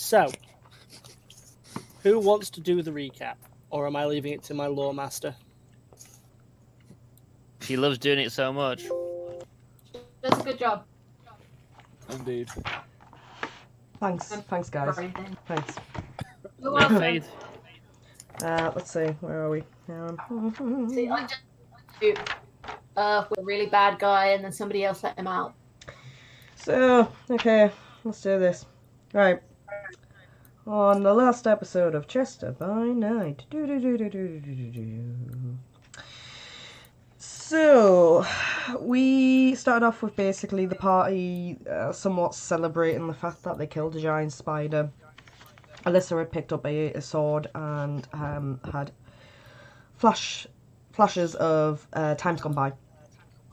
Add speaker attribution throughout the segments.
Speaker 1: So, who wants to do the recap? Or am I leaving it to my lore master?
Speaker 2: She loves doing it so much.
Speaker 3: Does a good job.
Speaker 4: Indeed.
Speaker 5: Thanks, guys. Thanks.
Speaker 3: You're
Speaker 2: No
Speaker 3: welcome.
Speaker 2: faith.
Speaker 5: Let's see, where are we?
Speaker 3: See, I just shoot with a really bad guy, and then somebody else let him out.
Speaker 5: So, okay, let's do this. Right. On the last episode of Chester by Night. So, we started off with basically the party somewhat celebrating the fact that they killed a giant spider. Alyssa had picked up a sword and had flashes of times gone by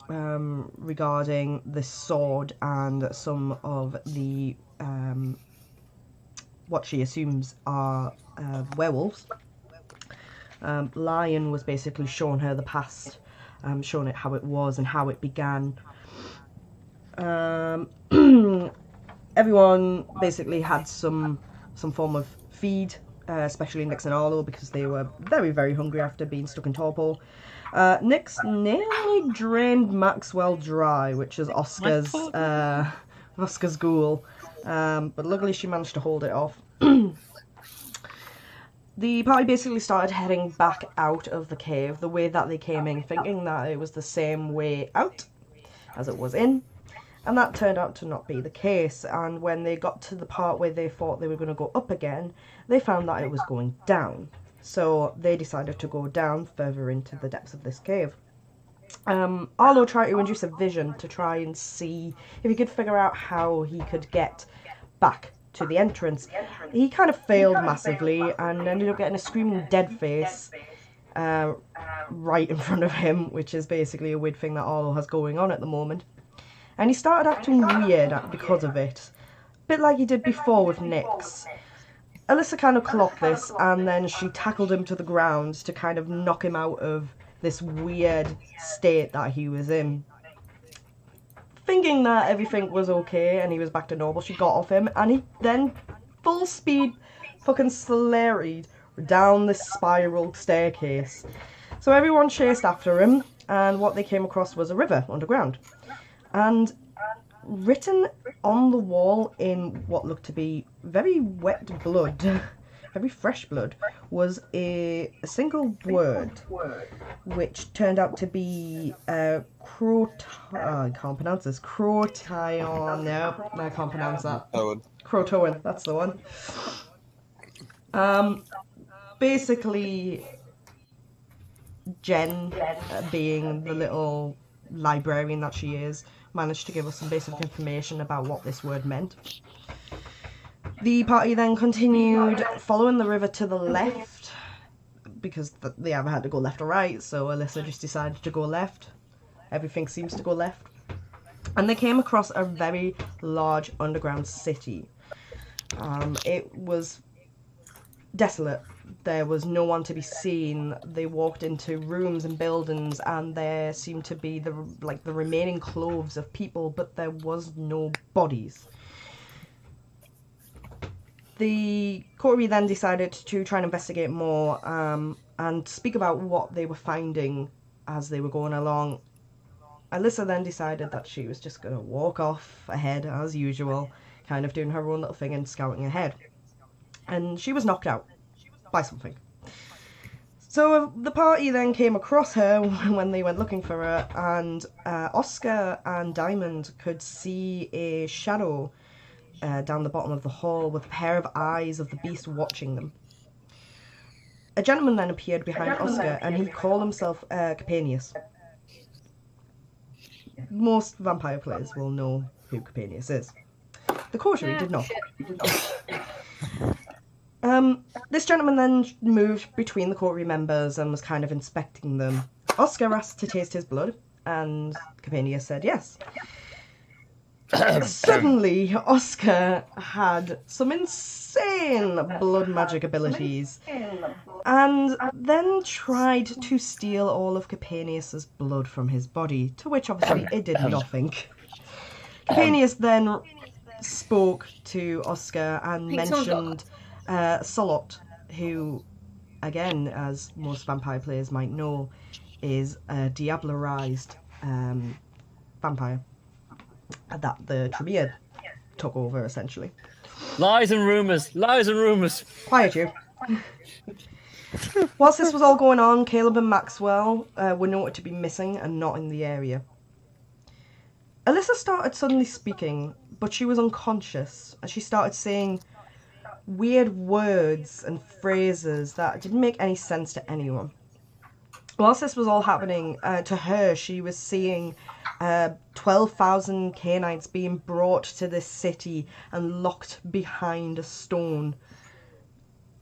Speaker 5: regarding this sword and some of the what she assumes are werewolves. Lion was basically showing her the past, showing it how it was and how it began. Everyone basically had some form of feed, especially Nyx and Arlo, because they were very, very hungry after being stuck in torpor. Nyx nearly drained Maxwell dry, which is Oscar's ghoul, but luckily she managed to hold it off. The party basically started heading back out of the cave the way that they came in, thinking that it was the same way out as it was in. And that turned out to not be the case, and when they got to the part where they thought they were going to go up again, they found that it was going down. So they decided to go down further into the depths of this cave. Arlo tried to induce a vision to try and see if he could figure out how he could get back to the entrance. He kind of failed massively and ended up getting a screaming dead face right in front of him, which is basically a weird thing that Arlo has going on at the moment. And he started acting weird because of it. A bit like he did before with Nyx. Alyssa kind of clocked this, and then she tackled him to the ground to kind of knock him out of this weird state that he was in. Thinking that everything was okay and he was back to normal, she got off him, and he then full speed fucking slurried down this spiral staircase. So everyone chased after him, and what they came across was a river underground. And written on the wall in what looked to be very wet blood, very fresh blood, was a single word, which turned out to be I can't pronounce this. Crotation. No, I can't pronounce that. Croatoan, that's the one. Basically, Jen, being the little librarian that she is, managed to give us some basic information about what this word meant. The party then continued following the river to the left, because they either had to go left or right, so Alyssa just decided to go left. Everything seems to go left. And they came across a very large underground city. It was desolate. There was no one to be seen. They walked into rooms and buildings, and there seemed to be the remaining clothes of people, but there was no bodies. The coterie then decided to try and investigate more and speak about what they were finding as they were going along. Alyssa then decided that she was just going to walk off ahead as usual, kind of doing her own little thing and scouting ahead. And she was knocked out by something. So the party then came across her when they went looking for her, and Oscar and Diamond could see a shadow down the bottom of the hall with a pair of eyes of the beast watching them. A gentleman then appeared behind Oscar, and he called himself Capanius. Most vampire players will know who Capanius is. The coterie did not. This gentleman then moved between the coterie members and was kind of inspecting them. Oscar asked to taste his blood, and Capanius said yes. Suddenly, Oscar had some insane blood magic abilities, and then tried to steal all of Capanius's blood from his body, to which obviously it did nothing. Capanius then spoke to Oscar and
Speaker 3: Think someone's got-
Speaker 5: mentioned Salot, who, again, as most vampire players might know, is a diablerized vampire that the Tremere took over, essentially.
Speaker 2: Lies and rumours. Lies and rumours.
Speaker 5: Quiet you. Whilst this was all going on, Caleb and Maxwell were noted to be missing and not in the area. Alyssa started suddenly speaking, but she was unconscious, and she started saying weird words and phrases that didn't make any sense to anyone. Whilst this was all happening, to her, she was seeing 12,000 canines being brought to this city and locked behind a stone.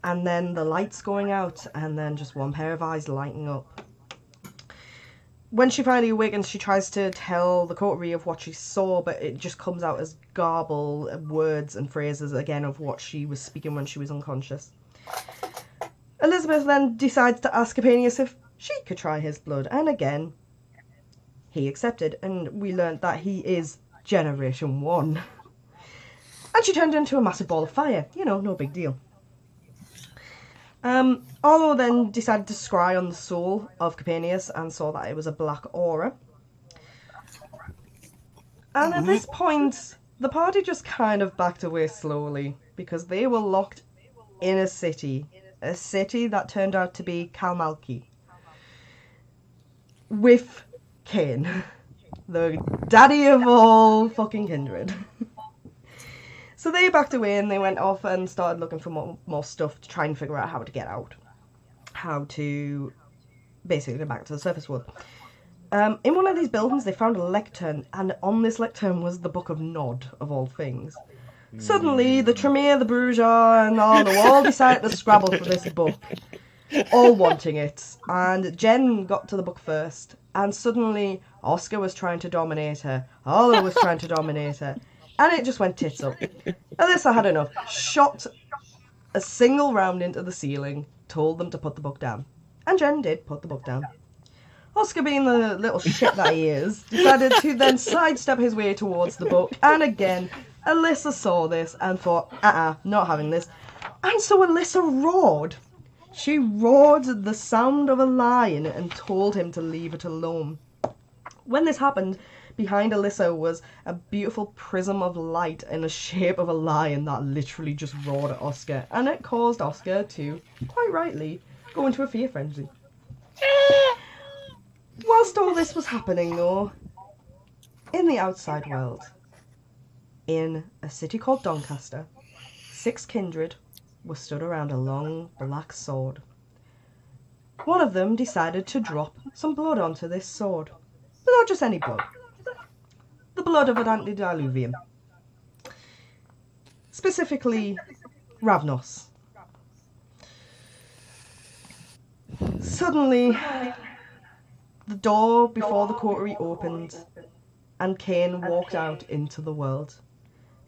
Speaker 5: And then the lights going out, and then just one pair of eyes lighting up. When she finally awakens, she tries to tell the coterie of what she saw, but it just comes out as garble words and phrases, again, of what she was speaking when she was unconscious. Elizabeth then decides to ask Capanius if she could try his blood, and again, he accepted, and we learnt that he is Generation 1. And she turned into a massive ball of fire. You know, no big deal. Arlo then decided to scry on the soul of Capanius and saw that it was a black aura. And at this point, the party just kind of backed away slowly because they were locked in a city that turned out to be Kalmalki, with Cain, the daddy of all fucking kindred. So they backed away and they went off and started looking for more stuff to try and figure out how to get out. How to basically get back to the surface world. In one of these buildings they found a lectern, and on this lectern was the Book of Nod, of all things. Suddenly the Tremere, the Bruja and Arlo all decided to scrabble for this book. All wanting it. And Jen got to the book first, and suddenly Oscar was trying to dominate her. Arlo was trying to dominate her. And it just went tits up. Alyssa had enough. Shot a single round into the ceiling, told them to put the book down. And Jen did put the book down. Oscar, being the little shit that he is, decided to then sidestep his way towards the book. And again, Alyssa saw this and thought, not having this. And so Alyssa roared. She roared the sound of a lion and told him to leave it alone. When this happened, behind Alyssa was a beautiful prism of light in the shape of a lion that literally just roared at Oscar, and it caused Oscar to, quite rightly, go into a fear frenzy. Whilst all this was happening, though, in the outside world, in a city called Doncaster, 6 kindred were stood around a long black sword. One of them decided to drop some blood onto this sword, but not just any blood. The blood of an antediluvian. Specifically, Ravnos. Suddenly, the door before the coterie opened, and Cain walked out into the world.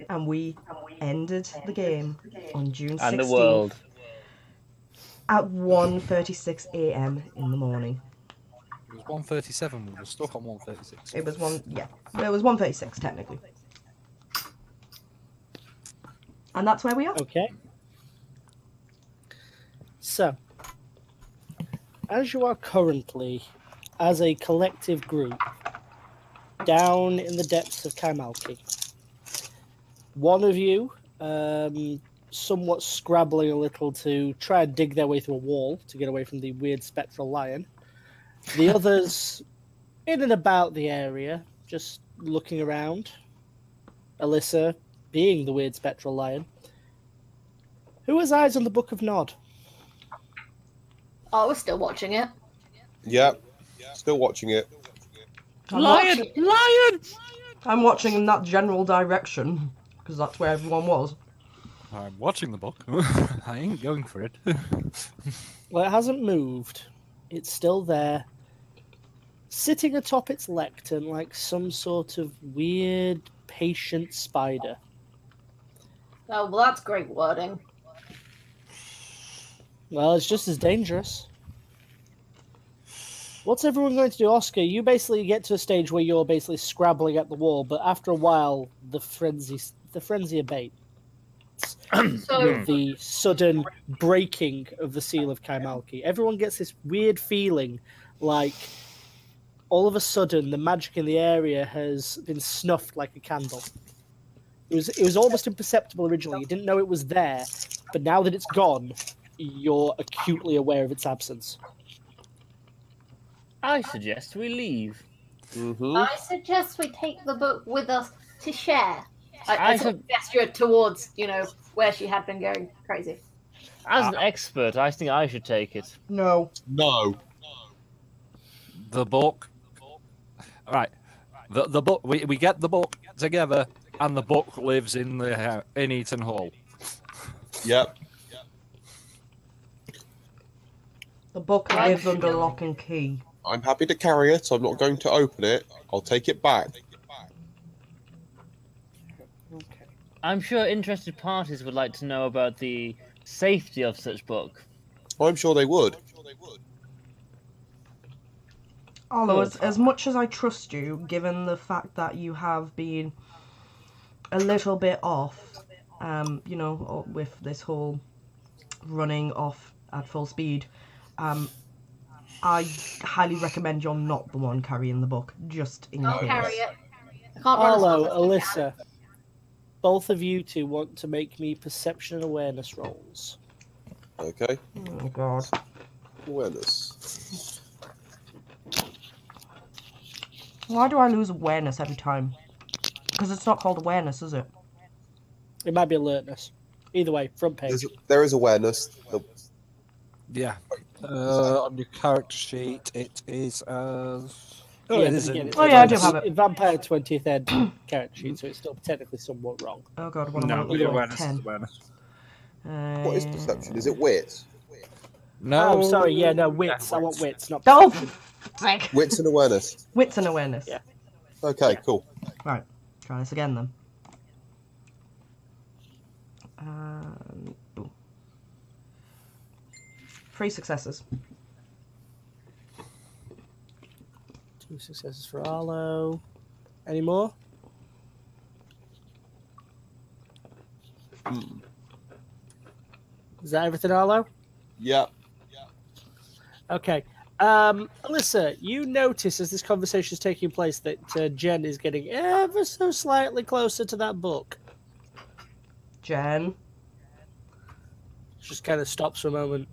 Speaker 5: And we ended the game on June 16th
Speaker 2: And the world.
Speaker 5: at 1:36 a.m. in the morning.
Speaker 4: It was 137. We were stuck on 136.
Speaker 5: It was 1:36 technically. And that's where we are.
Speaker 1: Okay. So, as you are currently, as a collective group, down in the depths of Kaimalki, one of you, somewhat scrabbling a little to try and dig their way through a wall to get away from the weird spectral lion. The others in and about the area, just looking around. Alyssa being the weird spectral lion. Who has eyes on the Book of Nod?
Speaker 3: Oh, we're still watching it.
Speaker 6: Yep. Still watching it.
Speaker 2: Lion! Lion!
Speaker 5: I'm watching in that general direction, because that's where everyone was.
Speaker 4: I'm watching the book. I ain't going for it.
Speaker 1: Well, it hasn't moved. It's still there, sitting atop its lectern like some sort of weird, patient spider.
Speaker 3: Oh, well, that's great wording.
Speaker 1: Well, it's just as dangerous. What's everyone going to do? Oscar, you basically get to a stage where you're basically scrabbling at the wall, but after a while, the frenzy the frenzy abates
Speaker 3: So
Speaker 1: with the sudden breaking of the seal of Kaimalki. Everyone gets this weird feeling like all of a sudden the magic in the area has been snuffed like a candle. It was almost imperceptible originally. You didn't know it was there, but now that it's gone, you're acutely aware of its absence.
Speaker 2: I suggest we leave.
Speaker 6: Mm-hmm.
Speaker 3: I suggest we take the book with us to share.
Speaker 2: I
Speaker 3: I sort of gesture towards, where she had been going crazy.
Speaker 2: As an expert, I think I should take it.
Speaker 5: No.
Speaker 6: No.
Speaker 4: The book. Right. The book. We get the book together, and the book lives in the in Eaton Hall.
Speaker 6: Yep.
Speaker 5: The book
Speaker 3: Right.
Speaker 5: lives under lock and key.
Speaker 6: I'm happy to carry it. I'm not going to open it. I'll take it back.
Speaker 1: Okay.
Speaker 2: I'm sure interested parties would like to know about the safety of such book.
Speaker 6: I'm sure they would.
Speaker 5: Although,
Speaker 2: Good.
Speaker 5: as much as I trust you, given the fact that you have been a little bit off, with this whole running off at full speed, I highly recommend you're not the one carrying the book, just in
Speaker 3: I'll
Speaker 5: case.
Speaker 3: carry it. I can't run as
Speaker 1: Arlo,
Speaker 3: fast as you can.
Speaker 1: Alyssa, both of you two want to make me perception and awareness rolls.
Speaker 6: Okay.
Speaker 5: Oh, God.
Speaker 6: Awareness.
Speaker 5: Why do I lose awareness every time? Because it's not called awareness, is it?
Speaker 1: It might be alertness. Either way, front page.
Speaker 6: There is awareness.
Speaker 4: Yeah. On your character sheet, it is. Oh,
Speaker 1: Yeah,
Speaker 4: it
Speaker 1: but
Speaker 4: is.
Speaker 1: again, it's
Speaker 5: Oh, yeah, I do
Speaker 1: it's
Speaker 5: have it.
Speaker 1: Vampire 20th Ed character sheet, so it's still technically somewhat wrong.
Speaker 5: Oh, God, what am
Speaker 4: No,
Speaker 5: I
Speaker 4: the
Speaker 5: looking at?
Speaker 4: awareness
Speaker 5: 10.
Speaker 4: is awareness.
Speaker 6: What is perception? Is it wit?
Speaker 4: No.
Speaker 1: Oh, sorry, yeah, no, wits. I want wits, not
Speaker 5: Oh,
Speaker 1: perception.
Speaker 5: frick.
Speaker 6: Wits and awareness.
Speaker 5: Wits and awareness.
Speaker 1: Yeah.
Speaker 6: Okay,
Speaker 1: Yeah.
Speaker 6: cool.
Speaker 5: Right, try this again then. Boom. 3 successes.
Speaker 1: 2 successes for Arlo. Any more? Is that everything, Arlo?
Speaker 6: Yep.
Speaker 1: Okay. Alyssa, you notice as this conversation is taking place that Jen is getting ever so slightly closer to that book.
Speaker 5: Jen.
Speaker 1: Just kind of stops for a moment,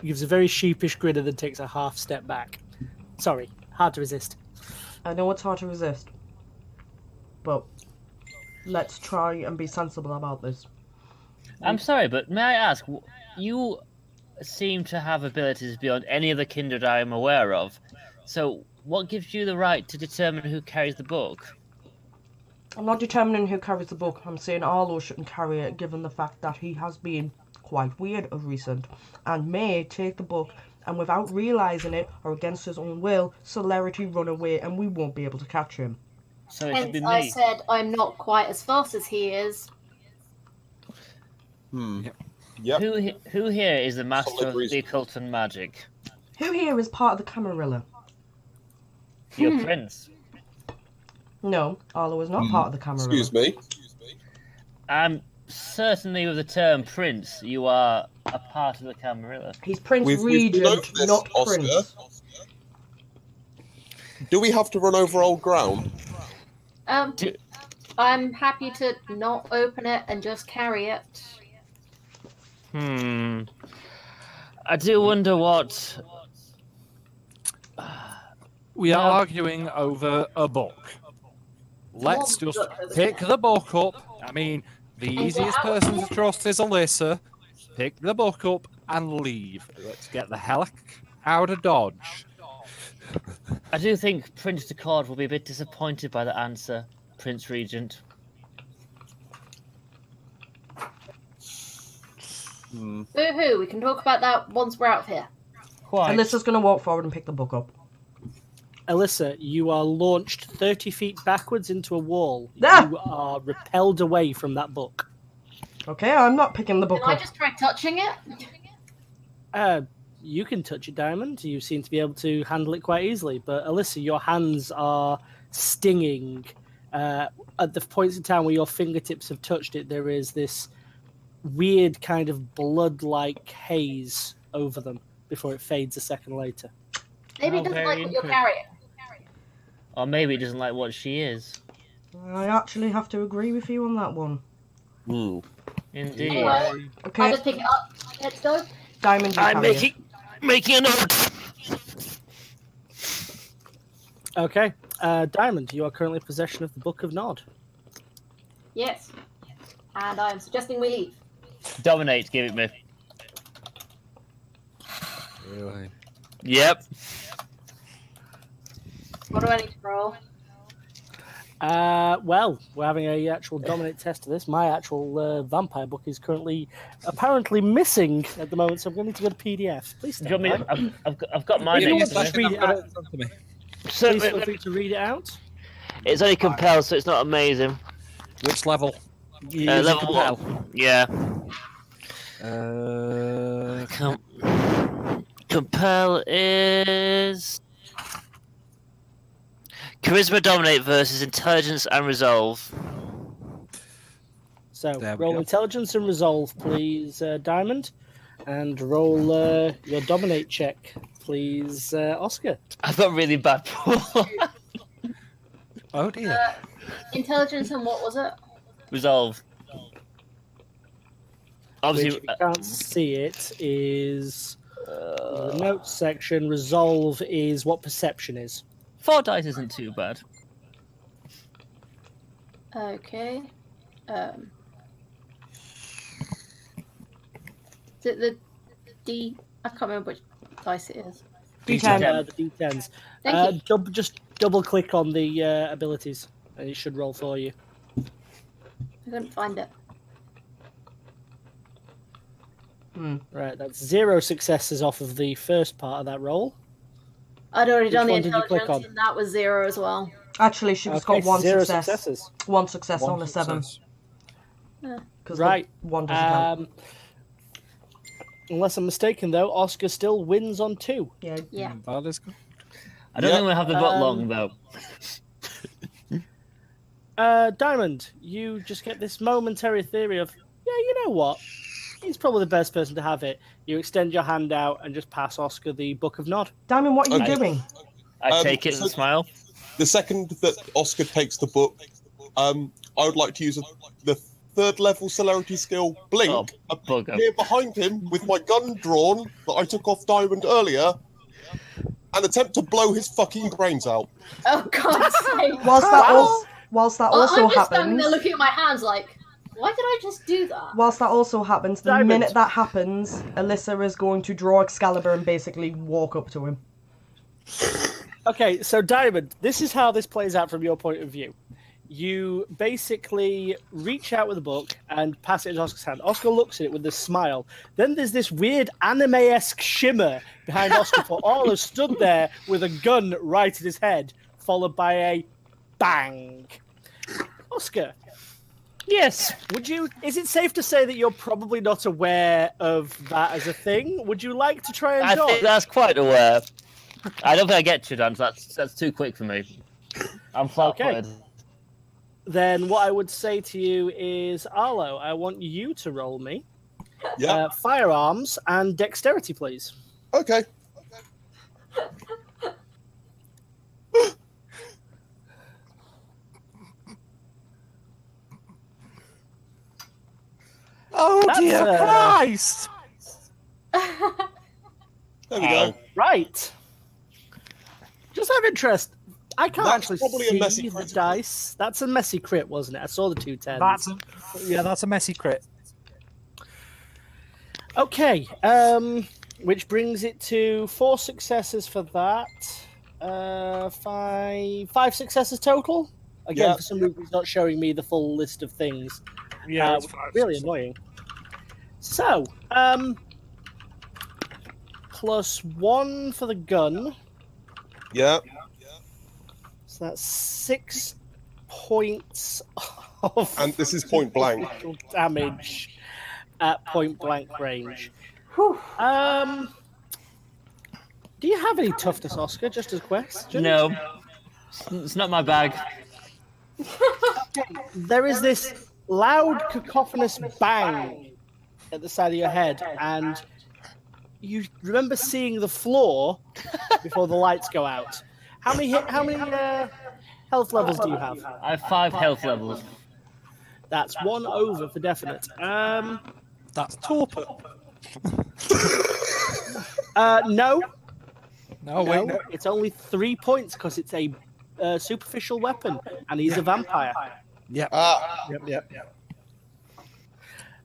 Speaker 1: gives a very sheepish grin, and then takes a half step back. Sorry, hard to resist.
Speaker 5: I know it's hard to resist, but let's try and be sensible about this.
Speaker 2: I'm sorry, but may I ask, you seem to have abilities beyond any other kindred I am aware of. So, what gives you the right to determine who carries the book?
Speaker 5: I'm not determining who carries the book. I'm saying Arlo shouldn't carry it, given the fact that he has been quite weird of recent, and may take the book and without realising it, or against his own will, celerity run away and we won't be able to catch him.
Speaker 2: So it should be
Speaker 3: Hence,
Speaker 2: me.
Speaker 3: I said I'm not quite as fast as he is.
Speaker 6: Yep.
Speaker 2: Who here is the master
Speaker 6: Solid
Speaker 2: of
Speaker 6: reason.
Speaker 2: the occult and magic?
Speaker 5: Who here is part of the Camarilla?
Speaker 2: Your prince.
Speaker 5: No, Arlo is not part of the Camarilla.
Speaker 6: Excuse me.
Speaker 2: Certainly with the term prince, you are a part of the Camarilla.
Speaker 5: He's Prince
Speaker 6: We've been
Speaker 5: Regent,
Speaker 6: over this,
Speaker 5: not
Speaker 6: Oscar.
Speaker 5: Prince.
Speaker 6: Do we have to run over old ground?
Speaker 2: Do-
Speaker 3: I'm happy to not open it and just carry it.
Speaker 2: I do wonder what...
Speaker 4: We are
Speaker 2: No.
Speaker 4: arguing over a book. Let's
Speaker 3: One
Speaker 4: just
Speaker 3: book over
Speaker 4: pick
Speaker 3: there.
Speaker 4: the book up. I mean, the easiest person to trust is Alyssa. Pick the book up and leave. Let's get the hell out of Dodge.
Speaker 2: I do think Prince Decord will be a bit disappointed by the answer, Prince Regent.
Speaker 3: Boo-hoo, we can talk about that once we're out of here.
Speaker 2: Quite.
Speaker 5: Alyssa's going to walk forward and pick the book up.
Speaker 1: Alyssa, you are launched 30 feet backwards into a wall.
Speaker 5: Ah!
Speaker 1: You are repelled away from that book.
Speaker 5: Okay, I'm not picking the book
Speaker 3: Can I
Speaker 5: up.
Speaker 3: just try touching it?
Speaker 1: You can touch it, Diamond. You seem to be able to handle it quite easily. But Alyssa, your hands are stinging at the points in time where your fingertips have touched it, there is this weird kind of blood-like haze over them before it fades a second later.
Speaker 3: Maybe
Speaker 2: Oh,
Speaker 3: it doesn't
Speaker 2: very
Speaker 3: like what you're
Speaker 2: interesting.
Speaker 3: carrying.
Speaker 2: Or maybe it doesn't like what she is.
Speaker 5: I actually have to agree with you on that one.
Speaker 6: Hmm.
Speaker 2: Indeed.
Speaker 3: Anyway, I'll
Speaker 5: Okay,
Speaker 3: just pick it up. Let's go.
Speaker 5: Diamond, you
Speaker 2: I'm
Speaker 5: carry it.
Speaker 2: making a note.
Speaker 1: Okay, Diamond, you are currently in possession of the Book of Nod.
Speaker 3: Yes. And I'm suggesting we leave.
Speaker 2: Dominate, give it me.
Speaker 4: Really?
Speaker 2: Yep.
Speaker 3: What do I need to roll?
Speaker 1: Well, we're having a actual dominate test of this. My actual vampire book is currently apparently missing at the moment, so I'm going to need to go to PDF. Please
Speaker 2: Do you
Speaker 1: stand
Speaker 2: want me?
Speaker 1: by.
Speaker 2: I've got mine.
Speaker 1: If you want
Speaker 2: next
Speaker 1: to
Speaker 2: to me.
Speaker 1: read it out,
Speaker 2: So,
Speaker 1: please feel free to read it out.
Speaker 2: it's only compelled, so it's not amazing.
Speaker 4: Which level?
Speaker 2: Level 1. Yeah. Compel is charisma dominate versus intelligence and resolve.
Speaker 1: So
Speaker 4: There we
Speaker 1: roll
Speaker 4: go.
Speaker 1: intelligence and resolve, please, Diamond, and roll your dominate check, please, Oscar.
Speaker 2: I've got really bad pool.
Speaker 4: Oh dear.
Speaker 3: Intelligence and what was it?
Speaker 2: Resolve.
Speaker 1: Which,
Speaker 2: Obviously,
Speaker 1: if you can't see it, is the notes section. Resolve is what perception is.
Speaker 2: 4 dice isn't too bad.
Speaker 3: Okay. Is it the D? I can't remember which dice it is.
Speaker 5: D10.
Speaker 1: The D10s.
Speaker 3: Thank you.
Speaker 1: Just double click on the abilities, and it should roll for you.
Speaker 3: I couldn't find it.
Speaker 1: Right, that's 0 successes off of the first part of that roll.
Speaker 3: I'd already done the
Speaker 1: one did you click
Speaker 3: intelligence,
Speaker 1: on?
Speaker 3: and that was 0 as well.
Speaker 5: Actually, she was got one
Speaker 1: 0
Speaker 5: success.
Speaker 1: successes.
Speaker 5: One success
Speaker 4: One
Speaker 5: on a 7.
Speaker 4: success.
Speaker 5: Because
Speaker 1: Right.
Speaker 5: one doesn't count.
Speaker 1: Unless I'm mistaken, though, Oscar still wins on 2.
Speaker 5: Yeah.
Speaker 3: Yeah.
Speaker 4: That is good.
Speaker 2: I don't
Speaker 6: Yep.
Speaker 2: think we'll have the book long though.
Speaker 1: Diamond, you just get this momentary theory of, yeah, you know what? He's probably the best person to have it. You extend your hand out and just pass Oscar the Book of Nod.
Speaker 5: Diamond, what are you
Speaker 6: Okay.
Speaker 5: doing?
Speaker 2: I take it
Speaker 6: so-
Speaker 2: and smile.
Speaker 6: The second that Oscar takes the book, I would like to use the 3rd level celerity skill, Blink,
Speaker 2: Oh, bugger.
Speaker 6: appear behind him with my gun drawn that I took off Diamond earlier, and attempt to blow his fucking brains out.
Speaker 3: Oh God's sake!
Speaker 5: Whilst that also
Speaker 3: I'm just standing
Speaker 5: happens,
Speaker 3: there looking at my hands like, why did I just do that?
Speaker 5: whilst that also happens, the
Speaker 1: Diamond.
Speaker 5: minute that happens, Alyssa is going to draw Excalibur and basically walk up to him.
Speaker 1: Okay, so Diamond, this is how this plays out from your point of view. You basically reach out with a book and pass it in Oscar's hand. Oscar looks at it with a smile. Then there's this weird anime-esque shimmer behind Oscar for all has stood there with a gun right at his head, followed by a bang. Oscar,
Speaker 2: Yes.
Speaker 1: is it safe to say that you're probably not aware of that as a thing? Would you like to try and
Speaker 2: I
Speaker 1: dodge?
Speaker 2: think that's quite aware. I don't think I get you, Dan. So that's too quick for me. I'm flat-footed.
Speaker 1: Then what I would say to you is, Arlo, I want you to roll me
Speaker 6: Yeah.
Speaker 1: firearms and dexterity, please.
Speaker 6: Okay.
Speaker 4: Oh
Speaker 1: That's,
Speaker 4: dear
Speaker 1: uh,
Speaker 4: Christ!
Speaker 6: There we go.
Speaker 1: Right. Just out of interest, I can't
Speaker 6: That's
Speaker 1: actually
Speaker 6: probably a messy
Speaker 1: see the
Speaker 6: critical.
Speaker 1: dice. That's a messy crit, wasn't it? I saw the 2 10s.
Speaker 4: That's a messy crit.
Speaker 1: Okay, which brings it to 4 successes for that. Five successes total. Again,
Speaker 6: Yeah.
Speaker 1: for some reason, it's not showing me the full list of things.
Speaker 4: Yeah,
Speaker 1: Which is really annoying. So, +1 for the gun.
Speaker 6: Yeah.
Speaker 1: So that's 6 points of
Speaker 6: And this is point blank.
Speaker 1: physical damage at point blank range. Do you have any toughness, Oscar? Just as question?
Speaker 2: No, it's not my bag.
Speaker 1: There is this loud, cacophonous bang at the side of your head, and you remember seeing the floor before the lights go out. How many health levels do you have?
Speaker 2: I have 5 health levels.
Speaker 1: That's 1 over for definite.
Speaker 4: That's torpor.
Speaker 1: No.
Speaker 4: No, wait, no.
Speaker 1: It's only 3 points because it's a superficial weapon, and he's a vampire.
Speaker 4: Yep. Yep.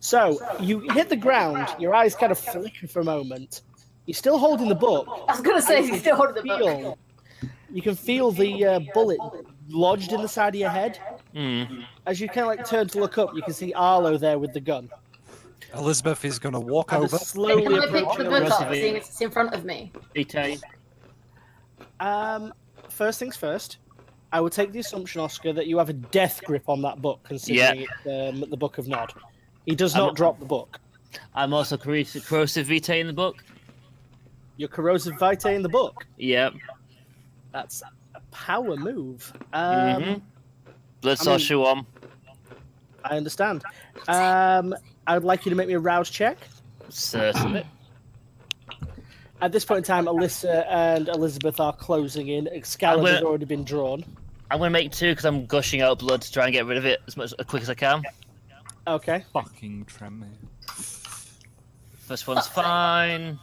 Speaker 1: So you hit the ground. Your eyes kind of flicker for a moment. You're still holding the book.
Speaker 3: I was going to say, he's still holding the book.
Speaker 1: You can feel the bullet lodged in the side of your head. As you kind of like turn to look up, you can see Arlo there with the gun.
Speaker 4: Elizabeth is going to walk
Speaker 1: And
Speaker 4: over.
Speaker 1: slowly
Speaker 3: Can I pick
Speaker 1: approaching
Speaker 3: the book up,
Speaker 1: Elizabeth.
Speaker 3: seeing it's in front of me?
Speaker 2: VTM.
Speaker 1: First things first, I would take the assumption, Oscar, that you have a death grip on that book, considering it's the Book of Nod. He does not drop the book.
Speaker 2: I'm also corrosive vitae in the book.
Speaker 1: You're corrosive vitae in the book.
Speaker 2: Yep.
Speaker 1: That's a power move.
Speaker 2: Blood social on.
Speaker 1: I understand. I would like you to make me a rouse check.
Speaker 2: Certainly.
Speaker 1: At this point in time, Alyssa and Elizabeth are closing in. Excalibur's already been drawn.
Speaker 2: I'm going to make 2 because I'm gushing out blood to try and get rid of it as quick as I can.
Speaker 1: Okay.
Speaker 4: Fucking tremor.
Speaker 2: First one's fine.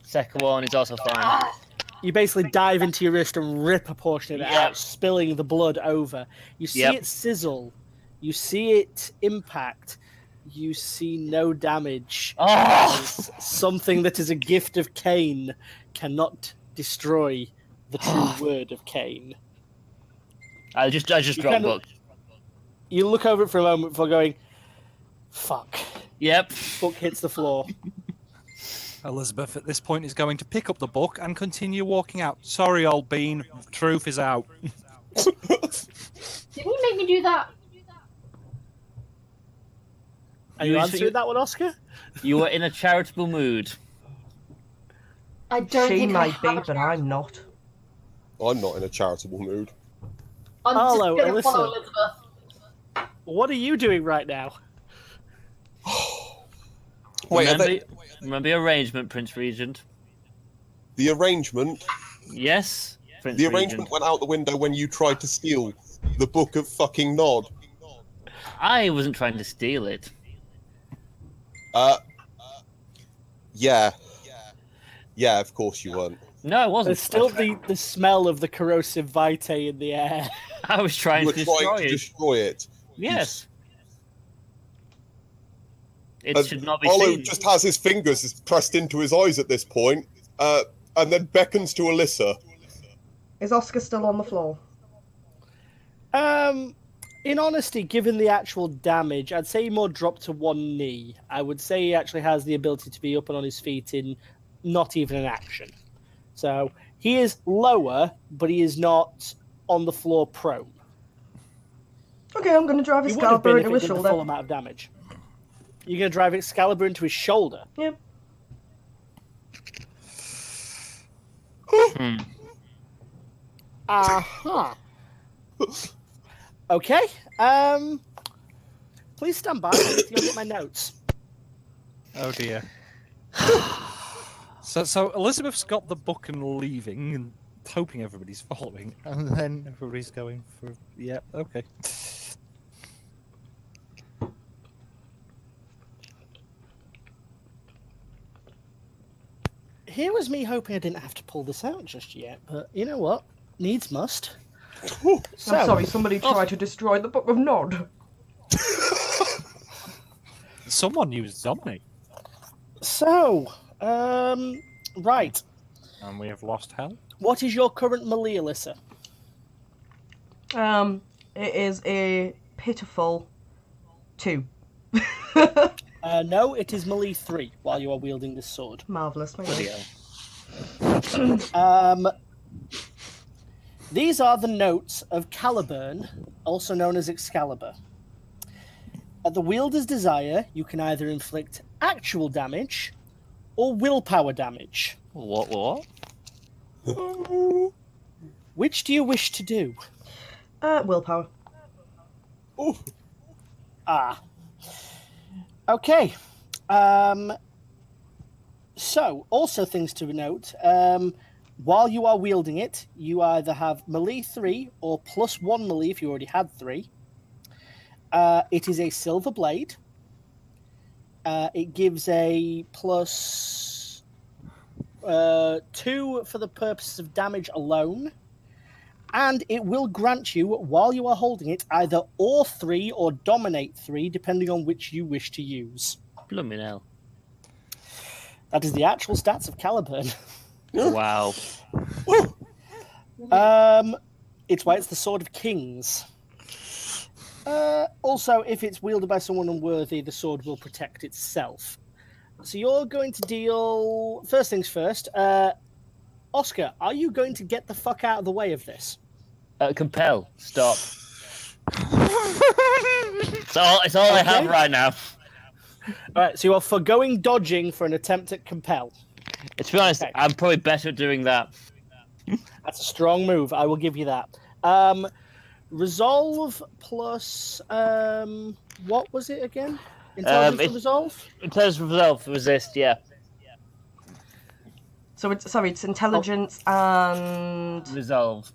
Speaker 2: Second one is also fine.
Speaker 1: You basically dive into your wrist and rip a portion of it out, spilling the blood over. You see it sizzle. You see it impact. You see no damage. Something that is a gift of Cain cannot destroy the true word of Cain.
Speaker 2: I just dropped book.
Speaker 1: You look over it for a moment before going, fuck.
Speaker 2: Yep.
Speaker 1: Book hits the floor.
Speaker 4: Elizabeth at this point is going to pick up the book and continue walking out. Sorry, old bean. Truth is out.
Speaker 3: Didn't you make me do that?
Speaker 1: Are you answering that one, Oscar?
Speaker 2: You were in a charitable mood.
Speaker 3: I don't
Speaker 5: She
Speaker 3: think
Speaker 5: might
Speaker 3: I
Speaker 5: be,
Speaker 3: have
Speaker 5: but I'm not.
Speaker 6: I'm not in a charitable mood.
Speaker 3: I'm
Speaker 1: Hello,
Speaker 3: just going to follow
Speaker 1: Alyssa.
Speaker 3: Elizabeth.
Speaker 1: What are you doing right now?
Speaker 6: Wait,
Speaker 2: Remember the arrangement, Prince Regent?
Speaker 6: the arrangement?
Speaker 2: Yes, Prince
Speaker 6: The
Speaker 2: Regent.
Speaker 6: arrangement went out the window when you tried to steal the Book of fucking Nod.
Speaker 2: I wasn't trying to steal it.
Speaker 6: Yeah. Yeah, of course you weren't.
Speaker 2: No, I wasn't.
Speaker 1: There's still the smell of the corrosive vitae in the air.
Speaker 2: I was trying
Speaker 6: You
Speaker 2: to
Speaker 6: were trying to
Speaker 2: destroy it.
Speaker 6: destroy it.
Speaker 2: Yes. It should not be
Speaker 6: Olo
Speaker 2: seen.
Speaker 6: just has his fingers pressed into his eyes at this point, and then beckons to Alyssa.
Speaker 5: Is Oscar still on the floor?
Speaker 1: In honesty, given the actual damage, I'd say he more dropped to one knee. I would say he actually has the ability to be up and on his feet in not even an action. So he is lower, but he is not on the floor prone.
Speaker 5: Okay, I'm going to drive
Speaker 1: He would have
Speaker 5: Excalibur
Speaker 1: been if
Speaker 5: into
Speaker 1: it
Speaker 5: his
Speaker 1: did the full
Speaker 5: shoulder.
Speaker 1: amount of damage. You're going to drive Excalibur into his shoulder.
Speaker 5: Yep.
Speaker 1: Uh-huh. Okay. Please stand by. I need to go get my notes.
Speaker 4: Oh dear. So Elizabeth's got the book and leaving and hoping everybody's following, and then everybody's going for okay.
Speaker 1: Here was me hoping I didn't have to pull this out just yet, but you know what? Needs must.
Speaker 5: I'm sorry, somebody tried to destroy the Book of Nod.
Speaker 4: Someone used Dominic,
Speaker 1: So, right.
Speaker 4: and we have lost Hell.
Speaker 1: What is your current melee, Alyssa?
Speaker 5: It is a pitiful 2.
Speaker 1: No, it is melee 3 while you are wielding this sword.
Speaker 5: Marvellous, thank you.
Speaker 1: These are the notes of Caliburn, also known as Excalibur. At the wielder's desire, you can either inflict actual damage or willpower damage.
Speaker 2: What?
Speaker 1: Which do you wish to do?
Speaker 5: Willpower.
Speaker 6: Ooh.
Speaker 1: Okay. So, also things to note. While you are wielding it, you either have melee 3 or +1 melee if you already had 3. It is a silver blade. It gives a plus 2 for the purposes of damage alone. And it will grant you, while you are holding it, either Awe 3 or Dominate 3, depending on which you wish to use.
Speaker 2: Blooming hell.
Speaker 1: That is the actual stats of Caliburn.
Speaker 2: Wow.
Speaker 1: It's why it's the Sword of Kings. Also, if it's wielded by someone unworthy, the sword will protect itself. So you're going to deal... First things first. Oscar, are you going to get the fuck out of the way of this?
Speaker 2: Compel. Stop. It's all I have right now.
Speaker 1: Alright, so you are foregoing dodging for an attempt at compel.
Speaker 2: To be honest,
Speaker 1: Okay.
Speaker 2: I'm probably better at doing that.
Speaker 1: That's a strong move, I will give you that. Resolve plus... what was it again? Intelligence to resolve?
Speaker 2: Intelligence to resolve, resist, yeah.
Speaker 5: So it's intelligence and...
Speaker 2: Resolve.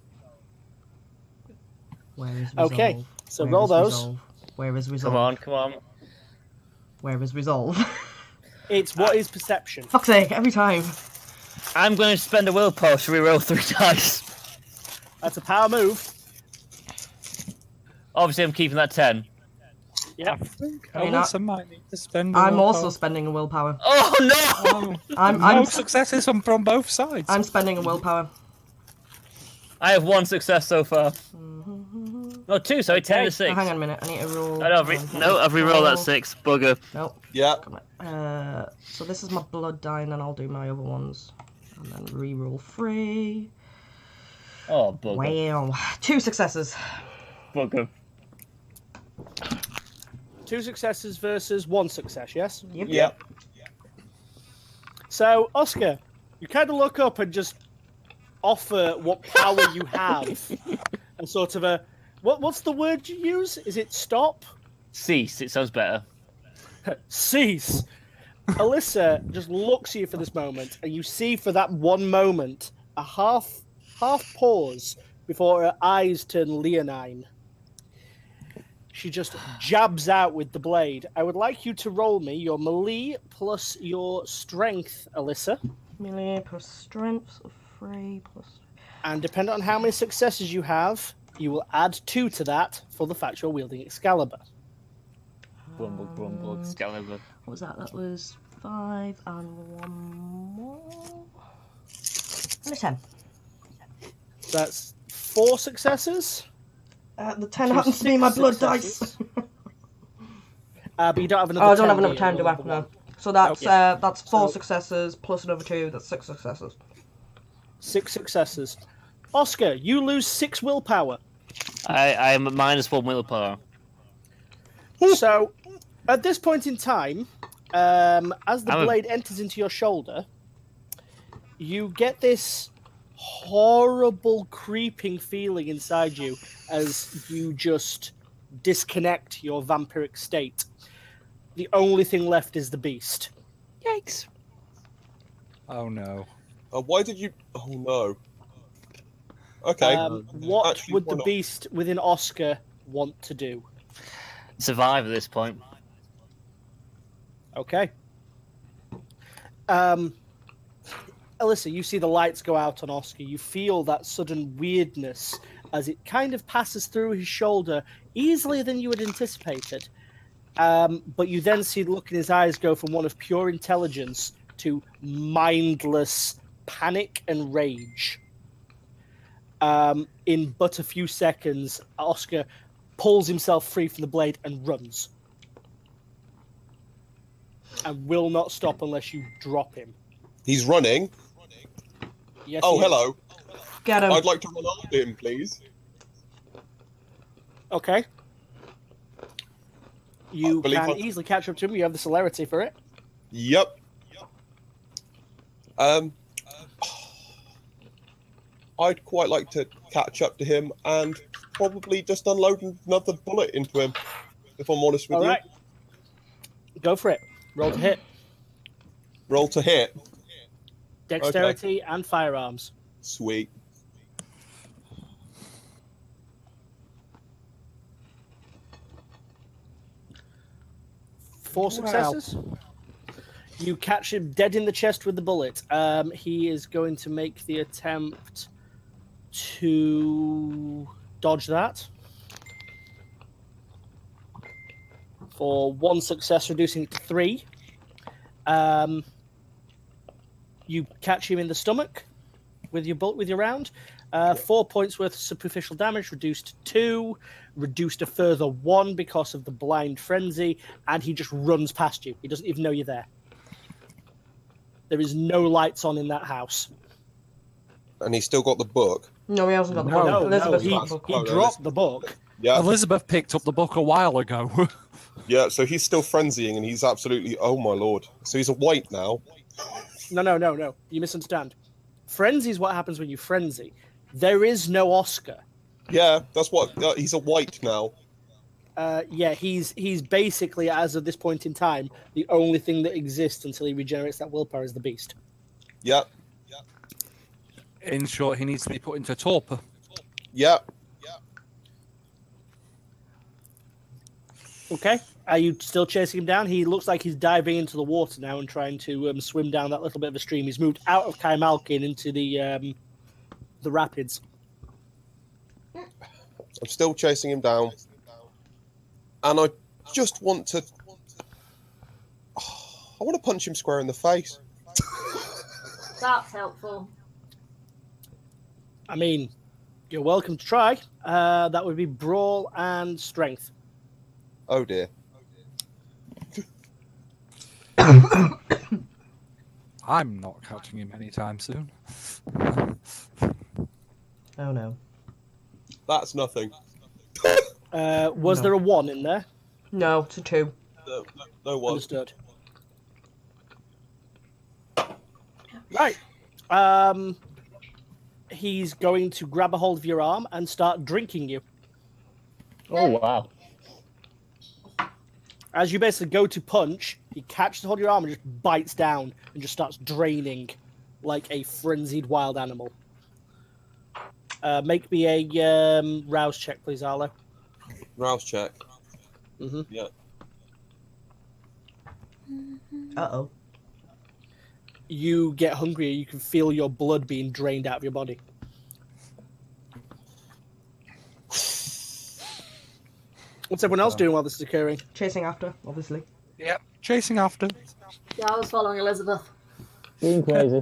Speaker 5: Where is resolve?
Speaker 1: Okay, so
Speaker 5: Where
Speaker 1: roll
Speaker 5: is
Speaker 1: those.
Speaker 5: resolve? Where is resolve?
Speaker 2: Come on.
Speaker 5: Where is resolve?
Speaker 1: It's what is perception.
Speaker 5: Fuck's sake, every time.
Speaker 2: I'm going to spend a willpower to reroll 3 dice.
Speaker 1: That's a power move.
Speaker 2: Obviously, I'm keeping that 10.
Speaker 1: Yeah.
Speaker 4: I think
Speaker 5: I mean,
Speaker 4: Alyssa might need to spend.
Speaker 5: I'm also spending a willpower.
Speaker 2: Oh, no!
Speaker 5: I'm
Speaker 4: successes from both sides.
Speaker 5: I'm spending a willpower.
Speaker 2: I have 1 success so far. No, 2, sorry, 10 to 6.
Speaker 5: Oh, hang on a minute, I need to roll.
Speaker 2: I've rerolled that 6. Bugger.
Speaker 5: Nope.
Speaker 6: Yeah.
Speaker 5: Come on. So this is my blood die, and then I'll do my other ones. And then re-roll 3.
Speaker 2: Oh, bugger.
Speaker 5: Wow. 2 successes.
Speaker 2: Bugger.
Speaker 1: 2 successes versus 1 success, yes?
Speaker 5: Yep.
Speaker 6: Yeah.
Speaker 1: So, Oscar, you kind of look up and just offer what power you have. And sort of a... What's the word you use? Is it stop?
Speaker 2: Cease, it sounds better.
Speaker 1: Cease. Alyssa just looks at you for this moment, and you see for that one moment a half pause before her eyes turn leonine. She just jabs out with the blade. I would like you to roll me your melee plus your strength, Alyssa.
Speaker 5: Melee plus strength of 3 plus...
Speaker 1: And depending on how many successes you have, you will add 2 to that for the fact you're wielding Excalibur.
Speaker 2: Grumble, Excalibur.
Speaker 5: What was that? That was 5 and 1 more. And a 10.
Speaker 1: That's 4 successes.
Speaker 5: The 10
Speaker 1: To
Speaker 5: happens to be my
Speaker 1: 6
Speaker 5: blood
Speaker 1: successes.
Speaker 5: dice.
Speaker 1: But you don't have another
Speaker 5: Oh, I
Speaker 1: 10.
Speaker 5: don't have another
Speaker 1: do
Speaker 5: 10,
Speaker 1: you?
Speaker 5: do I?
Speaker 1: Another
Speaker 5: No.
Speaker 1: one.
Speaker 5: So that's
Speaker 1: Nope.
Speaker 5: that's 4
Speaker 1: So-
Speaker 5: successes plus another 2. That's 6 successes.
Speaker 1: 6 successes. Oscar, you lose 6 willpower.
Speaker 2: I am at -1 willpower.
Speaker 1: So, at this point in time, as the
Speaker 2: I'm a-
Speaker 1: blade enters into your shoulder, you get this horrible creeping feeling inside you as you just disconnect your vampiric state. The only thing left is the beast.
Speaker 2: Yikes.
Speaker 4: Oh no.
Speaker 6: Why did you... Oh, no. Okay.
Speaker 1: What
Speaker 6: Actually,
Speaker 1: would
Speaker 6: why
Speaker 1: the
Speaker 6: not?
Speaker 1: beast within Oscar want to do?
Speaker 2: Survive at this point.
Speaker 1: Okay. Alyssa, you see the lights go out on Oscar. You feel that sudden weirdness as it kind of passes through his shoulder easier than you had anticipated. But you then see the look in his eyes go from one of pure intelligence to mindless panic and rage. In but a few seconds, Oscar pulls himself free from the blade and runs. And will not stop unless you drop him.
Speaker 6: He's running.
Speaker 1: Yes,
Speaker 6: Oh,
Speaker 1: he is.
Speaker 6: hello.
Speaker 5: Get him.
Speaker 6: I'd like to run after him, please.
Speaker 1: Okay. You
Speaker 6: believe
Speaker 1: can
Speaker 6: I-
Speaker 1: easily catch up to him. You have the celerity for it.
Speaker 6: Yep. I'd quite like to catch up to him and probably just unload another bullet into him. If I'm honest with
Speaker 1: All
Speaker 6: you.
Speaker 1: right. Go for it. Roll to hit.
Speaker 6: Roll to hit.
Speaker 1: Dexterity and firearms.
Speaker 6: Sweet.
Speaker 1: Four successes. You catch him dead in the chest with the bullet. He is going to make the attempt to dodge that. For one success, reducing it to 3. You catch him in the stomach with your bullet, with your round. 4 points worth of superficial damage, reduced to 2, reduced a further 1 because of the blind frenzy, and he just runs past you. He doesn't even know you're there. There is no lights on in that house.
Speaker 6: And he's still got the book.
Speaker 5: No, he hasn't got the
Speaker 4: No,
Speaker 5: book.
Speaker 1: No,
Speaker 5: Elizabeth's
Speaker 1: he,
Speaker 5: got the book.
Speaker 1: he
Speaker 6: Oh, no,
Speaker 1: dropped the book.
Speaker 6: Yeah,
Speaker 4: Elizabeth picked up the book a while ago.
Speaker 6: yeah. So he's still frenzying, and he's absolutely. Oh my lord! So he's a white now.
Speaker 1: No. You misunderstand. Frenzy is what happens when you frenzy. There is no Oscar.
Speaker 6: Yeah, that's what. He's a white now.
Speaker 1: Yeah, he's basically, as of this point in time, the only thing that exists until he regenerates that willpower is the beast.
Speaker 6: Yeah,
Speaker 4: In short, he needs to be put into torpor.
Speaker 6: yeah.
Speaker 1: Okay. Are you still chasing him down? He looks like he's diving into the water now and trying to swim down that little bit of a stream. He's moved out of Kaimalkin into the rapids.
Speaker 6: I'm still chasing him down, and I just want to. I want to punch him square in the face.
Speaker 3: That's helpful.
Speaker 1: I mean, you're welcome to try. That would be brawl and strength.
Speaker 6: Oh dear.
Speaker 4: I'm not catching him anytime soon.
Speaker 5: Oh no.
Speaker 6: That's nothing.
Speaker 1: Was
Speaker 5: No.
Speaker 1: there a 1 in there?
Speaker 5: No, it's a 2.
Speaker 6: No one.
Speaker 1: Understood. Right. He's going to grab a hold of your arm and start drinking you.
Speaker 2: Oh wow.
Speaker 1: As you basically go to punch, he catches hold of your arm and just bites down and just starts draining like a frenzied wild animal. Make me a rouse check, please, Arlo.
Speaker 6: Rouse check.
Speaker 1: Mm-hmm.
Speaker 6: Yeah.
Speaker 5: Uh-oh.
Speaker 1: You get hungrier. You can feel your blood being drained out of your body. What's everyone else doing while this is occurring?
Speaker 5: Chasing after, obviously.
Speaker 4: Yep, chasing after.
Speaker 3: Yeah, I was following Elizabeth.
Speaker 2: Being crazy.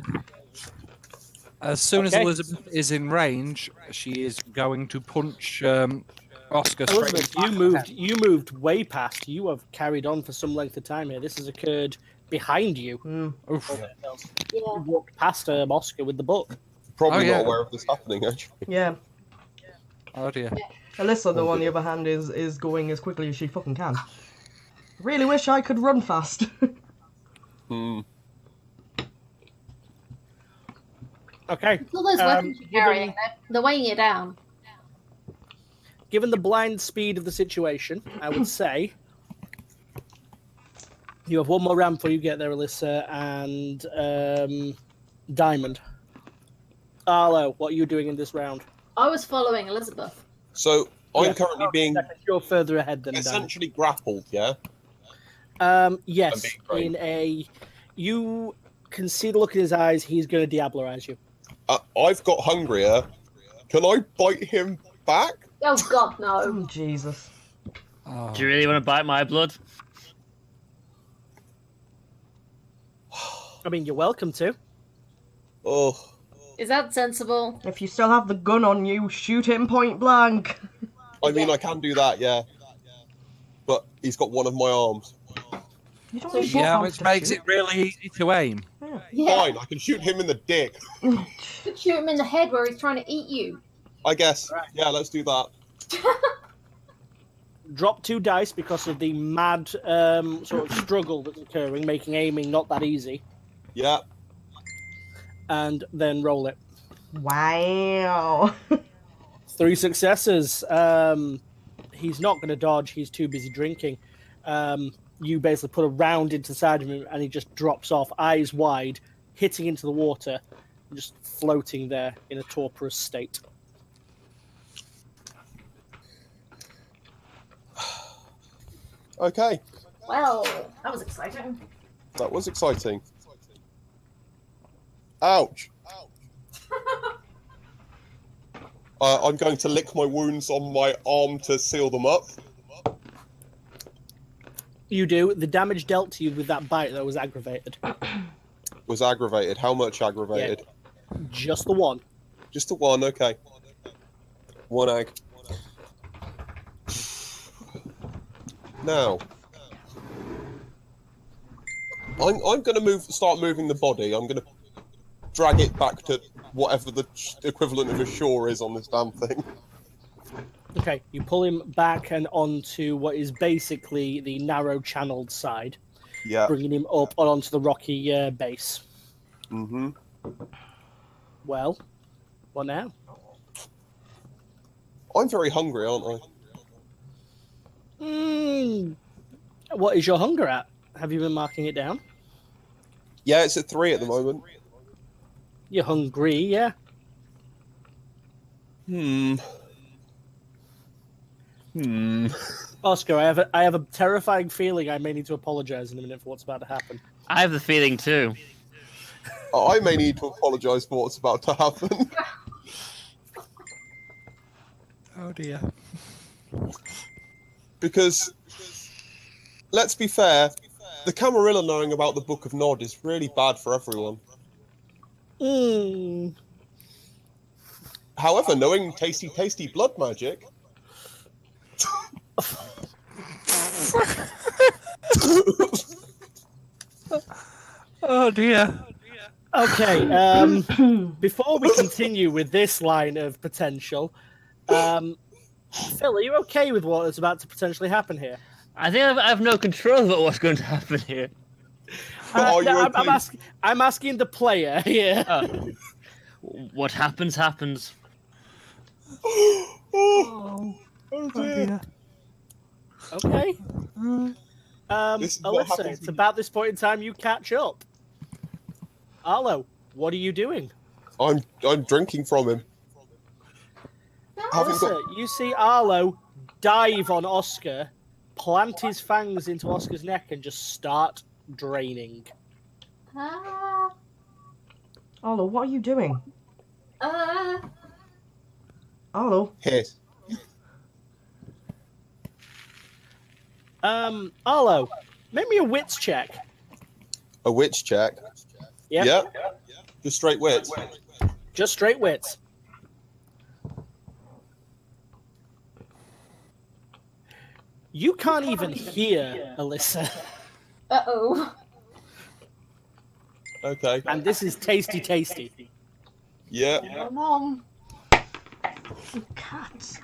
Speaker 4: As soon
Speaker 1: Okay.
Speaker 4: as Elizabeth is in range, she is going to punch Oscar straight
Speaker 1: Elizabeth,
Speaker 4: in the
Speaker 1: you
Speaker 4: back.
Speaker 1: moved. You moved way past. You have carried on for some length of time here. This has occurred behind you.
Speaker 4: Oof.
Speaker 3: Yeah.
Speaker 1: You walked past Oscar with the book.
Speaker 6: Probably
Speaker 4: Oh, yeah.
Speaker 6: not aware of this happening, actually.
Speaker 5: Yeah.
Speaker 4: Oh dear.
Speaker 5: Alyssa, though, on the other hand, is going as quickly as she fucking can. Really wish I could run fast.
Speaker 6: Hmm.
Speaker 1: Okay.
Speaker 3: All those weapons you're carrying, they're weighing you down.
Speaker 1: Given the blind speed of the situation, I would say you have one more round before you get there, Alyssa, and Diamond. Arlo, what are you doing in this round?
Speaker 3: I was following Elizabeth.
Speaker 6: So I'm
Speaker 1: Yeah.
Speaker 6: currently being
Speaker 1: You're further ahead than Diamond.
Speaker 6: essentially grappled. Yeah.
Speaker 1: Yes,
Speaker 6: being
Speaker 1: in a... You can see the look in his eyes. He's going to Diablerize you.
Speaker 6: I've got hungrier. Can I bite him back?
Speaker 3: Oh God, no!
Speaker 5: Oh, Jesus.
Speaker 4: Oh.
Speaker 2: Do you really want to bite my blood?
Speaker 1: I mean, you're welcome to.
Speaker 6: Oh,
Speaker 3: Is that sensible?
Speaker 5: If you still have the gun on you, shoot him point blank.
Speaker 6: I mean, I can do that, yeah. But he's got one of my arms.
Speaker 5: You don't
Speaker 3: So
Speaker 5: need both
Speaker 4: Yeah,
Speaker 5: arms
Speaker 4: which
Speaker 5: to
Speaker 4: makes
Speaker 5: shoot.
Speaker 4: it really easy to aim.
Speaker 3: Yeah.
Speaker 6: Fine, I can shoot him in the dick.
Speaker 3: Shoot him in the head where he's trying to eat you.
Speaker 6: I guess.
Speaker 1: Right.
Speaker 6: Yeah, let's do that.
Speaker 1: Drop 2 dice because of the mad sort of struggle that's occurring, making aiming not that easy,
Speaker 6: Yeah.
Speaker 1: and then roll it.
Speaker 5: Wow.
Speaker 1: 3 successes. He's not going to dodge. He's too busy drinking. You basically put a round into the side of him, and he just drops off, eyes wide, hitting into the water, and just floating there in a torporous state.
Speaker 6: Okay,
Speaker 3: Well, that was exciting.
Speaker 6: that was exciting. Ouch. I'm going to lick my wounds on my arm to seal them up.
Speaker 1: You do. The damage dealt to you with that bite, though, was aggravated.
Speaker 6: Was aggravated. How much aggravated?
Speaker 1: Just the one.
Speaker 6: Just the one, okay. One egg. Now, I'm going to start moving the body. I'm going to drag it back to whatever the equivalent of a shore is on this damn thing.
Speaker 1: Okay, you pull him back and onto what is basically the narrow-channeled side,
Speaker 6: Yeah.
Speaker 1: bringing him up onto the rocky base.
Speaker 6: Mm-hmm.
Speaker 1: Well, what now?
Speaker 6: I'm very hungry, aren't I?
Speaker 1: What is your hunger at? Have you been marking it down?
Speaker 6: Yeah, it's at 3 at the moment.
Speaker 1: You're hungry, yeah. Oscar, I have a terrifying feeling I may need to apologize in a minute for what's about to happen.
Speaker 2: I have the feeling too.
Speaker 6: I may need to apologise for what's about to happen.
Speaker 4: Oh dear.
Speaker 6: Because, let's be fair, the Camarilla knowing about the Book of Nod is really bad for everyone. However, knowing tasty, tasty blood magic...
Speaker 4: Oh dear.
Speaker 1: Okay, before we continue with this line of potential, Phil, are you okay with what is about to potentially happen here?
Speaker 2: I think I have no control over what's going to happen here.
Speaker 6: Are you
Speaker 1: No,
Speaker 6: okay?
Speaker 1: I'm asking the player here.
Speaker 2: What happens, happens.
Speaker 6: Oh dear.
Speaker 1: Okay.
Speaker 6: This is what
Speaker 1: Alyssa,
Speaker 6: happens
Speaker 1: it's
Speaker 6: when-
Speaker 1: about this point in time you catch up. Arlo, what are you doing?
Speaker 6: I'm drinking from him. Haven't got...
Speaker 1: Alyssa, you see Arlo dive on Oscar, plant his fangs into Oscar's neck, and just start draining.
Speaker 5: Arlo, what are you doing? Arlo?
Speaker 6: Hit.
Speaker 1: Arlo, make me a wits check.
Speaker 6: A witch check.
Speaker 1: Yep.
Speaker 6: Yeah. Just straight wits.
Speaker 1: Just straight wits. You can't even hear Alyssa.
Speaker 3: Uh-oh.
Speaker 6: Okay.
Speaker 1: And this is tasty.
Speaker 6: Yeah.
Speaker 3: Oh, Mom.
Speaker 5: Cats.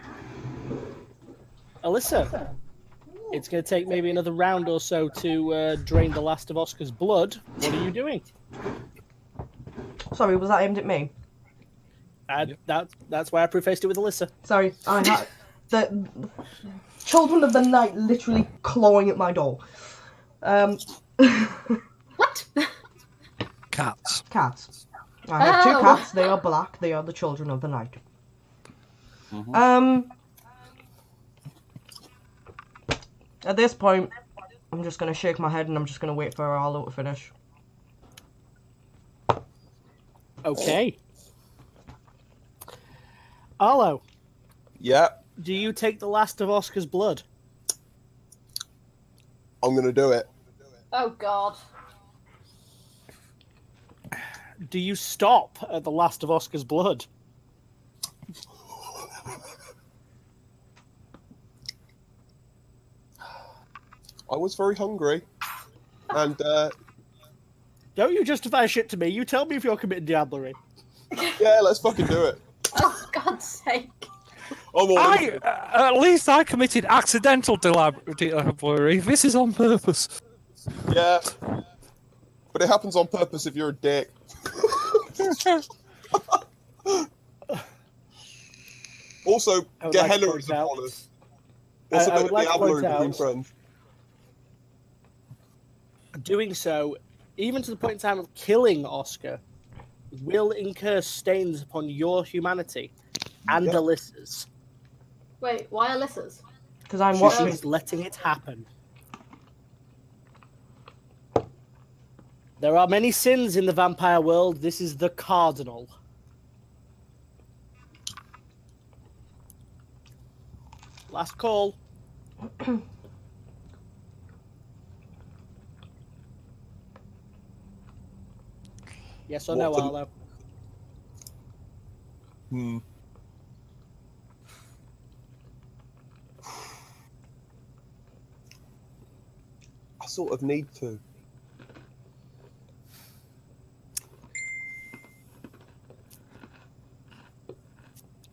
Speaker 1: Alyssa, it's going to take maybe another round or so to drain the last of Oscar's blood. What are you doing?
Speaker 5: Sorry, was that aimed at me?
Speaker 1: That's why I prefaced it with Alyssa.
Speaker 5: Sorry, I had the children of the night literally clawing at my door.
Speaker 3: What?
Speaker 4: Cats.
Speaker 5: Cats. I have two
Speaker 3: Oh.
Speaker 5: cats. They are black. They are the children of the night. At this point, I'm just gonna shake my head and I'm just gonna wait for Arlo to finish.
Speaker 1: Okay. Arlo,
Speaker 6: Yeah.
Speaker 1: do you take the last of Oscar's blood?
Speaker 6: I'm gonna do it.
Speaker 3: Oh, God.
Speaker 1: Do you stop at the last of Oscar's blood?
Speaker 6: I was very hungry. And,
Speaker 1: Don't you justify shit to me. You tell me if you're committing diablerie.
Speaker 6: yeah, let's fucking do it.
Speaker 3: Oh, for God's sake.
Speaker 6: I'm all in.
Speaker 4: At least I committed accidental diablerie. This is on purpose.
Speaker 6: Yeah. But it happens on purpose if you're a dick. Also,
Speaker 1: I would like to
Speaker 6: Gehenna
Speaker 1: point
Speaker 6: is upon
Speaker 1: out-
Speaker 6: us. What's a
Speaker 1: I
Speaker 6: bit
Speaker 1: would
Speaker 6: of
Speaker 1: like to
Speaker 6: Diablo
Speaker 1: point
Speaker 6: between
Speaker 1: out-
Speaker 6: friends?
Speaker 1: Doing so, even to the point in time of killing Oscar, will incur stains upon your humanity and
Speaker 6: Yep.
Speaker 1: Alyssa's.
Speaker 3: Wait, why Alyssa's?
Speaker 5: Because I'm
Speaker 6: She's
Speaker 5: watching.
Speaker 1: She's letting it happen. There are many sins in the vampire world. This is the cardinal. Last call. Yes or no,
Speaker 6: What the-
Speaker 1: Arlo?
Speaker 6: Hmm. I sort of need to.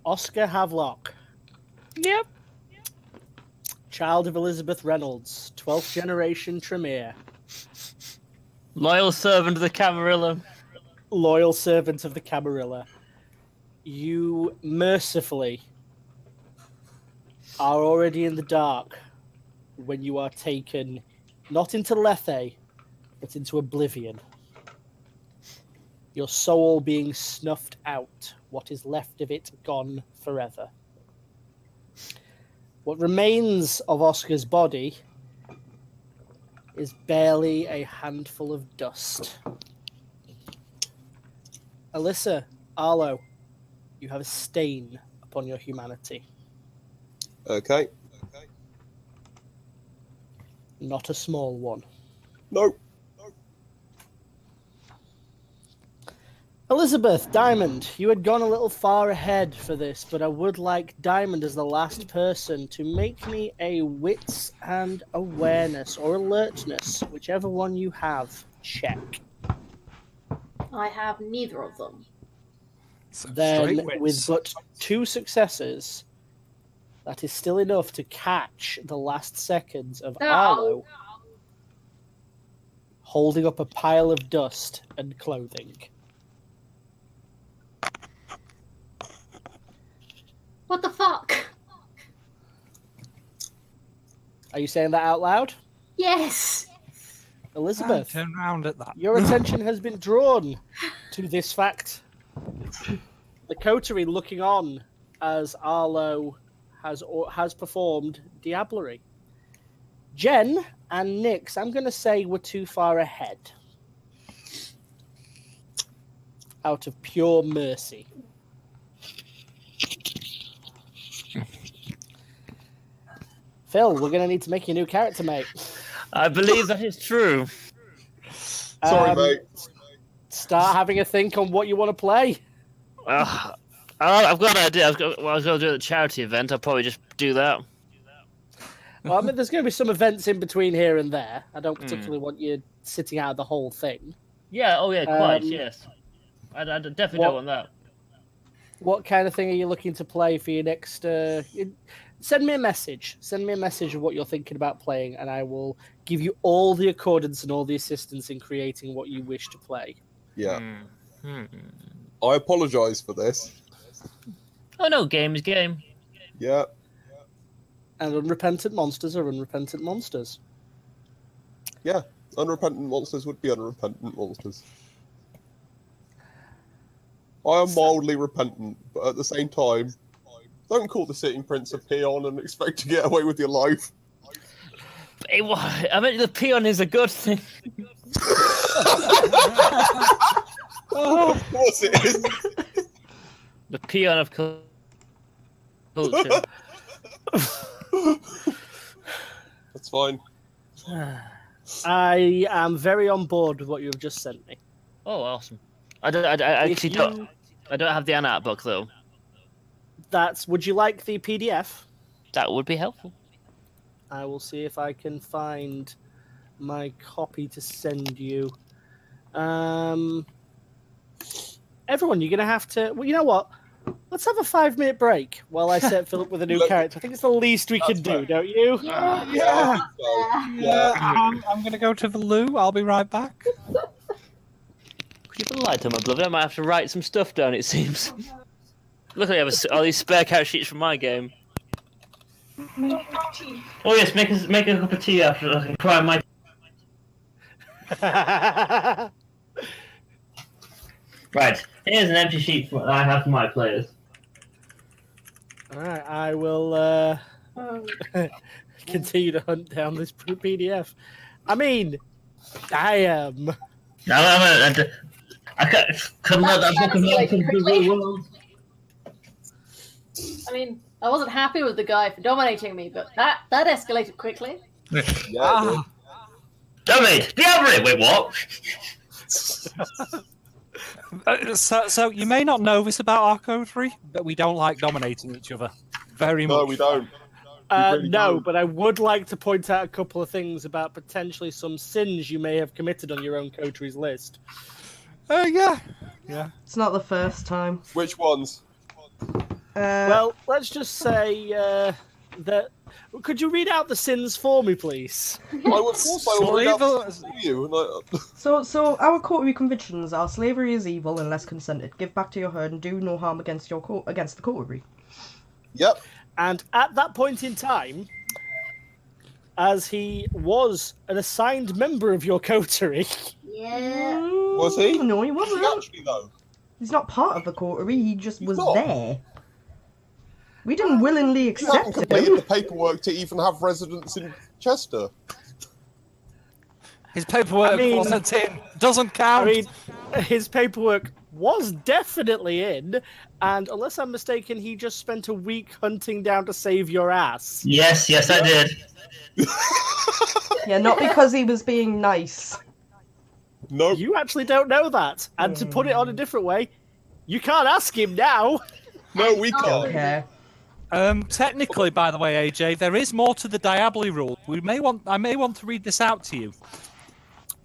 Speaker 1: Oscar Havelock.
Speaker 2: Yep.
Speaker 1: Child of Elizabeth Reynolds. 12th generation Tremere.
Speaker 2: Loyal servant of the Camarilla.
Speaker 1: Loyal servant of the Camarilla. You mercifully are already in the dark when you are taken not into Lethe, but into oblivion. Your soul being snuffed out, what is left of it gone forever. What remains of Oscar's body is barely a handful of dust. Alyssa, Arlo, you have a stain upon your humanity.
Speaker 6: Okay.
Speaker 1: Not a small one.
Speaker 6: No.
Speaker 1: Elizabeth, Diamond, you had gone a little far ahead for this, but I would like Diamond as the last person to make me a wits and awareness or alertness, whichever one you have, check.
Speaker 3: I have neither of them.
Speaker 4: So
Speaker 1: Then,
Speaker 4: straight
Speaker 1: with
Speaker 4: wits.
Speaker 1: but 2 successes, that is still enough to catch the last seconds of
Speaker 3: No.
Speaker 1: Arlo holding up a pile of dust and clothing.
Speaker 3: What the fuck?
Speaker 1: Are you saying that out loud?
Speaker 3: Yes!
Speaker 1: Elizabeth,
Speaker 4: Turn round at that.
Speaker 1: your attention has been drawn to this fact. The coterie looking on as Arlo has performed Diablerie. Jen and Nyx, I'm going to say, were too far ahead. Out of pure mercy. Phil, we're going to need to make you a new character, mate.
Speaker 2: I believe that is true.
Speaker 6: Sorry, mate.
Speaker 1: Start having a think on what you want to play.
Speaker 2: I've got an idea. I was going to do a charity event. I'll probably just do that.
Speaker 1: Well, I mean, there's going to be some events in between here and there. I don't particularly want you sitting out the whole thing.
Speaker 2: Yeah, oh yeah, quite,
Speaker 1: Um,
Speaker 2: yes. I definitely
Speaker 1: what-
Speaker 2: don't want that.
Speaker 1: What kind of thing are you looking to play for your next... Send me a message. Send me a message of what you're thinking about playing, and I will give you all the accordance and all the assistance in creating what you wish to play.
Speaker 6: Yeah.
Speaker 2: Hmm.
Speaker 6: I apologise for this.
Speaker 2: Oh no, game is game.
Speaker 6: Yeah.
Speaker 1: And unrepentant monsters are unrepentant monsters.
Speaker 6: Yeah. Unrepentant monsters would be unrepentant monsters. I am mildly repentant, but at the same time, don't call the sitting prince a peon and expect to get away with your life.
Speaker 2: I mean, the peon is a good thing.
Speaker 6: Of course it is.
Speaker 2: The peon of culture.
Speaker 6: That's fine.
Speaker 1: I am very on board with what you have just sent me.
Speaker 2: Oh, awesome. I actually
Speaker 1: If
Speaker 2: don't.
Speaker 1: you-
Speaker 2: I don't have the art book though.
Speaker 1: Would you like the PDF?
Speaker 2: That would be helpful.
Speaker 1: I will see if I can find my copy to send you. Everyone, you're going to have to... Well, you know what? Let's have a 5-minute break while I set Philip with a new character. I think it's the least we can do, don't you?
Speaker 6: Yeah, I think so. Yeah.
Speaker 4: I'm going to go to the loo. I'll be right back.
Speaker 2: Could you put a light on my beloved? I might have to write some stuff down, it seems. Look, I have all these spare character sheets from my game. Oh yes, make a cup of tea after I can cry my. Right, here's an empty sheet that I have for my players.
Speaker 1: All right, I will continue to hunt down this PDF. I mean, damn.
Speaker 2: I can't let that book of
Speaker 3: escalated
Speaker 2: nonsense
Speaker 3: quickly.
Speaker 2: be world.
Speaker 3: I mean, I wasn't happy with the guy for dominating me, but that escalated quickly.
Speaker 6: Yeah.
Speaker 2: Dominate! Diablo! Wait, what?
Speaker 4: So you may not know this about our coterie, but we don't like dominating each other very much.
Speaker 6: No, we don't. really
Speaker 1: No,
Speaker 6: don't.
Speaker 1: but I would like to point out a couple of things about potentially some sins you may have committed on your own coteries list.
Speaker 4: Yeah.
Speaker 5: It's not the first time.
Speaker 6: Which ones?
Speaker 1: Well, let's just say that. Could you read out the sins for me, please?
Speaker 6: I would also read out
Speaker 4: Slaver-
Speaker 6: for you. And
Speaker 5: So our coterie convictions are: slavery is evil unless consented. Give back to your herd and do no harm against the coterie.
Speaker 6: Yep.
Speaker 1: And at that point in time, as he was an assigned member of your coterie,
Speaker 3: Yeah.
Speaker 6: Was he?
Speaker 5: No, he
Speaker 6: Was
Speaker 5: wasn't.
Speaker 6: he actually though?
Speaker 5: He's not part of the coterie. He just was
Speaker 6: not?
Speaker 5: there. We didn't willingly
Speaker 6: You haven't
Speaker 5: accept
Speaker 6: completed
Speaker 5: him.
Speaker 6: the paperwork to even have residence in Chester.
Speaker 4: His paperwork
Speaker 1: I mean-
Speaker 4: wasn't in. Doesn't count.
Speaker 1: I mean, his paperwork was definitely in, and unless I'm mistaken, he just spent a week hunting down to save your ass.
Speaker 2: Yes, I did.
Speaker 5: Yeah, not because he was being nice.
Speaker 6: No.
Speaker 1: You actually don't know that. And to put it on a different way, you can't ask him now.
Speaker 6: No, we can't.
Speaker 5: Okay.
Speaker 4: Technically, by the way, AJ, there is more to the Diablo rule. I may want to read this out to you.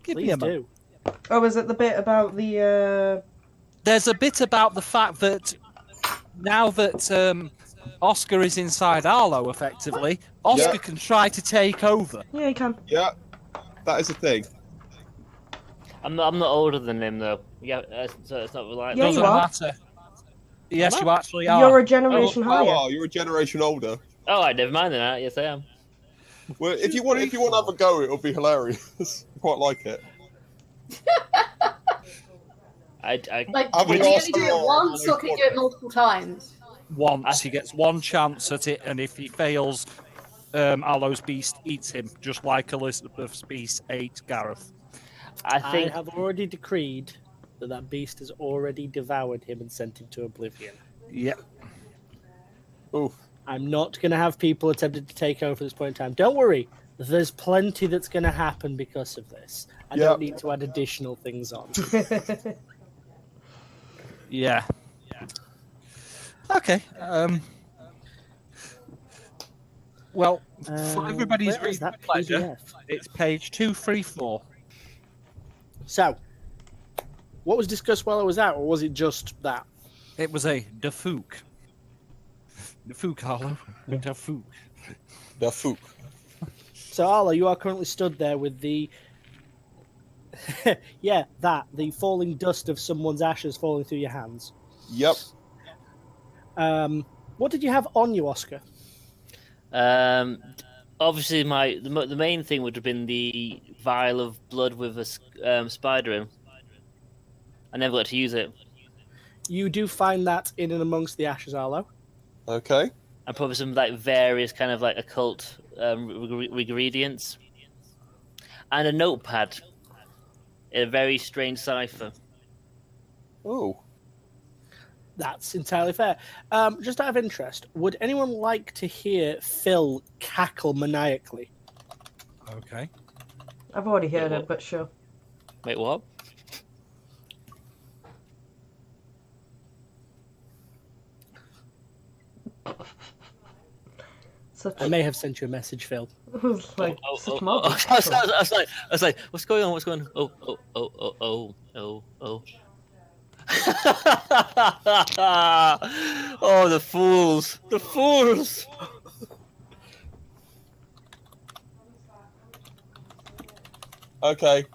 Speaker 4: Give me
Speaker 1: Please
Speaker 4: a moment.
Speaker 1: do.
Speaker 5: Oh, is it the bit about the?
Speaker 4: There's a bit about the fact that now that Oscar is inside Arlo, effectively, Oscar
Speaker 6: Yeah.
Speaker 4: can try to take over.
Speaker 5: Yeah, he can.
Speaker 6: Yeah, that is a thing.
Speaker 2: I'm not older than him though. Yeah, so it's not reliable.
Speaker 5: Yeah,
Speaker 4: Doesn't
Speaker 5: you are.
Speaker 4: matter. Yes, you actually are.
Speaker 5: You're a generation
Speaker 6: Oh,
Speaker 5: higher.
Speaker 6: you're a generation older.
Speaker 2: Oh, I never mind that. Yes, I am.
Speaker 6: Well, if you want to have a go, it'll be hilarious. I quite like it.
Speaker 3: Like,
Speaker 6: Have
Speaker 3: can
Speaker 6: we
Speaker 3: you only
Speaker 6: lost
Speaker 3: do it
Speaker 6: or-
Speaker 3: once, or can you do it multiple times?
Speaker 4: Once he gets one chance at it, and if he fails, Arlo's beast eats him, just like Elizabeth's beast ate Gareth.
Speaker 2: I
Speaker 1: I
Speaker 2: think
Speaker 1: have already decreed that beast has already devoured him and sent him to oblivion.
Speaker 4: Yep.
Speaker 6: Oof.
Speaker 1: I'm not going to have people attempting to take over at this point in time. Don't worry. There's plenty that's going to happen because of this. I
Speaker 6: Yeah.
Speaker 1: don't need to add additional things on.
Speaker 4: Yeah. Okay. Well, for everybody's
Speaker 1: where is
Speaker 4: reading
Speaker 1: that
Speaker 4: pleasure,
Speaker 1: PDF?
Speaker 4: it's page 234.
Speaker 1: So, what was discussed while I was out, or was it just that?
Speaker 4: It was a Defook. Defook, Arlo. Defook.
Speaker 6: The fook.
Speaker 1: So, Arlo, you are currently stood there with the... the falling dust of someone's ashes falling through your hands.
Speaker 6: Yep.
Speaker 1: What did you have on you, Oscar?
Speaker 2: obviously the main thing would have been the vial of blood with a spider in. I never got to use it.
Speaker 1: You do find that in and amongst the ashes, Arlo.
Speaker 6: Okay.
Speaker 2: And probably some like various kind of like occult ingredients. And a notepad in a very strange cipher.
Speaker 6: Oh.
Speaker 1: That's entirely fair. Just out of interest, would anyone like to hear Phil cackle maniacally?
Speaker 4: Okay.
Speaker 5: I've already heard it, but sure.
Speaker 2: Wait, what?
Speaker 5: Such
Speaker 1: I may have sent you a message, Phil.
Speaker 5: like such mob.
Speaker 2: I was like, what's going on? What's going on? Oh. Oh, the fools! The fools!
Speaker 6: Okay.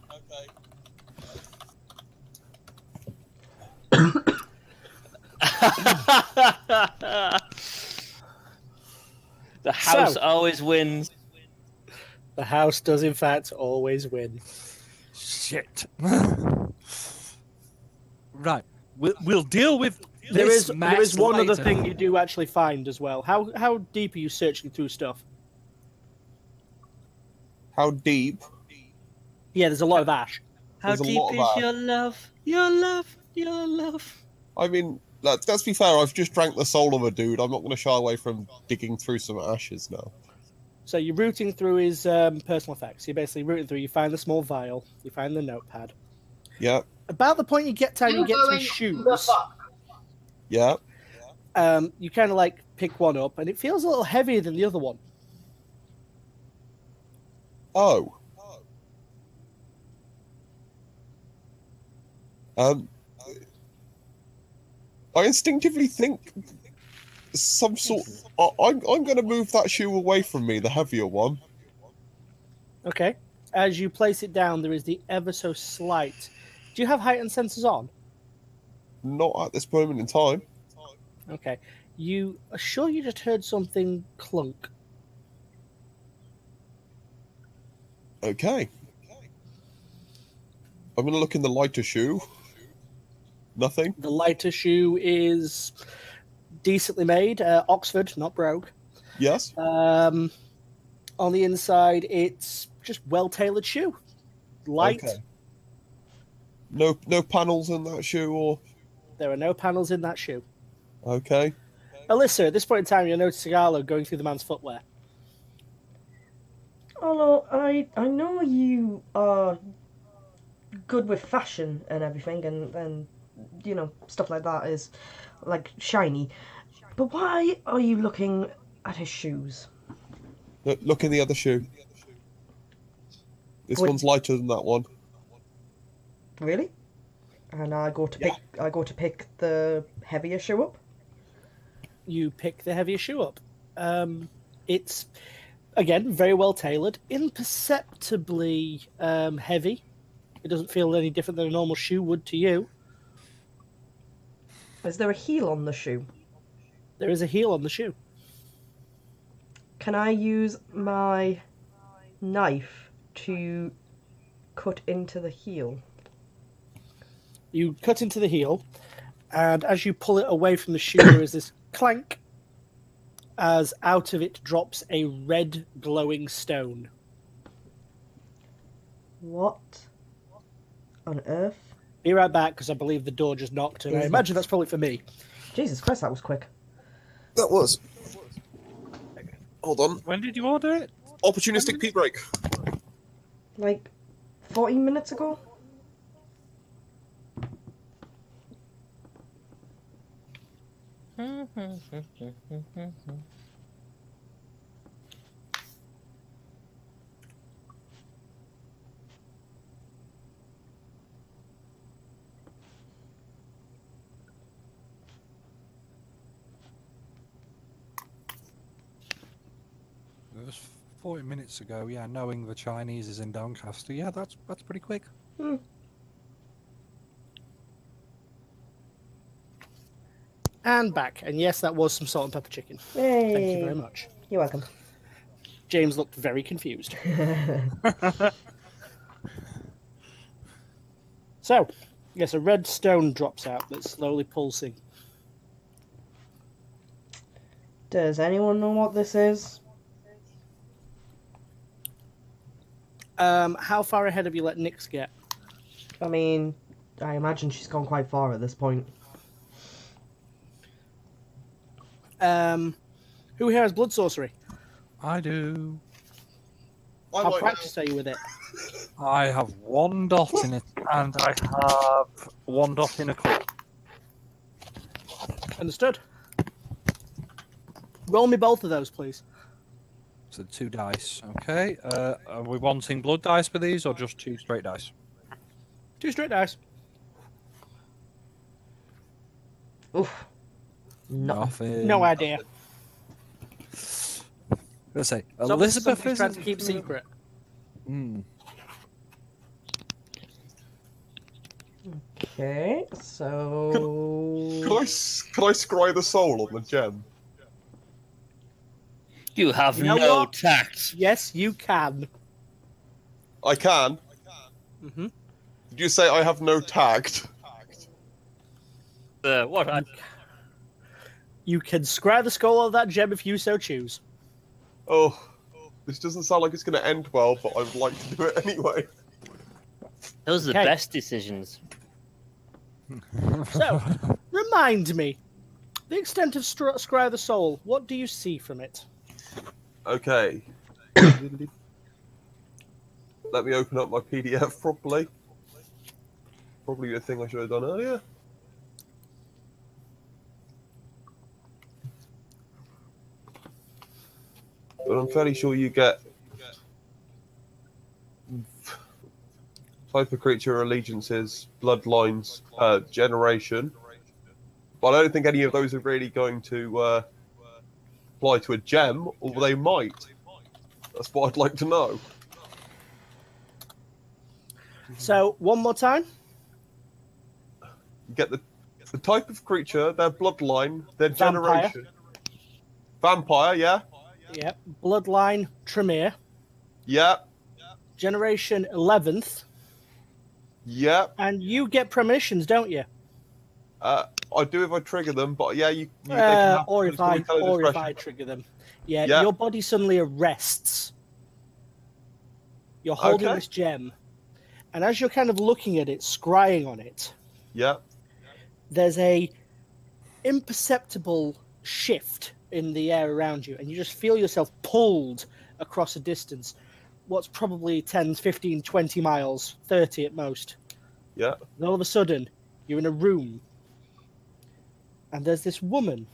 Speaker 2: The house
Speaker 1: So-
Speaker 2: always wins.
Speaker 1: The house does, in fact, always win.
Speaker 4: Shit. Right. We'll deal with
Speaker 1: There
Speaker 4: this
Speaker 1: is
Speaker 4: mess
Speaker 1: one other
Speaker 4: later.
Speaker 1: thing you do actually find as well. How deep are you searching through stuff?
Speaker 6: How deep?
Speaker 1: Yeah, there's a lot of ash.
Speaker 2: How
Speaker 6: There's a
Speaker 2: deep
Speaker 6: lot of
Speaker 2: is
Speaker 6: ash.
Speaker 2: your love? Your love, your love.
Speaker 6: I mean, let's be fair. I've just drank the soul of a dude. I'm not going to shy away from digging through some ashes now.
Speaker 1: So you're rooting through his personal effects. You're basically rooting through. You find the small vial. You find the notepad.
Speaker 6: Yeah,
Speaker 1: About the point you get to
Speaker 3: Still
Speaker 1: to
Speaker 3: going
Speaker 1: his
Speaker 3: the
Speaker 1: shoes,
Speaker 3: fuck.
Speaker 6: yeah.
Speaker 1: you kind of like pick one up, and it feels a little heavier than the other one.
Speaker 6: Oh. I instinctively think some sort. I'm going to move that shoe away from me, the heavier one.
Speaker 1: Okay. As you place it down, there is the ever so slight. Do you have heightened sensors on?
Speaker 6: Not at this moment in time.
Speaker 1: Okay. You are sure you just heard something clunk?
Speaker 6: Okay. I'm going to look in the lighter shoe. Nothing.
Speaker 1: The lighter shoe is decently made. Oxford, not brogue.
Speaker 6: Yes.
Speaker 1: On the inside, it's just well-tailored shoe. Light.
Speaker 6: Okay. No panels in that shoe, or
Speaker 1: There are no panels in that shoe.
Speaker 6: okay.
Speaker 1: Alyssa, at this point in time, you're noticing Arlo going through the man's footwear.
Speaker 5: Although I know you are good with fashion and everything, and you know stuff like that is like shiny. But why are you looking at his shoes?
Speaker 6: Look in the other shoe. This
Speaker 5: Wait.
Speaker 6: one's lighter than that one.
Speaker 5: Really? And I go to pick the heavier shoe up.
Speaker 1: You pick the heavier shoe up. It's, again, very well tailored, imperceptibly heavy. It doesn't feel any different than a normal shoe would to you.
Speaker 5: Is there a heel on the shoe?
Speaker 1: There is a heel on the shoe.
Speaker 5: Can I use my knife to cut into the heel?
Speaker 1: You cut into the heel, and as you pull it away from the shoe, there is this clank, as out of it drops a red glowing stone.
Speaker 5: What on earth?
Speaker 1: Be right back, because I believe the door just knocked, and I
Speaker 5: Is
Speaker 1: imagine that's probably for me.
Speaker 5: Jesus Christ, that was quick.
Speaker 6: That was. Hold on.
Speaker 4: When did you order it?
Speaker 6: Opportunistic pee break.
Speaker 5: Like 14 minutes ago?
Speaker 4: It was 40 minutes ago. Yeah, knowing the Chinese is in Doncaster. Yeah, that's pretty quick.
Speaker 1: And back. And yes, that was some salt and pepper chicken.
Speaker 5: Yay.
Speaker 1: Thank you very much.
Speaker 5: You're welcome.
Speaker 1: James looked very confused. So, yes, a red stone drops out that's slowly pulsing.
Speaker 5: Does anyone know what this is?
Speaker 1: How far ahead have you let Nyx get?
Speaker 5: I mean, I imagine she's gone quite far at this point.
Speaker 1: Who here has blood sorcery?
Speaker 4: I do.
Speaker 1: How practiced are you with it?
Speaker 4: I have 1 dot in it, and I have 1 dot in a club.
Speaker 1: Understood. Roll me both of those, please.
Speaker 4: So 2 dice. Okay. Are we wanting blood dice for these, or just 2 straight dice?
Speaker 1: 2 straight dice.
Speaker 5: Oof.
Speaker 4: Nothing.
Speaker 1: No idea.
Speaker 4: Let's say
Speaker 1: So
Speaker 4: Elizabeth
Speaker 1: somebody's
Speaker 4: is
Speaker 1: trying to keep secret.
Speaker 5: Okay, so...
Speaker 6: Can I scry the soul on the gem?
Speaker 2: You have
Speaker 1: You know
Speaker 2: no
Speaker 1: what?
Speaker 2: tact.
Speaker 1: Yes, you can.
Speaker 6: I can.
Speaker 1: Mm-hmm.
Speaker 6: Did you say I have no tact?
Speaker 2: What?
Speaker 1: You can scry the skull of that gem if you so choose.
Speaker 6: Oh, this doesn't sound like it's going to end well, but I would like to do it anyway.
Speaker 2: Those are the
Speaker 1: Okay.
Speaker 2: best decisions.
Speaker 1: So, remind me, the extent of scry the soul. What do you see from it?
Speaker 6: Okay. Let me open up my PDF properly. Probably a thing I should have done earlier. But I'm fairly sure you get type of creature, allegiances, bloodlines, generation. But I don't think any of those are really going to apply to a gem, or they might. That's what I'd like to know.
Speaker 1: So, one more time.
Speaker 6: You get the type of creature, their bloodline, their
Speaker 1: Vampire.
Speaker 6: generation. Vampire, yeah?
Speaker 1: Yep. Bloodline, Tremere.
Speaker 6: Yeah.
Speaker 1: Generation 11th.
Speaker 6: Yeah.
Speaker 1: And you get premonitions, don't you?
Speaker 6: I do if I trigger them, but yeah, they can have
Speaker 1: Or if
Speaker 6: storytelling
Speaker 1: I
Speaker 6: discretion.
Speaker 1: trigger them. Yeah,
Speaker 6: Yeah.
Speaker 1: your body suddenly arrests. You're holding
Speaker 6: Okay.
Speaker 1: this gem. And as you're kind of looking at it, scrying on it,
Speaker 6: Yeah.
Speaker 1: there's a imperceptible shift in the air around you, and you just feel yourself pulled across a distance. What's probably 10, 15, 20 miles, 30 at most.
Speaker 6: Yeah.
Speaker 1: And all of a sudden, you're in a room, and there's this woman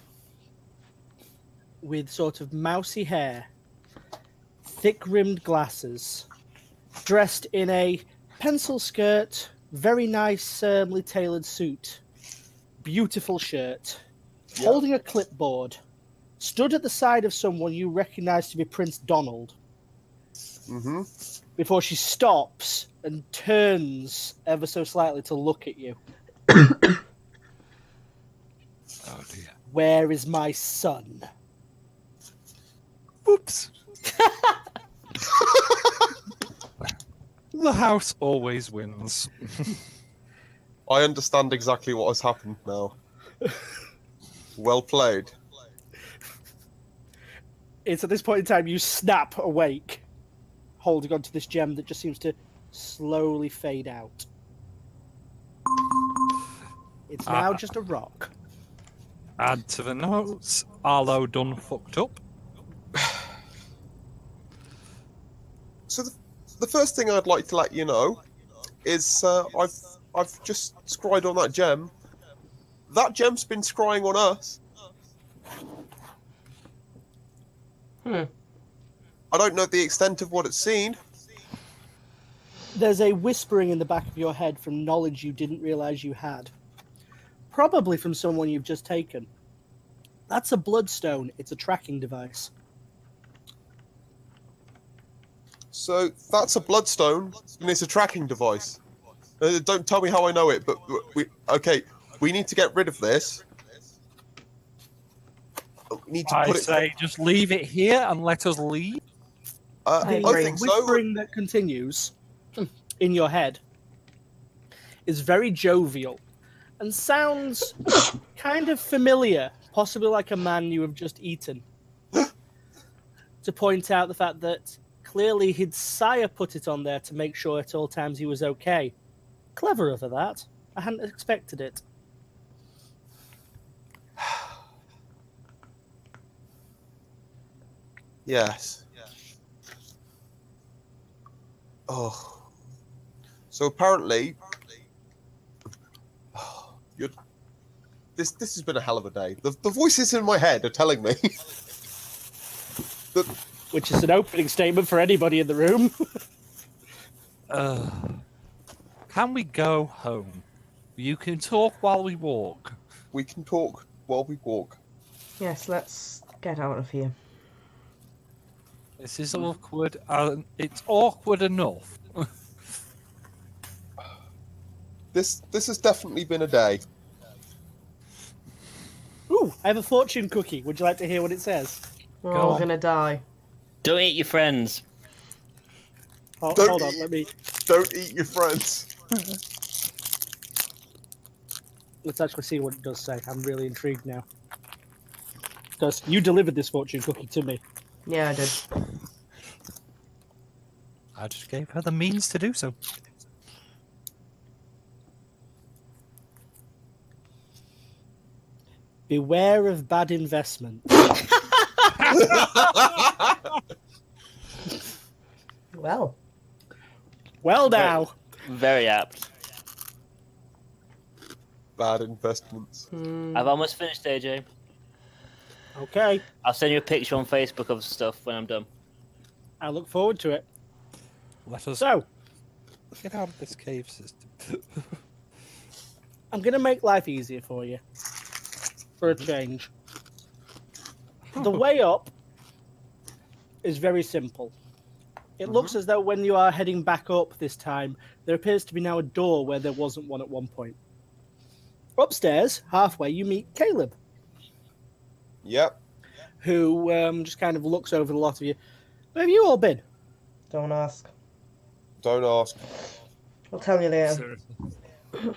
Speaker 1: with sort of mousy hair, thick-rimmed glasses, dressed in a pencil skirt, very nicely tailored suit, beautiful shirt,
Speaker 6: Yeah.
Speaker 1: holding a clipboard, stood at the side of someone you recognize to be Prince Donald,
Speaker 6: Mm-hmm.
Speaker 1: before she stops and turns ever so slightly to look at you.
Speaker 4: Oh dear.
Speaker 1: Where is my son?
Speaker 4: Oops. The house always wins.
Speaker 6: I understand exactly what has happened now. Well played.
Speaker 1: It's at this point in time you snap awake, holding onto this gem that just seems to slowly fade out. It's now just a rock.
Speaker 4: Add to the notes, Arlo done fucked up.
Speaker 6: So the first thing I'd like to let you know is I've just scryed on that gem. That gem's been scrying on us. I don't know the extent of what it's seen.
Speaker 1: There's a whispering in the back of your head from knowledge you didn't realize you had. Probably from someone you've just taken. That's a bloodstone. It's a tracking device.
Speaker 6: So that's a bloodstone, and it's a tracking device. Don't tell me how I know it, but we need to get rid of this. We need to
Speaker 4: I
Speaker 6: put it.
Speaker 4: say just leave it here and let us leave.
Speaker 6: I
Speaker 1: The
Speaker 6: think so.
Speaker 1: whispering that continues in your head is very jovial and sounds kind of familiar, possibly like a man you have just eaten. To point out the fact that clearly his sire put it on there to make sure at all times he was okay. Clever of her, that. I hadn't expected it.
Speaker 6: Yes. Oh. So apparently, this has been a hell of a day. The voices in my head are telling me that
Speaker 1: Which is an opening statement for anybody in the room.
Speaker 4: Can we go home? You can talk while we walk.
Speaker 6: we can talk while we walk.
Speaker 5: Yes, let's get out of here.
Speaker 4: This is awkward. It's awkward enough.
Speaker 6: This has definitely been a day.
Speaker 1: Ooh, I have a fortune cookie. Would you like to hear what it says?
Speaker 5: We're
Speaker 4: Go
Speaker 5: all
Speaker 4: on.
Speaker 5: gonna die.
Speaker 2: Don't eat your friends.
Speaker 1: Hold
Speaker 6: Don't
Speaker 1: on,
Speaker 6: eat-
Speaker 1: let me.
Speaker 6: Don't eat your friends.
Speaker 1: Let's actually see what it does say. I'm really intrigued now. Because you delivered this fortune cookie to me.
Speaker 5: Yeah, I did.
Speaker 4: I just gave her the means to do so.
Speaker 1: Beware of bad investment.
Speaker 5: Well,
Speaker 1: Well, now.
Speaker 2: Very apt.
Speaker 6: Bad investments.
Speaker 2: I've almost finished, AJ.
Speaker 1: Okay,
Speaker 2: I'll send you a picture on Facebook of stuff when I'm done.
Speaker 1: I look forward to it.
Speaker 4: Let us
Speaker 1: So,
Speaker 4: get out of this cave system.
Speaker 1: I'm going to make life easier for you. For a change. The way up is very simple. It looks as though when you are heading back up this time, there appears to be now a door where there wasn't one at one point. Upstairs, halfway, you meet Caleb,
Speaker 6: Yep.
Speaker 1: who just kind of looks over the lot of you. Where have you all been?
Speaker 5: don't ask.
Speaker 6: Don't ask.
Speaker 5: I'll tell you later.
Speaker 4: Seriously.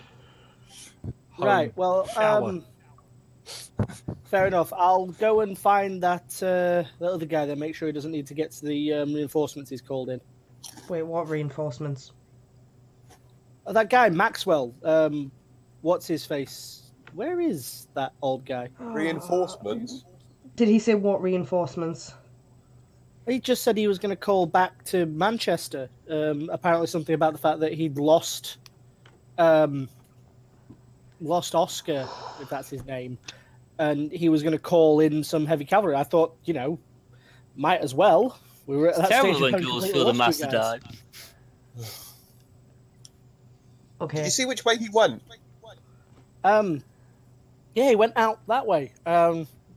Speaker 1: Right, well,
Speaker 4: shower.
Speaker 1: fair enough. I'll go and find that other guy then, make sure he doesn't need to get to the reinforcements he's called in.
Speaker 5: Wait, what reinforcements?
Speaker 1: Oh, that guy, Maxwell, what's his face? Where is that old guy?
Speaker 6: Reinforcements.
Speaker 5: Did he say what reinforcements?
Speaker 1: He just said he was going to call back to Manchester. Apparently something about the fact that he'd lost Oscar, if that's his name, and he was going to call in some heavy cavalry. I thought, might as well. We were at that
Speaker 2: Terrible
Speaker 1: stage
Speaker 2: when
Speaker 1: of
Speaker 2: Jules
Speaker 1: completely
Speaker 2: feel the
Speaker 1: lost you
Speaker 2: master
Speaker 1: guys.
Speaker 2: died.
Speaker 6: Did
Speaker 5: Okay.
Speaker 6: you see which way he went?
Speaker 1: Yeah, he went out that way.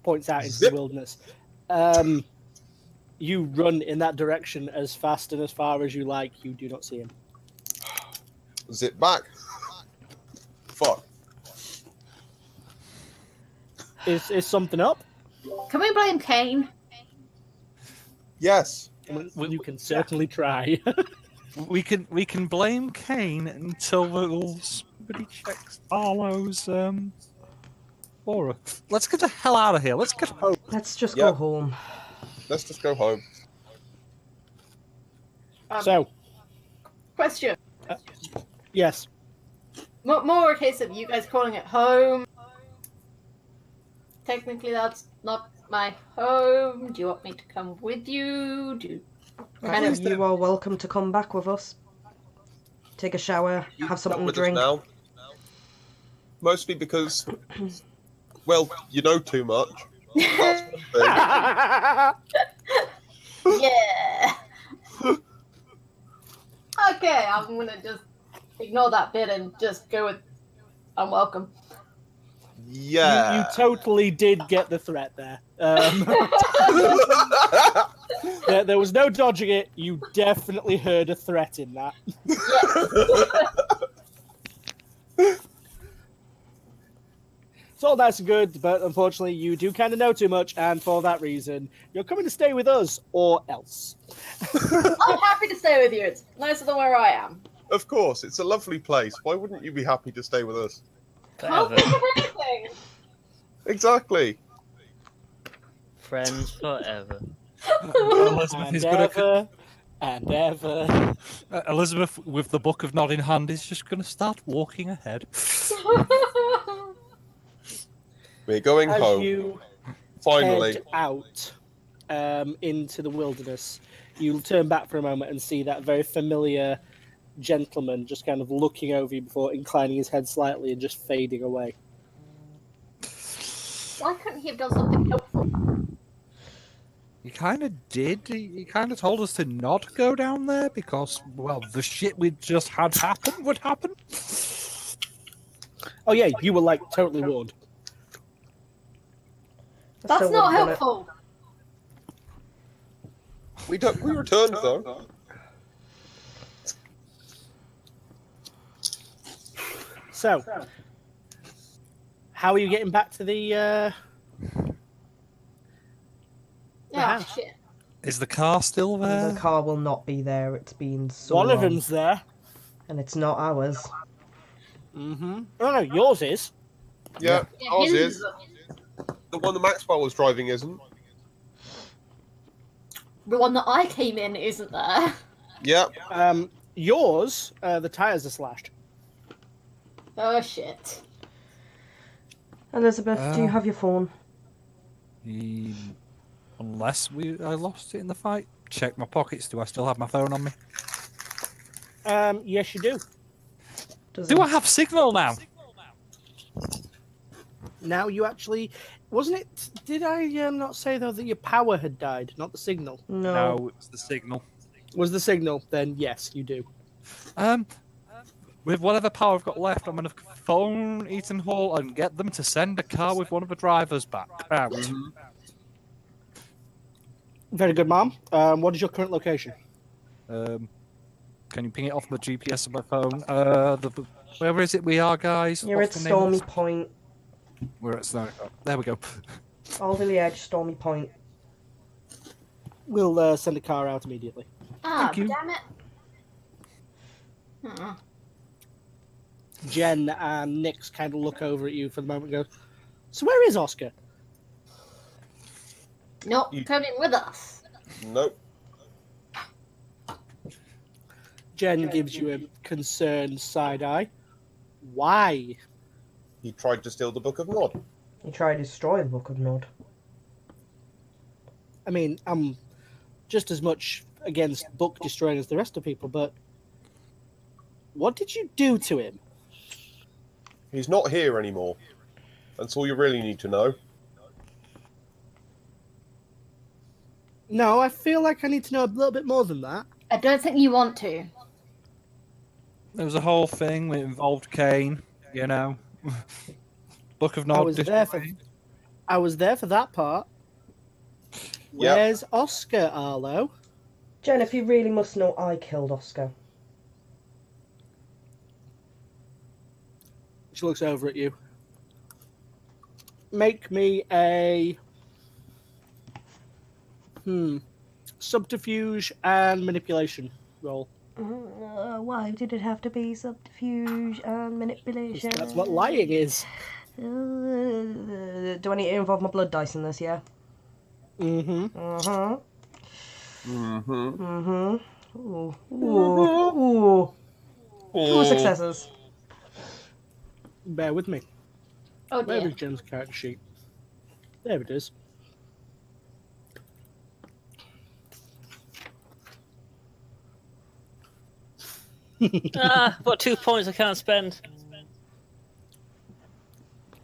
Speaker 1: Points out into
Speaker 6: Zip.
Speaker 1: the wilderness. You run in that direction as fast and as far as you like. You do not see him.
Speaker 6: Zip back. Fuck.
Speaker 1: Is something up?
Speaker 3: Can we blame Kane?
Speaker 6: Yes.
Speaker 1: You can certainly try.
Speaker 4: We can blame Kane until somebody checks Arlo's aura. Let's get the hell out of here. Let's get home.
Speaker 5: Let's just go
Speaker 6: Yep.
Speaker 5: home.
Speaker 6: Let's just go home.
Speaker 1: So,
Speaker 3: Question.
Speaker 1: yes.
Speaker 3: More a case of you guys calling it home. Technically, that's not my home. Do you want me to come with you? Kind of.
Speaker 5: You are welcome to come back with us. Take a shower,
Speaker 6: You
Speaker 5: have
Speaker 6: come
Speaker 5: something to
Speaker 6: with us
Speaker 5: drink.
Speaker 6: now. Mostly because, well, you know too much. That's one thing.
Speaker 3: Yeah. Okay, I'm gonna just ignore that bit and just go with I'm welcome.
Speaker 6: Yeah.
Speaker 1: You totally did get the threat there. There was no dodging it. You definitely heard a threat in that. It's all nice and good, but unfortunately you do kind of know too much, and for that reason, you're coming to stay with us, or else.
Speaker 3: I'm happy to stay with you. It's nicer than where I am.
Speaker 6: Of course, it's a lovely place. Why wouldn't you be happy to stay with us?
Speaker 3: Can't
Speaker 2: Forever.
Speaker 3: think of anything.
Speaker 6: Exactly.
Speaker 2: Friends forever.
Speaker 4: Elizabeth
Speaker 1: And
Speaker 4: is gonna.
Speaker 1: ever, and ever.
Speaker 4: Elizabeth, with the book of nod in hand, is just going to start walking ahead.
Speaker 6: We're going
Speaker 1: As
Speaker 6: home.
Speaker 1: you
Speaker 6: Finally.
Speaker 1: head out into the wilderness, you turn back for a moment and see that very familiar gentleman just kind of looking over you before inclining his head slightly and just fading away.
Speaker 3: Why couldn't he have done something helpful?
Speaker 4: He kind of did. He kind of told us to not go down there because, well, the shit we just had happen would happen.
Speaker 1: Oh yeah, you were like totally warned.
Speaker 5: I
Speaker 3: That's
Speaker 5: still
Speaker 3: not
Speaker 5: wouldn't have done
Speaker 3: helpful.
Speaker 6: We returned though.
Speaker 1: So, how are you getting back to the
Speaker 3: Oh,
Speaker 1: house?
Speaker 3: shit.
Speaker 4: Is the car still there?
Speaker 5: The car will not be there. It's been so
Speaker 1: One of
Speaker 5: long.
Speaker 1: them's there.
Speaker 5: And it's not ours.
Speaker 1: Mm-hmm. Oh, no, yours is.
Speaker 6: Yeah,
Speaker 3: Yeah,
Speaker 6: ours
Speaker 3: his
Speaker 6: is. The one that Maxwell was driving isn't.
Speaker 3: The one that I came in isn't there.
Speaker 6: Yeah.
Speaker 1: Yours, the tires are slashed.
Speaker 3: Oh, shit.
Speaker 5: Elizabeth, do you have your phone?
Speaker 4: Unless I lost it in the fight. Check my pockets. Do I still have my phone on me?
Speaker 1: Yes, you do.
Speaker 4: Do I have signal now?
Speaker 1: Now you actually, wasn't it? Did I not say though that your power had died, not the signal?
Speaker 5: No.
Speaker 4: It's the signal.
Speaker 1: Was the signal? Then yes, you do.
Speaker 4: With whatever power I've got left, I'm going to phone Eaton Hall and get them to send a car with one of the drivers back out.
Speaker 1: Very good, Mom. What is your current location?
Speaker 4: Can you ping it off the GPS of my phone? Where is it we are, guys?
Speaker 5: You're at
Speaker 4: What's the name of
Speaker 5: Stormy
Speaker 4: this?
Speaker 5: Point.
Speaker 4: We're at Stormy. Oh, there we go.
Speaker 5: Alderley Edge, Stormy Point.
Speaker 1: We'll send a car out immediately.
Speaker 3: Ah,
Speaker 4: Thank you.
Speaker 3: damn it. Hmm.
Speaker 1: Jen and Nix kind of look over at you for the moment and go, so where is Oscar?
Speaker 3: Not coming with us.
Speaker 6: Nope.
Speaker 1: Jen gives you a concerned side eye. Why?
Speaker 6: He tried to steal the Book of Nod.
Speaker 5: He tried to destroy the Book of Nod.
Speaker 1: I mean, I'm just as much against book destroying as the rest of people, but what did you do to him?
Speaker 6: He's not here anymore. That's all you really need to know.
Speaker 1: No, I feel like I need to know a little bit more than that.
Speaker 3: I don't think you want to.
Speaker 4: There was a whole thing that involved Kane, you know. Book of Nod.
Speaker 1: I was there for that part.
Speaker 6: Yep.
Speaker 1: Where's Oscar, Arlo?
Speaker 5: Jen, if you really must know, I killed Oscar.
Speaker 1: She looks over at you. Make me a subterfuge and manipulation roll.
Speaker 5: Why did it have to be subterfuge and manipulation?
Speaker 1: That's what lying is.
Speaker 5: Do I need to involve my blood dice in this, yeah?
Speaker 1: Mm-hmm.
Speaker 5: Uh-huh.
Speaker 6: Mm-hmm.
Speaker 5: Mm-hmm. Ooh. Ooh. Ooh. 2 successes.
Speaker 1: Bear with me.
Speaker 3: Oh
Speaker 1: Where
Speaker 3: dear.
Speaker 1: is Jen's character sheet? There it is.
Speaker 2: I've got 2 points I can't spend.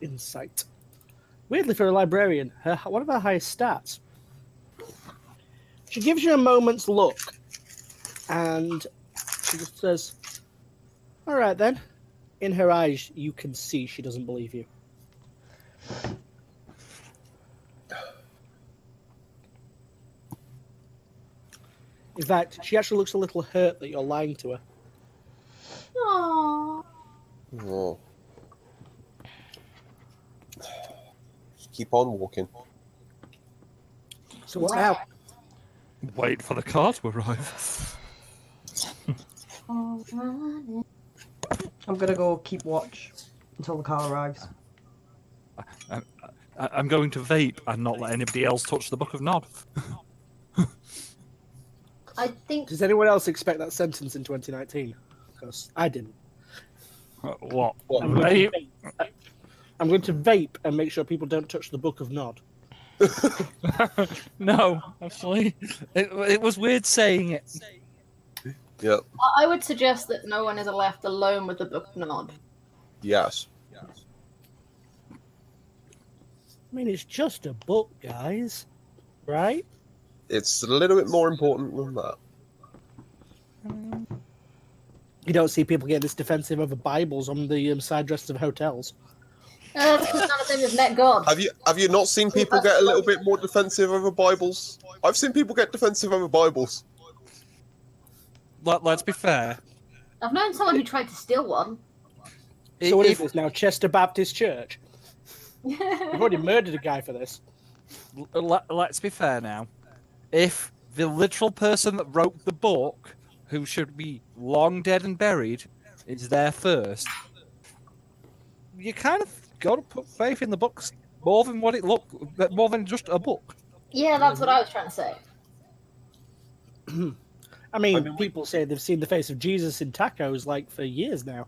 Speaker 1: Insight. Weirdly, for a librarian, one of her highest stats. She gives you a moment's look, and she just says, "All right then." In her eyes, you can see she doesn't believe you. In fact, she actually looks a little hurt that you're lying to her.
Speaker 3: Aww.
Speaker 6: Oh. Just keep on walking.
Speaker 1: So what now?
Speaker 4: Wait for the car to arrive.
Speaker 5: I'm gonna go keep watch until the car arrives.
Speaker 4: I'm going to vape and not let anybody else touch the Book of Nod.
Speaker 3: I think
Speaker 1: Does anyone else expect that sentence in 2019? Because I didn't.
Speaker 4: What?
Speaker 1: I'm going, to vape. I'm going to vape and make sure people don't touch the Book of Nod.
Speaker 4: No, actually. It was weird saying it.
Speaker 6: Yep.
Speaker 3: I would suggest that no one is left alone with the Book of Nod.
Speaker 6: Yes.
Speaker 1: I mean, it's just a book, guys. Right?
Speaker 6: It's a little bit more important than that.
Speaker 1: You don't see people get this defensive over Bibles on the side dresses of hotels.
Speaker 3: Because none of them have met God.
Speaker 6: Have you not seen people get a little bit more defensive over Bibles? I've seen people get defensive over Bibles.
Speaker 4: Let's be fair.
Speaker 3: I've known someone who tried to steal one.
Speaker 1: So what is this now? Chester Baptist Church? You've already murdered a guy for this.
Speaker 4: Let's be fair now. If the literal person that wrote the book, who should be long dead and buried, is there first, you kind of got to put faith in the books more than what it looked, more than just a book.
Speaker 3: Yeah, that's what I was trying to say.
Speaker 1: I mean, people say they've seen the face of Jesus in tacos like for years now.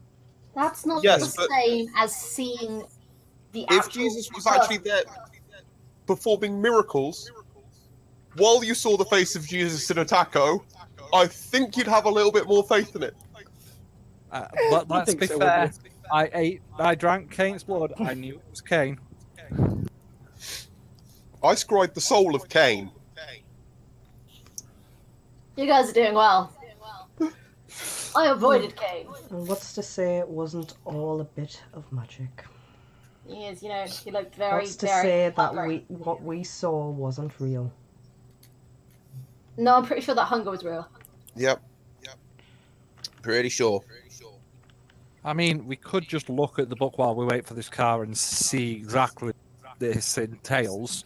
Speaker 3: That's not
Speaker 6: Yes,
Speaker 3: the
Speaker 6: but
Speaker 3: same as seeing the
Speaker 6: if
Speaker 3: actual
Speaker 6: Jesus was
Speaker 3: person.
Speaker 6: actually there performing miracles, while you saw the face of Jesus in a taco, I think you'd have a little bit more faith in it.
Speaker 4: But let's
Speaker 1: think
Speaker 4: be
Speaker 1: so,
Speaker 4: fair.
Speaker 1: wouldn't
Speaker 4: I drank Cain's blood. I knew it was Cain.
Speaker 6: I scried the soul of Cain.
Speaker 3: You guys are doing well. I avoided Cain.
Speaker 5: And what's to say it wasn't all a bit of magic?
Speaker 3: He is, you know, he looked very,
Speaker 5: What's to
Speaker 3: very
Speaker 5: say that
Speaker 3: hungry.
Speaker 5: what we saw wasn't real?
Speaker 3: No, I'm pretty sure that hunger was real.
Speaker 6: Yep. Pretty sure.
Speaker 4: I mean, we could just look at the book while we wait for this car and see exactly what this entails.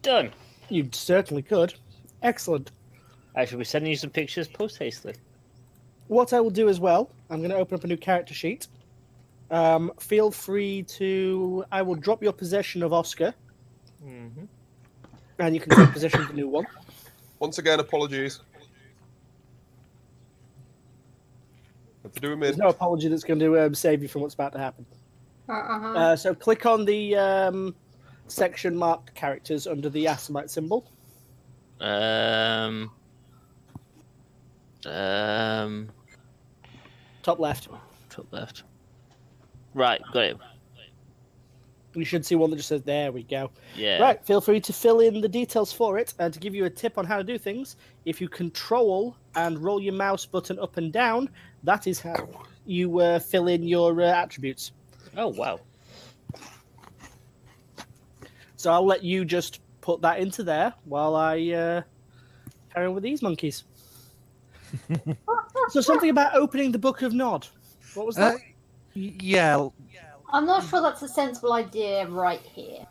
Speaker 2: Done.
Speaker 1: You certainly could. Excellent.
Speaker 2: I shall be sending you some pictures post-hastily.
Speaker 1: What I will do as well, I'm going to open up a new character sheet. Feel free to... I will drop your possession of Oscar.
Speaker 2: Mm-hmm.
Speaker 1: And you can take possession of the new one.
Speaker 6: Once again, apologies. Have to do him
Speaker 1: There's
Speaker 6: in.
Speaker 1: no apology that's going to save you from what's about to happen. So click on the section marked characters under the Asimite symbol. Top left.
Speaker 2: Top left. Right, got it.
Speaker 1: You should see one that just says, there we go.
Speaker 2: Yeah.
Speaker 1: Right, feel free to fill in the details for it. And to give you a tip on how to do things, if you control and roll your mouse button up and down, that is how you fill in your attributes.
Speaker 2: Oh, wow.
Speaker 1: So I'll let you just put that into there while I carry on with these monkeys. So something about opening the Book of Nod. What was that?
Speaker 4: Yeah,
Speaker 3: I'm not sure that's a sensible idea right here.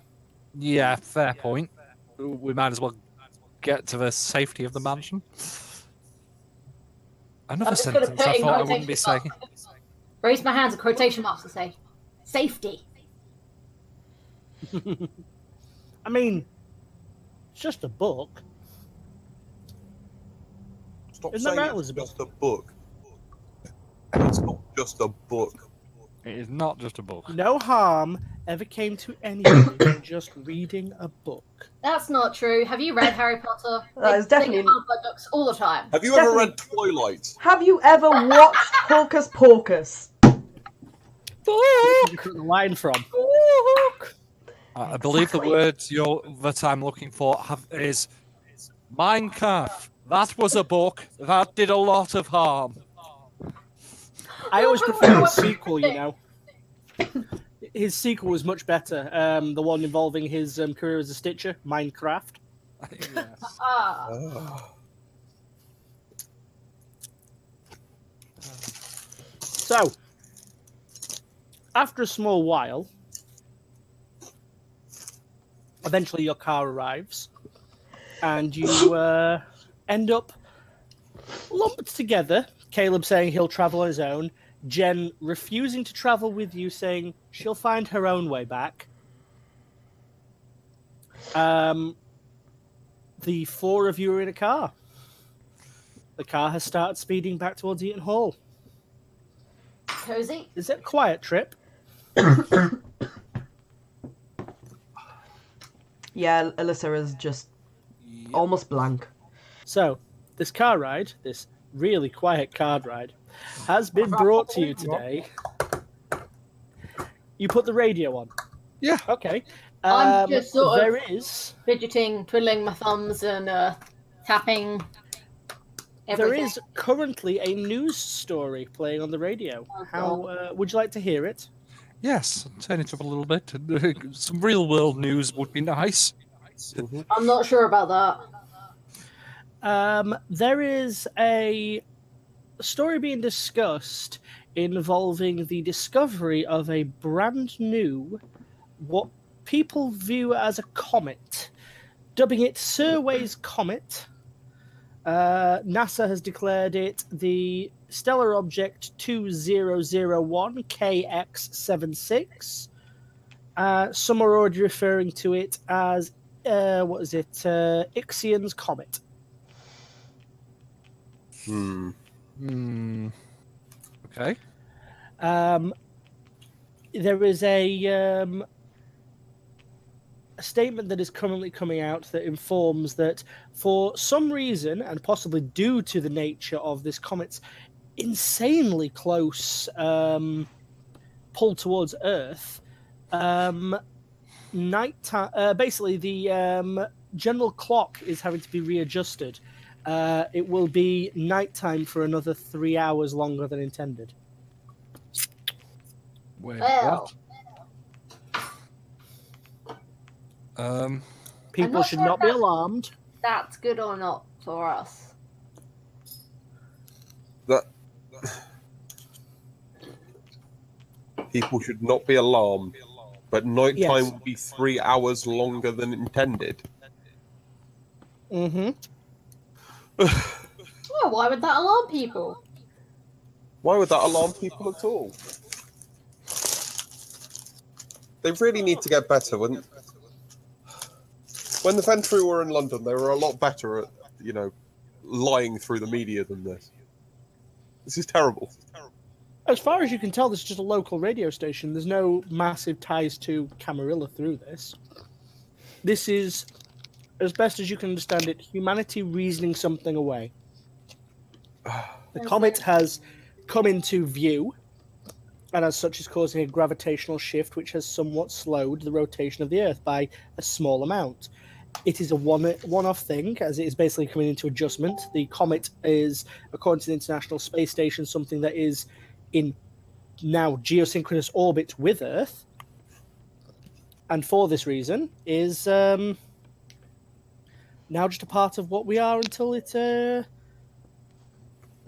Speaker 4: yeah, fair point. We might as well get to the safety of the mansion. Another
Speaker 3: I'm just gonna
Speaker 4: sentence
Speaker 3: put
Speaker 4: I
Speaker 3: in
Speaker 4: thought I wouldn't be
Speaker 3: quotation
Speaker 4: saying.
Speaker 3: Raise my hands in quotation marks and say, safety.
Speaker 1: I mean, it's just a book.
Speaker 6: Stop
Speaker 1: Isn't that
Speaker 6: saying
Speaker 1: right,
Speaker 6: it's
Speaker 1: Elizabeth?
Speaker 6: just a book. It's not just a book.
Speaker 4: It is not just a book.
Speaker 1: No harm ever came to anybody from just reading a book.
Speaker 3: That's not true. Have you read Harry Potter?
Speaker 5: That is definitely-
Speaker 3: They get blood books all the time.
Speaker 6: Have you ever
Speaker 5: Definitely.
Speaker 6: read Twilight?
Speaker 5: Have you ever watched Hocus Pocus?
Speaker 1: Where did you get the line from?
Speaker 4: I believe the words that I'm looking for is Mein Kampf. That was a book that did a lot of harm.
Speaker 1: I always prefer his sequel, you know. His sequel was much better. The one involving his career as a stitcher, Minecraft.
Speaker 4: Yes.
Speaker 3: Ah,
Speaker 1: So, after a small while, eventually your car arrives, and you end up lumped together. Caleb saying he'll travel on his own. Jen refusing to travel with you, saying she'll find her own way back. The four of you are in a car. The car has started speeding back towards Eaton Hall.
Speaker 3: cozy.
Speaker 1: Is it a quiet trip?
Speaker 5: Yeah, Alyssa is just almost blank.
Speaker 1: So, this car ride, this really quiet car ride, has been brought to you today. You put the radio on.
Speaker 4: Yeah.
Speaker 1: Okay.
Speaker 3: I'm just sort of-
Speaker 1: there is
Speaker 3: Fidgeting, twiddling my thumbs, and tapping everything.
Speaker 1: there is currently a news story playing on the radio.
Speaker 3: Oh,
Speaker 1: How would you like to hear it?
Speaker 4: Yes, turn it up a little bit. Some real world news would be nice.
Speaker 3: I'm not sure about that.
Speaker 1: There is a story being discussed involving the discovery of a brand new, what people view as a comet, dubbing it Survey's Comet. NASA has declared it the stellar object 2001 KX76. Some are already referring to it as Ixion's Comet.
Speaker 4: Okay.
Speaker 1: There is a statement that is currently coming out that informs that for some reason, and possibly due to the nature of this comet's insanely close pull towards Earth, basically the general clock is having to be readjusted. It will be nighttime for another 3 hours longer than intended.
Speaker 4: Wait,
Speaker 3: Well.
Speaker 4: what?
Speaker 1: People
Speaker 3: not
Speaker 1: should
Speaker 3: sure
Speaker 1: not be
Speaker 3: if
Speaker 1: alarmed.
Speaker 3: That's good or not for us.
Speaker 6: That people should not be alarmed, but nighttime
Speaker 1: Yes.
Speaker 6: will be 3 hours longer than intended.
Speaker 1: Mm-hmm.
Speaker 3: Well, why would that alarm people?
Speaker 6: Why would that alarm people at all? They really need to get better. When the Venturi were in London, they were a lot better at, lying through the media than this. This is terrible.
Speaker 1: As far as you can tell, this is just a local radio station. There's no massive ties to Camarilla through this. This is, as best as you can understand it, humanity reasoning something away. The comet has come into view, and as such is causing a gravitational shift which has somewhat slowed the rotation of the Earth by a small amount. It is a one-off thing, as it is basically coming into adjustment. The comet is, according to the International Space Station, something that is in now geosynchronous orbit with Earth, and for this reason is now just a part of what we are until it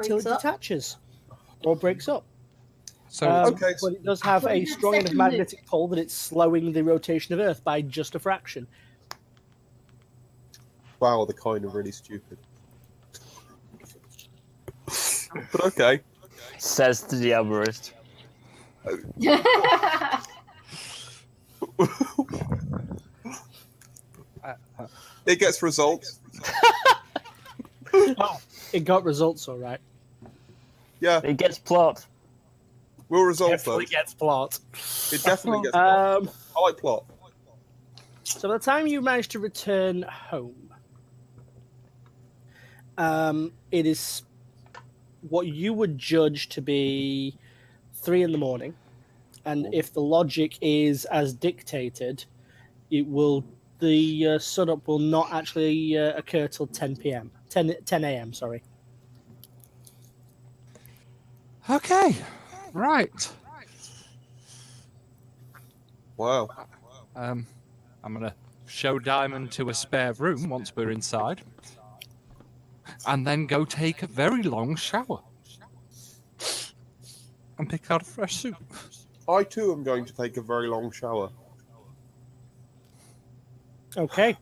Speaker 1: detaches or breaks up.
Speaker 4: So
Speaker 6: Okay.
Speaker 1: But it does have a strong enough magnetic pull that it's slowing the rotation of Earth by just a fraction.
Speaker 6: Wow, they're kind of really stupid. But okay.
Speaker 2: Says the Diabolist.
Speaker 6: It gets results.
Speaker 1: It got results, all right.
Speaker 6: Yeah,
Speaker 2: It gets plot.
Speaker 6: we'll resolve
Speaker 1: Definitely
Speaker 6: those.
Speaker 1: gets plot.
Speaker 6: It definitely gets plot. I like plot.
Speaker 1: So by the time you manage to return home, it is what you would judge to be 3 a.m, and if the logic is as dictated, the sunup will not actually occur till 10 a.m. Sorry.
Speaker 4: okay, right.
Speaker 6: Wow.
Speaker 4: I'm gonna show Diamond to a spare room once we're inside, and then go take a very long shower and pick out a fresh suit.
Speaker 6: I too am going to take a very long shower.
Speaker 1: Okay.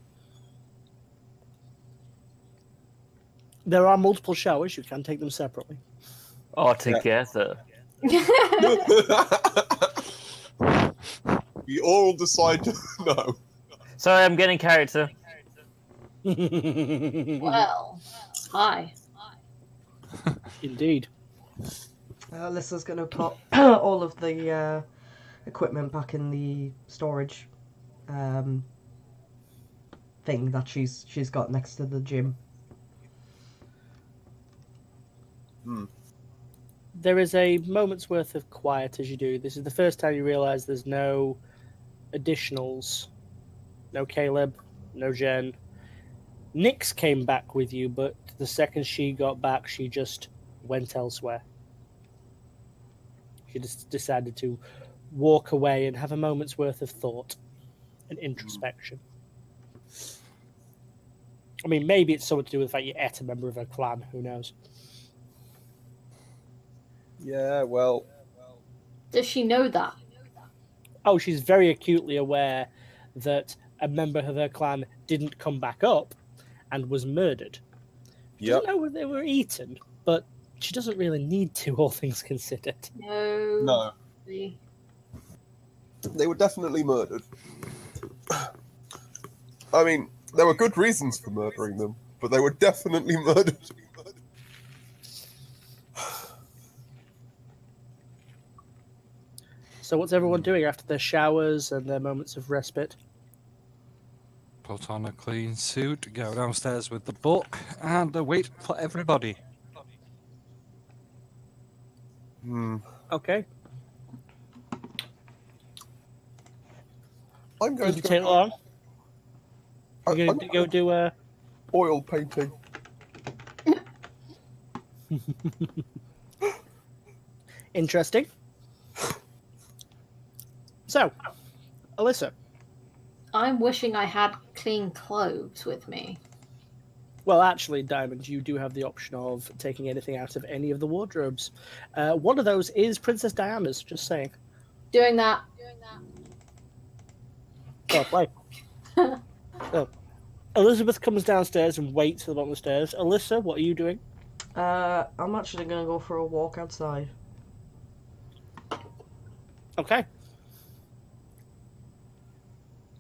Speaker 1: There are multiple showers. You can take them separately.
Speaker 2: Or together.
Speaker 6: We all decide to no.
Speaker 2: Sorry, I'm getting character.
Speaker 3: Well, hi.
Speaker 1: Indeed.
Speaker 5: Alyssa's going to put all of the equipment back in the storage thing that she's got next to the gym.
Speaker 1: There is a moment's worth of quiet as you do. This is the first time you realise there's no additionals. No Caleb, no Jen. Nyx came back with you, but the second she got back, she just went elsewhere. She just decided to walk away and have a moment's worth of thought and introspection. I mean, maybe it's something to do with the fact you ate a member of her clan. Who knows?
Speaker 6: Yeah, well,
Speaker 3: Does she know that?
Speaker 1: Oh, she's very acutely aware that a member of her clan didn't come back up and was murdered. She
Speaker 6: yep.
Speaker 1: doesn't know whether they were eaten, but she doesn't really need to, all things considered.
Speaker 3: No.
Speaker 6: No, they were definitely murdered. I mean, there were good reasons for murdering them, but they were definitely murdered.
Speaker 1: So what's everyone doing after their showers and their moments of respite?
Speaker 4: Put on a clean suit, go downstairs with the book, and wait for everybody.
Speaker 6: Hmm.
Speaker 1: Okay.
Speaker 6: I'm going
Speaker 1: Doesn't
Speaker 6: to
Speaker 1: take
Speaker 6: go.
Speaker 1: long.
Speaker 6: I-
Speaker 1: You're
Speaker 6: I'm
Speaker 1: going to go do a...
Speaker 6: oil painting.
Speaker 1: Interesting. So, Alyssa.
Speaker 3: I'm wishing I had clean clothes with me.
Speaker 1: Well, actually, Diamond, you do have the option of taking anything out of any of the wardrobes. One of those is Princess Diana's, just saying.
Speaker 3: Doing that.
Speaker 1: Well, play. So, Elizabeth comes downstairs and waits at the bottom of the stairs. Alyssa, what are you doing?
Speaker 5: I'm actually gonna go for a walk outside.
Speaker 1: Okay.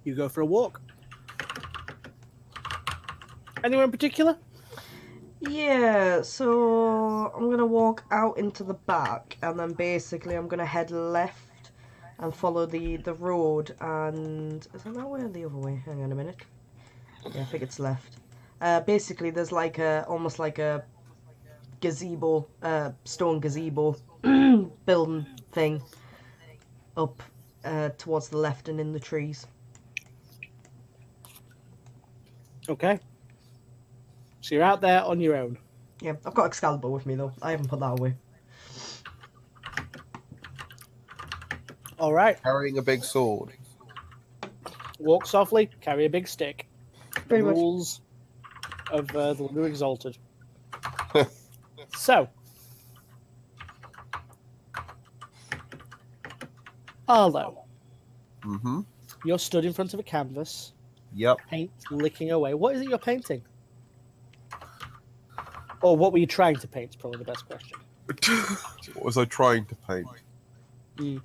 Speaker 1: You go for a walk. Anyone in particular?
Speaker 5: Yeah, so I'm gonna walk out into the back, and then basically I'm gonna head left and follow the road. And is it that way or the other way? Hang on a minute. Yeah, I think it's left. Basically, there's like a almost like a gazebo, stone gazebo building thing up towards the left and in the trees.
Speaker 1: Okay. So you're out there on your own.
Speaker 5: Yeah, I've got Excalibur with me though. I haven't put that away.
Speaker 1: All right.
Speaker 6: Carrying a big sword.
Speaker 1: Walk softly, carry a big stick.
Speaker 5: Pretty much.
Speaker 1: Rules of the New Exalted. So, Arlo,
Speaker 6: Mm-hmm.
Speaker 1: you're stood in front of a canvas,
Speaker 6: Yep.
Speaker 1: paint licking away. What is it you're painting? Or what were you trying to paint? Is probably the best question.
Speaker 6: What was I trying to paint?
Speaker 1: Mm.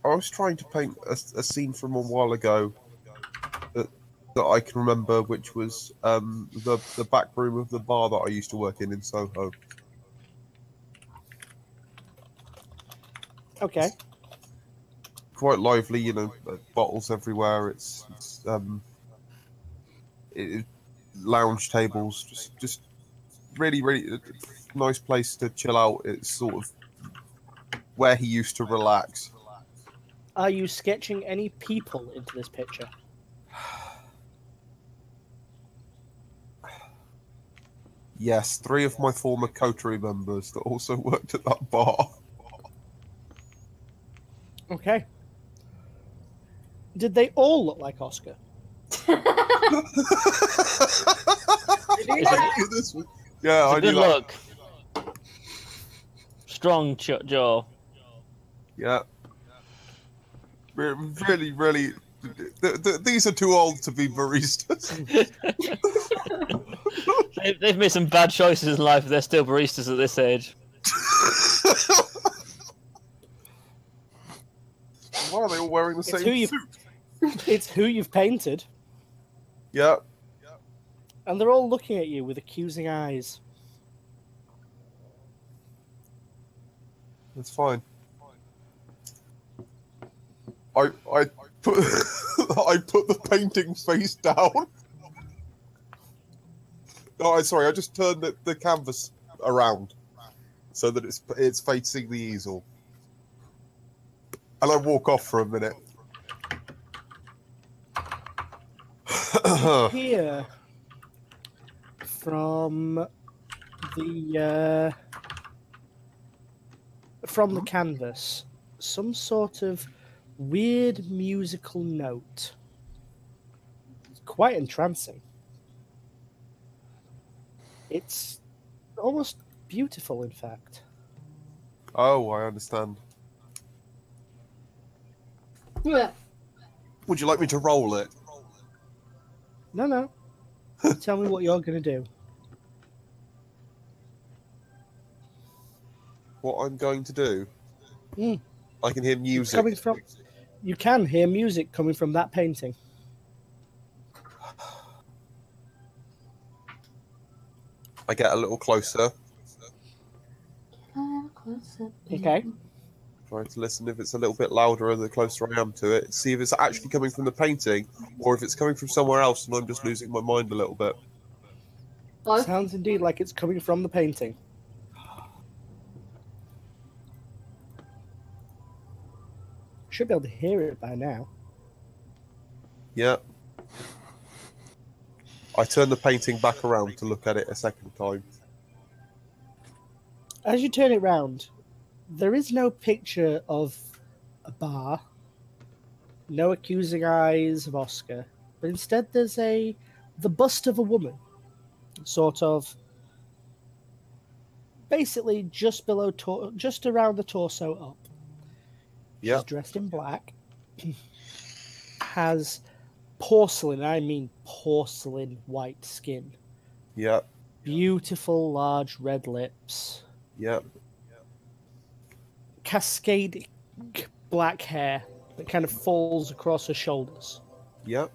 Speaker 6: I was trying to paint a scene from a while ago that I can remember, which was the back room of the bar that I used to work in Soho.
Speaker 1: Okay.
Speaker 6: Quite lively, bottles everywhere. It's lounge tables, just really, really nice place to chill out. It's sort of where he used to relax.
Speaker 1: Are you sketching any people into this picture?
Speaker 6: Yes, 3 of my former coterie members that also worked at that bar.
Speaker 1: Okay. Did they all look like Oscar?
Speaker 6: I knew this one. Yeah,
Speaker 2: It's
Speaker 6: I
Speaker 2: a
Speaker 6: knew
Speaker 2: good
Speaker 6: that.
Speaker 2: look. Strong jaw.
Speaker 6: Yeah. Really, really. These are too old to be baristas.
Speaker 2: They've made some bad choices in life. They're still baristas at this age.
Speaker 6: Why are they all wearing the
Speaker 1: It's
Speaker 6: same
Speaker 1: who you-
Speaker 6: suit?
Speaker 1: It's who you've painted,
Speaker 6: Yeah.
Speaker 1: and they're all looking at you with accusing eyes.
Speaker 6: That's fine. I put I put the painting face down. Oh, sorry. I just turned the canvas around so that it's facing the easel, and I walk off for a minute.
Speaker 1: Here, from the canvas, some sort of weird musical note. It's quite entrancing. It's almost Beautiful, in fact.
Speaker 6: Oh, I understand.
Speaker 3: Yeah.
Speaker 6: Would you like me to roll it?
Speaker 1: No. You tell me what you're going to do.
Speaker 6: What I'm going to do?
Speaker 1: Mm.
Speaker 6: I can hear
Speaker 1: It's
Speaker 6: music.
Speaker 1: coming from. You can hear music coming from that painting.
Speaker 6: I get a little closer.
Speaker 1: Okay.
Speaker 6: Trying to listen if it's a little bit louder the closer I am to it. See if it's actually coming from the painting or if it's coming from somewhere else and I'm just losing my mind a little bit.
Speaker 3: Both.
Speaker 1: Sounds indeed like it's coming from the painting. Should be able to hear it by now.
Speaker 6: Yeah. I turn the painting back around to look at it a second time.
Speaker 1: As you turn it round, there is no picture of a bar, no accusing eyes of Oscar, but instead there's the bust of a woman, sort of basically just below, just around the torso up. She's
Speaker 6: Yeah.
Speaker 1: dressed in black, has porcelain, I mean porcelain white skin,
Speaker 6: Yeah.
Speaker 1: beautiful large red lips,
Speaker 6: Yeah.
Speaker 1: cascading black hair that kind of falls across her shoulders.
Speaker 6: Yeah.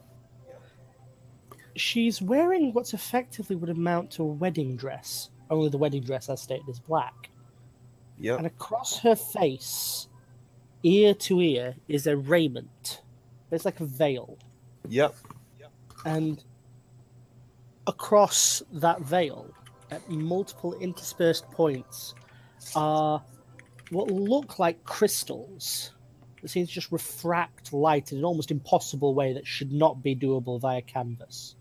Speaker 1: She's wearing what's effectively would amount to a wedding dress, only the wedding dress, as stated, is black.
Speaker 6: Yeah.
Speaker 1: And across her face, ear to ear, is a raiment. It's like a veil.
Speaker 6: Yeah.
Speaker 1: And across that veil, at multiple interspersed points, are what look like crystals that seem to just refract light in an almost impossible way that should not be doable via canvas.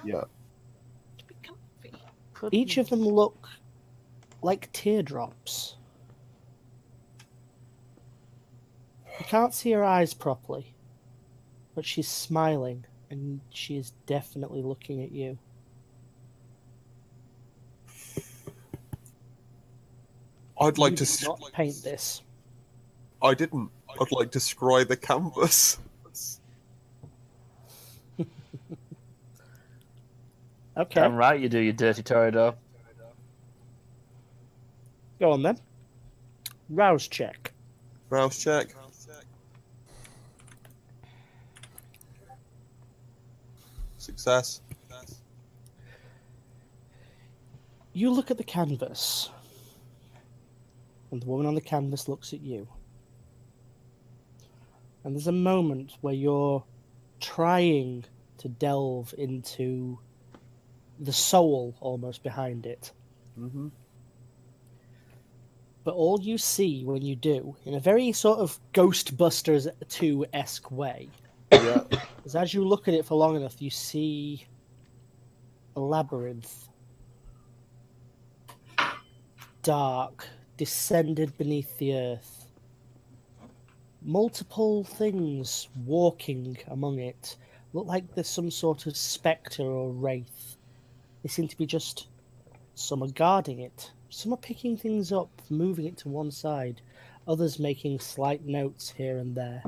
Speaker 6: Yeah.
Speaker 1: Each of them look like teardrops. You can't see her eyes properly, but she's smiling, and she is definitely looking at you.
Speaker 6: I'd like
Speaker 1: You
Speaker 6: to.
Speaker 1: did not paint this.
Speaker 6: I didn't. I'd like to scry the canvas.
Speaker 1: Okay,
Speaker 2: Damn right you do, you dirty Toreador.
Speaker 1: go on then. Rouse check.
Speaker 6: Rouse check. Success.
Speaker 1: You look at the canvas, and the woman on the canvas looks at you. And there's a moment where you're trying to delve into the soul almost behind it.
Speaker 6: Mm-hmm.
Speaker 1: But all you see when you do, in a very sort of Ghostbusters 2-esque way,
Speaker 6: Yeah.
Speaker 1: is as you look at it for long enough, you see a labyrinth. Dark, descended beneath the earth. Multiple things walking among it. Look like there's some sort of spectre or wraith. They seem to be just... Some are guarding it. Some are picking things up, moving it to one side. Others making slight notes here and there.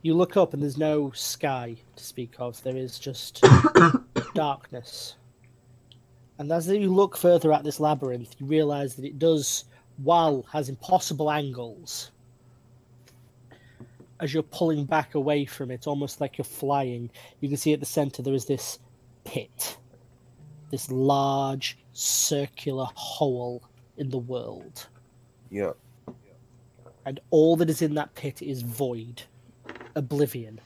Speaker 1: You look up and there's no sky to speak of. There is just darkness. And as you look further at this labyrinth, you realise that it does, while has impossible angles, as you're pulling back away from it, almost like you're flying, you can see at the centre there is this pit. This large, circular hole in the world.
Speaker 6: Yeah.
Speaker 1: And all that is in that pit is void, oblivion,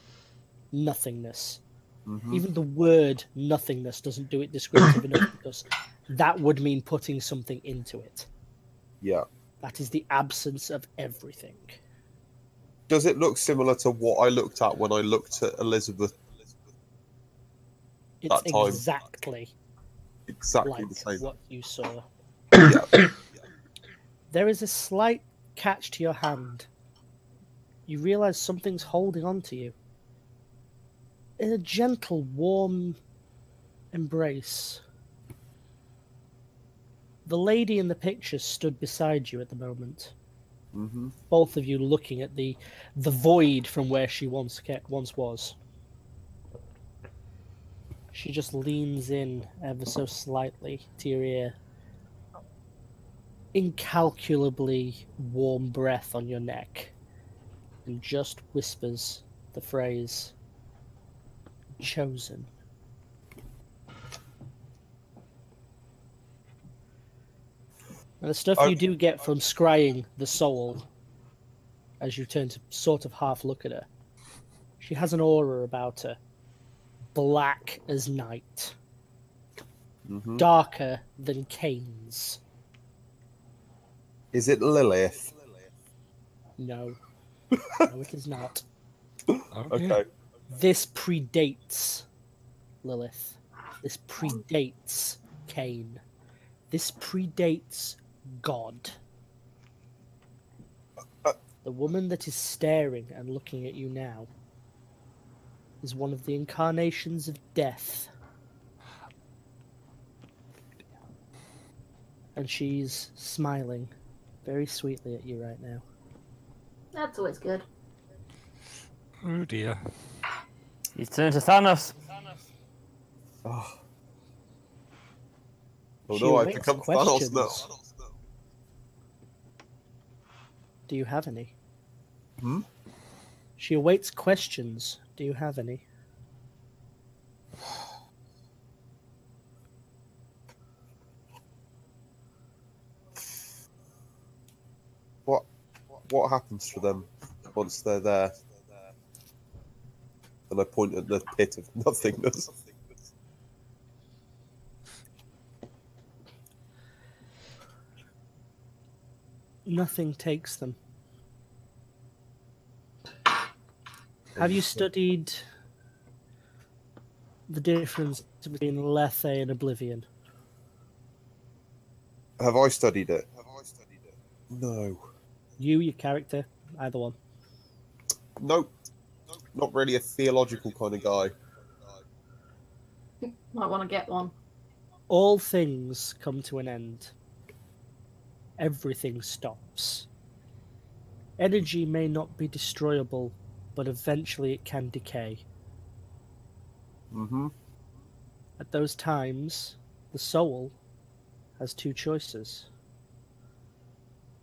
Speaker 1: nothingness.
Speaker 6: Mm-hmm.
Speaker 1: Even the word nothingness doesn't do it descriptive enough, because that would mean putting something into it.
Speaker 6: Yeah.
Speaker 1: That is the absence of everything.
Speaker 6: Does it look similar to what I looked at when I looked at Elizabeth?
Speaker 1: It's
Speaker 6: That time.
Speaker 1: exactly
Speaker 6: Exactly
Speaker 1: like
Speaker 6: the same.
Speaker 1: what you saw.
Speaker 6: Yeah.
Speaker 1: There is a slight catch to your hand. You realise something's holding on to you. In a gentle, warm embrace. The lady in the picture stood beside you at the moment.
Speaker 6: Mm-hmm.
Speaker 1: Both of you looking at the void from where she once was. She just leans in ever so slightly to your ear. Incalculably warm breath on your neck, and just whispers the phrase, chosen. And the stuff you do get from scrying the soul, as you turn to sort of half look at her, she has an aura about her, black as night,
Speaker 6: Mm-hmm.
Speaker 1: darker than Cain's.
Speaker 6: Is it Lilith?
Speaker 1: No. No, it is not.
Speaker 6: Okay.
Speaker 1: This predates Lilith. This predates Cain. This predates God. The woman that is staring and looking at you now is one of the incarnations of death. And she's smiling very sweetly at you right now.
Speaker 3: That's always good.
Speaker 4: Oh dear.
Speaker 2: He's turned to Thanos.
Speaker 6: Oh,
Speaker 1: She
Speaker 6: no, I
Speaker 1: awaits
Speaker 6: become
Speaker 1: questions.
Speaker 6: Thanos now.
Speaker 1: Do you have any?
Speaker 6: Hmm?
Speaker 1: She awaits questions. Do you have any?
Speaker 6: What happens to them once they're there? And I point at the pit of nothingness.
Speaker 1: Nothing takes them. Have you studied the difference between Lethe and Oblivion?
Speaker 6: Have I studied it? No.
Speaker 1: You, your character, either one.
Speaker 6: Nope. Not really a theological kind of guy.
Speaker 3: Might want to get one.
Speaker 1: All things come to an end. Everything stops. Energy may not be destroyable, but eventually it can decay.
Speaker 6: Mm-hmm.
Speaker 1: At those times, the soul has two choices.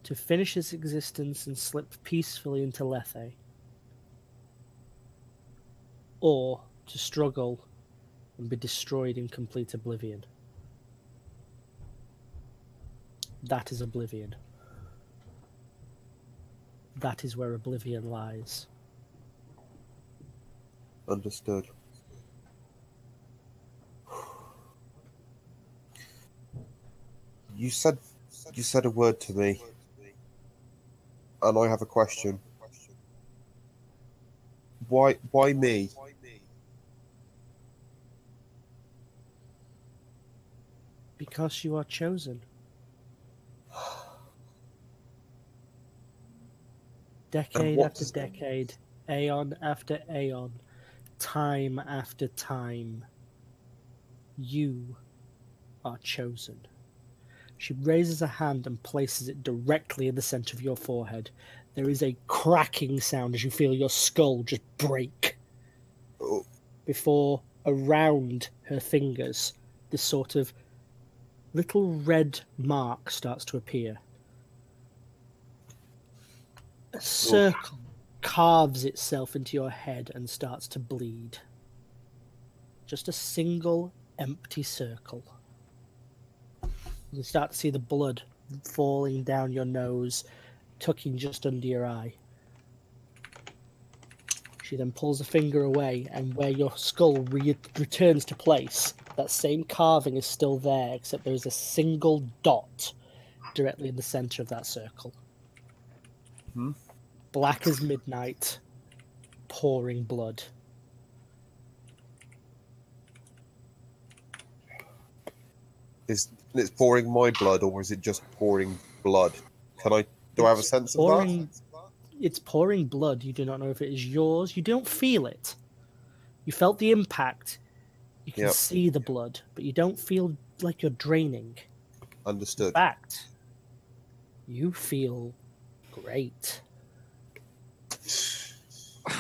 Speaker 1: To finish its existence and slip peacefully into Lethe, or to struggle and be destroyed in complete oblivion. That is oblivion. That is where oblivion lies.
Speaker 6: Understood. You said a word to me, and I have a question. Why me?
Speaker 1: Because you are chosen. Decade
Speaker 6: what
Speaker 1: after
Speaker 6: does-
Speaker 1: decade, aeon after aeon, time after time, you are chosen. She raises a hand and places it directly in the center of your forehead. There is a cracking sound as you feel your skull just break.
Speaker 6: Oh,
Speaker 1: Before, around her fingers, this sort of little red mark starts to appear. A circle carves itself into your head and starts to bleed. Just a single empty circle. You start to see the blood falling down your nose, tucking just under your eye. She then pulls a finger away, and where your skull returns to place, that same carving is still there, except there is a single dot directly in the center of that circle.
Speaker 6: Hmm?
Speaker 1: Black as midnight, pouring blood.
Speaker 6: it's pouring my blood, or is it just pouring blood? Do I have a sense of that?
Speaker 1: It's pouring blood. You do not know if it is yours. You don't feel it. You felt the impact. You can
Speaker 6: Yep.
Speaker 1: see the blood, but you don't feel like you're draining. In
Speaker 6: Understood.
Speaker 1: fact, you feel great.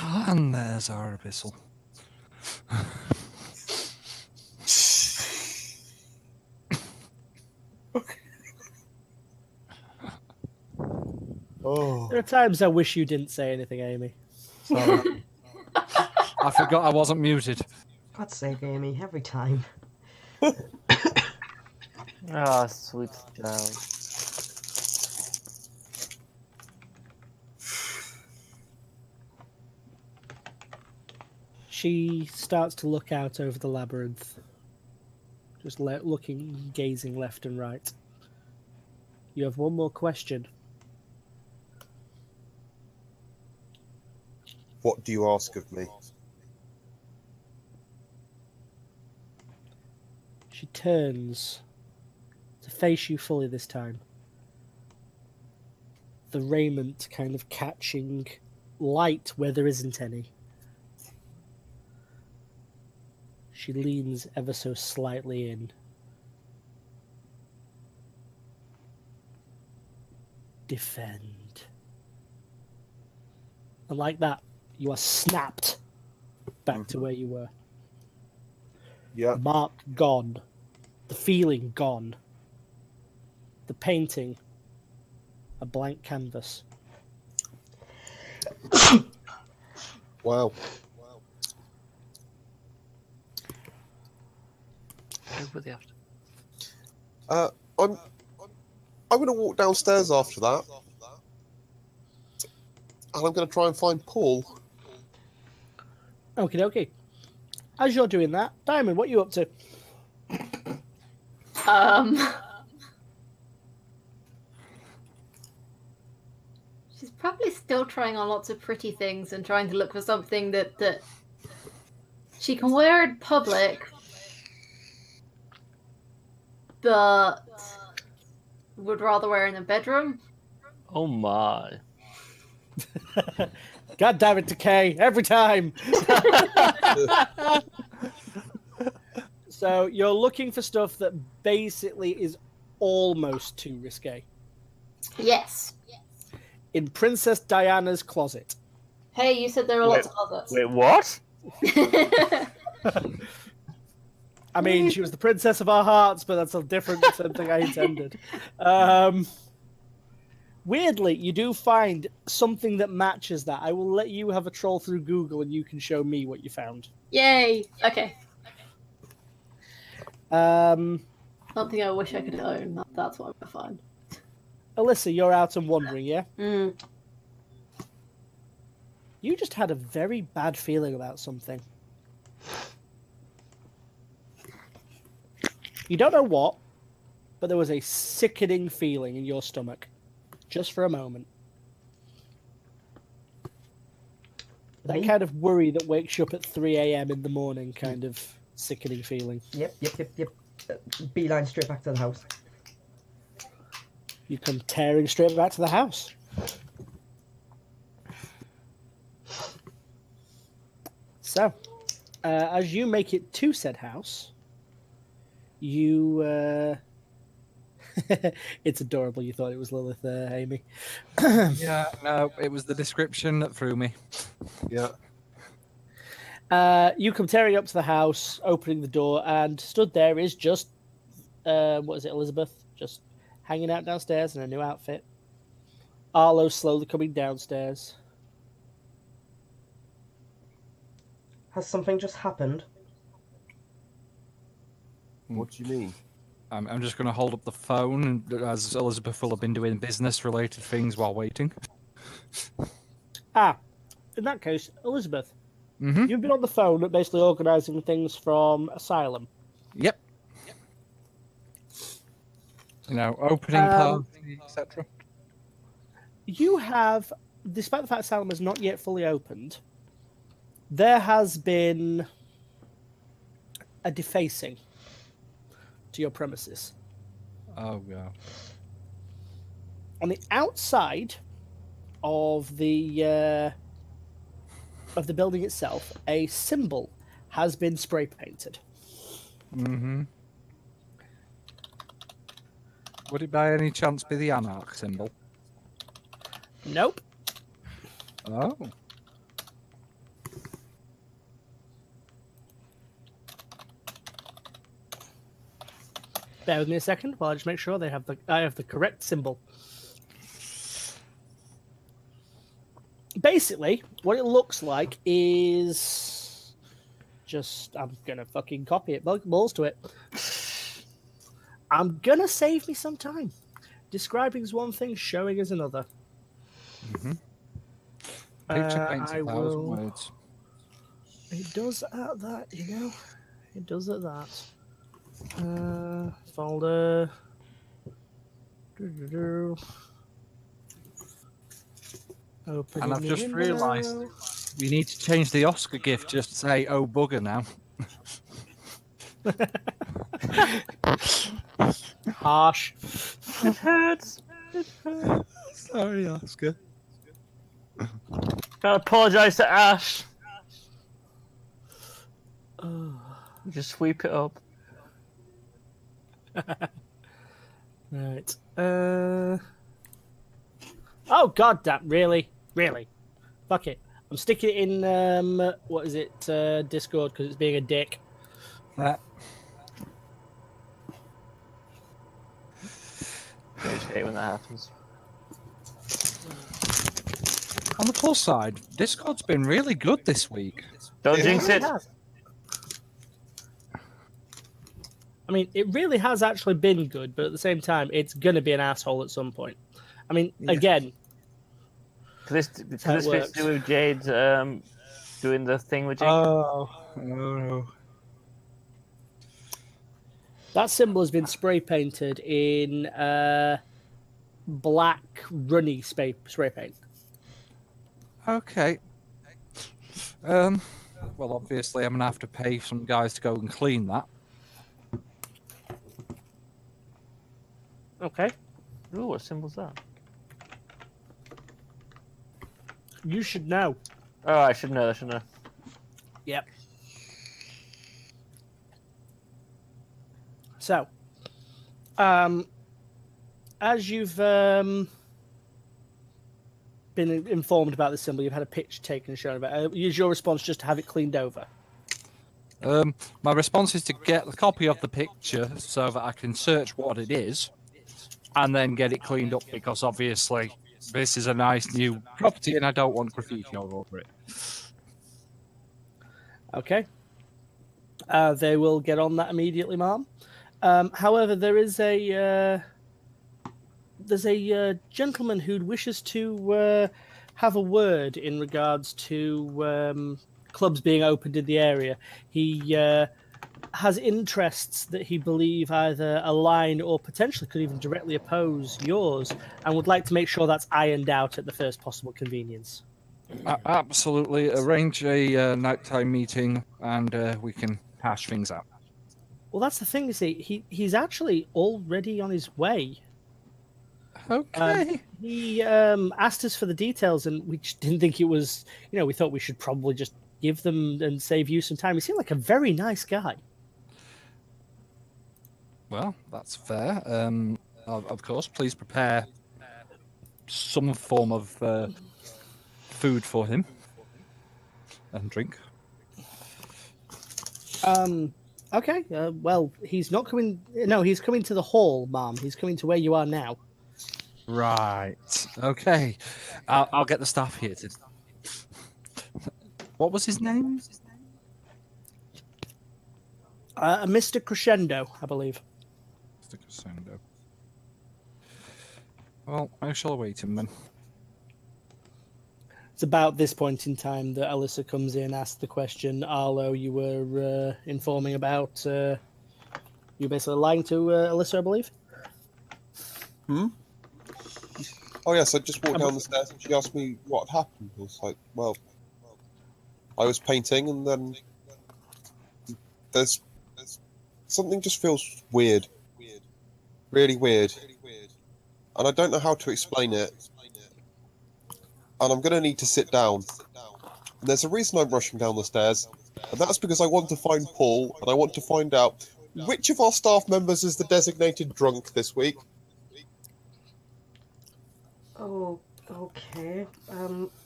Speaker 4: And there's our abyssal.
Speaker 6: Oh,
Speaker 1: There are times I wish you didn't say anything, Amy.
Speaker 4: Sorry. I forgot I wasn't muted.
Speaker 5: God's sake, Amy, every time.
Speaker 2: Ah, sweet child.
Speaker 1: She starts to look out over the labyrinth, just looking, gazing left and right. You have one more question.
Speaker 6: what do you ask of me?
Speaker 1: She turns to face you fully this time. The raiment kind of catching light where there isn't any. She leans ever so slightly in. Defend. And like that, you are snapped back to where you were.
Speaker 6: Yeah.
Speaker 1: Mark gone. The feeling gone. The painting, a blank canvas.
Speaker 6: Wow.
Speaker 2: Over the after.
Speaker 6: I'm going to walk downstairs after that, and I'm going to try and find Paul.
Speaker 1: Okay. As you're doing that, Diamond, what are you up to?
Speaker 3: She's probably still trying on lots of pretty things and trying to look for something that she can wear in public, but would rather wear in the bedroom.
Speaker 2: Oh my.
Speaker 1: God damn it, Decay, every time! So you're looking for stuff that basically is almost too risque.
Speaker 3: Yes.
Speaker 1: In Princess Diana's closet.
Speaker 3: Hey, you said there were lots of others.
Speaker 2: Wait, what?
Speaker 1: I mean, she was the princess of our hearts, but that's a different something I intended. Weirdly, you do find something that matches that. I will let you have a troll through Google and you can show me what you found.
Speaker 3: Yay! Okay. Something I wish I could own. That's what I'm gonna find.
Speaker 1: Alyssa, you're out and wandering, yeah?
Speaker 3: Mm.
Speaker 1: You just had a very bad feeling about something. You don't know what, but there was a sickening feeling in your stomach. Just for a moment. That kind of worry that wakes you up at 3 a.m. in the morning kind of sickening feeling.
Speaker 5: Yep. Beeline straight back to the house.
Speaker 1: You come tearing straight back to the house. So, as you make it to said house, you... It's adorable. You thought it was Lilith, Amy.
Speaker 4: Yeah, no, it was the description that threw me.
Speaker 6: Yeah.
Speaker 1: You come tearing up to the house, opening the door, and stood there is just, what is it, Elizabeth? Just hanging out downstairs in a new outfit. Arlo slowly coming downstairs.
Speaker 5: Has something just happened?
Speaker 6: What do you mean?
Speaker 4: I'm just going to hold up the phone as Elizabeth will have been doing business-related things while waiting.
Speaker 1: In that case, Elizabeth,
Speaker 4: Mm-hmm.
Speaker 1: you've been on the phone basically organising things from Asylum.
Speaker 4: Yep. You know, opening party, etc.
Speaker 1: You have, despite the fact Asylum has not yet fully opened, there has been a defacing to your premises.
Speaker 4: Oh, yeah.
Speaker 1: On the outside of the building itself, a symbol has been spray painted.
Speaker 4: Mm-hmm. Would it by any chance be the Anarch symbol?
Speaker 1: Nope.
Speaker 4: Oh.
Speaker 1: Bear with me a second while I just make sure I have the correct symbol. Basically, what it looks like is I'm gonna fucking copy it. Balls to it. I'm gonna save me some time. Describing is one thing, showing is another.
Speaker 4: Mm-hmm. Picture paints
Speaker 1: I
Speaker 4: 1,000
Speaker 1: will.
Speaker 4: words.
Speaker 1: It does at that, you know. It does at that. Folder. Open
Speaker 4: And I've
Speaker 1: new
Speaker 4: just
Speaker 1: window.
Speaker 4: realised we need to change the Oscar gift just to say "Oh bugger" now.
Speaker 1: Harsh.
Speaker 2: It hurts.
Speaker 4: Sorry, Oscar.
Speaker 2: Gotta apologise to Ash. Just sweep it up.
Speaker 1: Right. Oh god damn! Really? Fuck it. I'm sticking it in what is it? Discord because it's being a dick.
Speaker 2: I just hate when that happens.
Speaker 4: On the plus side, Discord's been really good this week.
Speaker 2: Don't
Speaker 6: It
Speaker 2: jinx
Speaker 1: really
Speaker 2: it.
Speaker 1: has. I mean, it really has actually been good, but at the same time, it's going to be an asshole at some point. I mean, again,
Speaker 2: Could this be to do with Jade doing the thing with Jake?
Speaker 4: Oh no.
Speaker 1: that symbol has been spray painted in black runny spray paint.
Speaker 4: Okay. Well, obviously, I'm gonna have to pay some guys to go and clean that.
Speaker 1: Okay.
Speaker 2: Ooh, what symbol's that?
Speaker 1: You should know.
Speaker 2: Oh, I should know.
Speaker 1: Yep. So, as you've been informed about the symbol, you've had a picture taken and shown about it. Is your response just to have it cleaned over?
Speaker 4: My response is to get the copy of the picture so that I can search what it is, and then get it cleaned up because obviously this is a nice new property and I don't want graffiti all over it.
Speaker 1: Okay. They will get on that immediately, ma'am. However, there's a gentleman who wishes to have a word in regards to clubs being opened in the area. He has interests that he believe either align or potentially could even directly oppose yours, and would like to make sure that's ironed out at the first possible convenience.
Speaker 4: Absolutely. Arrange a nighttime meeting and we can hash things out.
Speaker 1: Well, that's the thing, you see. He's actually already on his way.
Speaker 4: Okay.
Speaker 1: He asked us for the details, and we just didn't think it was. We thought we should probably just give them and save you some time. He seemed like a very nice guy.
Speaker 4: Well, that's fair. Of course, please prepare some form of food for him and drink.
Speaker 1: Okay. Well, he's not coming. No, he's coming to the hall, ma'am. He's coming to where you are now.
Speaker 4: Right. Okay. I'll get the staff here to. What was his name?
Speaker 1: Mr. Crescendo, I believe.
Speaker 4: Mr. Crescendo. Well, I shall await him then.
Speaker 1: It's about this point in time that Alyssa comes in, asks the question. Arlo, you were informing about. You basically lying to Alyssa, I believe.
Speaker 6: Oh yes, I just walked down the stairs and she asked me what had happened. I was like, well, I was painting and then there's something just feels weird. Really weird. And I don't know how to explain it. And I'm going to need to sit down. And there's a reason I'm rushing down the stairs. And that's because I want to find Paul and I want to find out which of our staff members is the designated drunk this week.
Speaker 5: Oh, okay.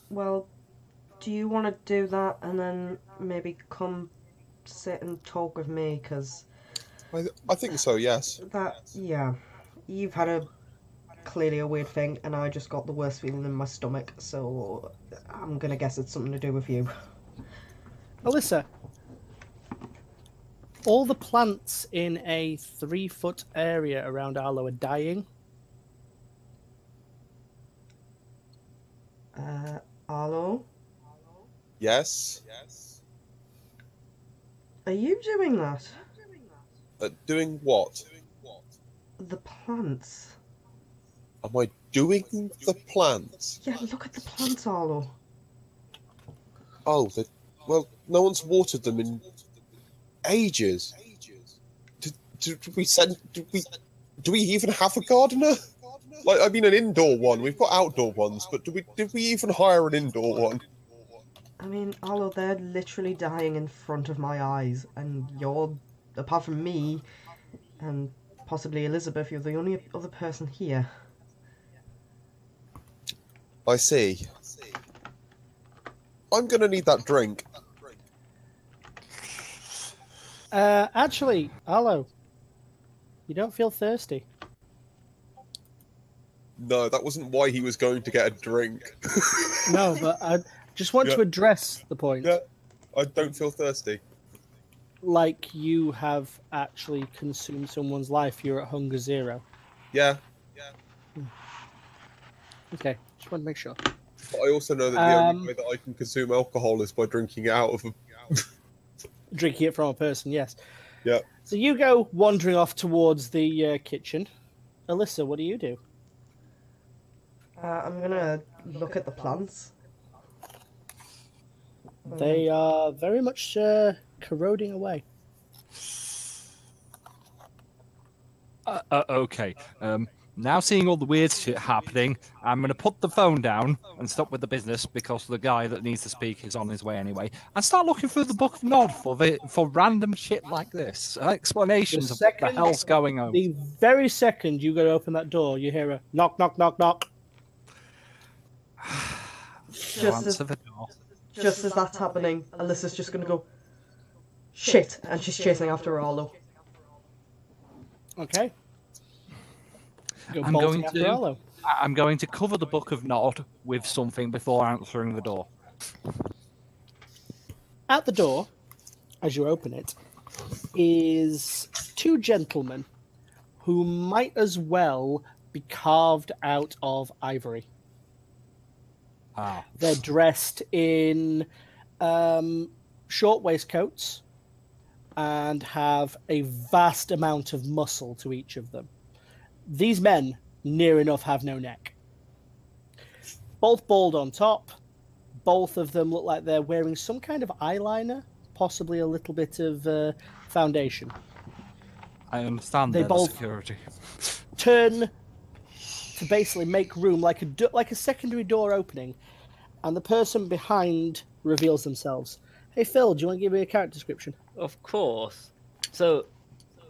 Speaker 5: Well, do you want to do that and then maybe come sit and talk with me? Because
Speaker 6: I think so. Yes.
Speaker 5: yeah, you've had clearly a weird thing, and I just got the worst feeling in my stomach, so I'm gonna guess it's something to do with you.
Speaker 1: Alyssa, all the plants in a 3-foot area around Arlo are dying.
Speaker 5: Arlo,
Speaker 6: Yes.
Speaker 5: are you doing that?
Speaker 6: Doing what?
Speaker 5: The plants.
Speaker 6: Am I doing the plants?
Speaker 5: Yeah, look at the plants, Arlo.
Speaker 6: Oh, well, no one's watered them in ages. Did we send? Do we even have a gardener? Like, I mean, an indoor one. We've got outdoor ones, but did we even hire an indoor one?
Speaker 5: I mean, Arlo, they're literally dying in front of my eyes, and you're, apart from me, and possibly Elizabeth, you're the only other person here.
Speaker 6: I see. I'm gonna need that drink.
Speaker 1: Actually, Arlo, you don't feel thirsty.
Speaker 6: No, that wasn't why he was going to get a drink.
Speaker 1: No, but I just want to address the point.
Speaker 6: Yeah, I don't feel thirsty.
Speaker 1: Like you have actually consumed someone's life, you're at hunger zero.
Speaker 6: Yeah,
Speaker 1: Okay, just want to make sure.
Speaker 6: but I also know that the only way that I can consume alcohol is by drinking it out of a...
Speaker 1: Drinking it from a person, yes.
Speaker 6: Yeah.
Speaker 1: So you go wandering off towards the kitchen. Alyssa, what do you do?
Speaker 5: I'm gonna look at the plants.
Speaker 1: They are very much corroding away.
Speaker 4: Okay. Now seeing all the weird shit happening, I'm going to put the phone down and stop with the business because the guy that needs to speak is on his way anyway, and start looking through the Book of Nod for random shit like this. Explanations of what the hell's going on.
Speaker 1: The very second you go to open that door, you hear a knock, knock, knock, knock.
Speaker 5: Just as that's happening, Alyssa's just gonna go, shit, and she's chasing after Arlo.
Speaker 1: Okay.
Speaker 4: I'm going to cover the Book of Nod with something before answering the door.
Speaker 1: At the door, as you open it, is two gentlemen who might as well be carved out of ivory.
Speaker 4: Ah.
Speaker 1: They're dressed in short waistcoats and have a vast amount of muscle to each of them. These men, near enough, have no neck. Both bald on top. Both of them look like they're wearing some kind of eyeliner, possibly a little bit of foundation.
Speaker 4: I understand
Speaker 1: They
Speaker 4: the
Speaker 1: both
Speaker 4: security.
Speaker 1: turn to basically make room, like a secondary door opening, and the person behind reveals themselves. Hey Phil, do you want to give me a character description?
Speaker 2: Of course. So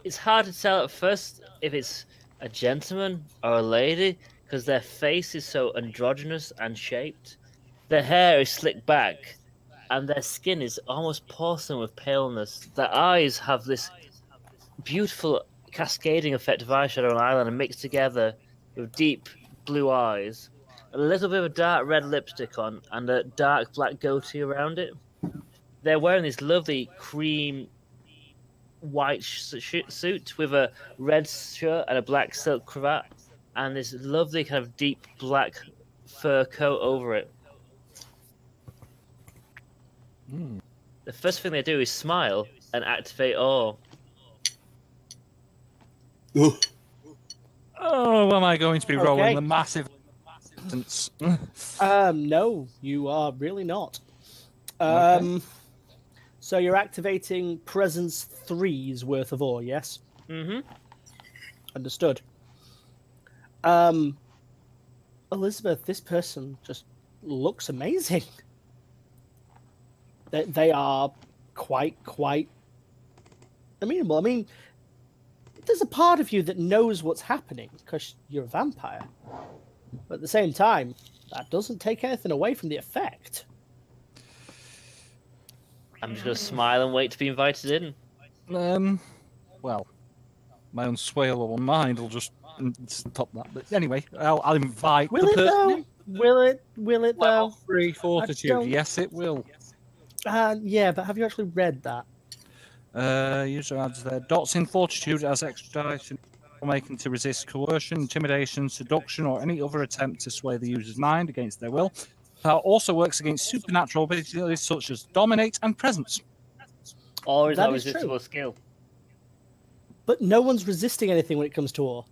Speaker 2: it's hard to tell at first if it's a gentleman or a lady because their face is so androgynous and shaped. Their hair is slicked back and their skin is almost porcelain with paleness. Their eyes have this beautiful cascading effect of eyeshadow and eyeliner mixed together with deep blue eyes, a little bit of a dark red lipstick on, and a dark black goatee around it. They're wearing this lovely cream white suit with a red shirt and a black silk cravat, and this lovely kind of deep black fur coat over it. The first thing they do is smile and activate awe.
Speaker 4: Oh, am I going to be rolling
Speaker 1: Okay.
Speaker 4: the massive...
Speaker 1: No, you are really not.
Speaker 4: Okay.
Speaker 1: So you're activating Presence 3's worth of ore, yes?
Speaker 2: Mm-hmm.
Speaker 1: Understood. Elizabeth, this person just looks amazing. They are quite amenable. I mean, there's a part of you that knows what's happening because you're a vampire. But at the same time, that doesn't take anything away from the effect.
Speaker 2: I'm just gonna smile and wait to be invited in.
Speaker 4: Well, my unswayable mind will just stop that. But anyway, I'll invite
Speaker 1: Will
Speaker 4: the
Speaker 1: it
Speaker 4: person
Speaker 1: though?
Speaker 4: in.
Speaker 1: Will it? Will it
Speaker 4: Level
Speaker 1: though?
Speaker 4: 3 fortitude.
Speaker 1: don't-
Speaker 4: Yes, it will.
Speaker 1: Yeah, but have you actually read that?
Speaker 4: User adds their dots in fortitude as extra dice in making to resist coercion, intimidation, seduction, or any other attempt to sway the user's mind against their will. Power also works against supernatural abilities such as dominate and presence.
Speaker 2: Or is
Speaker 1: That
Speaker 2: that a
Speaker 1: is true.
Speaker 2: resistible skill?
Speaker 1: But no one's resisting anything when it comes to awe.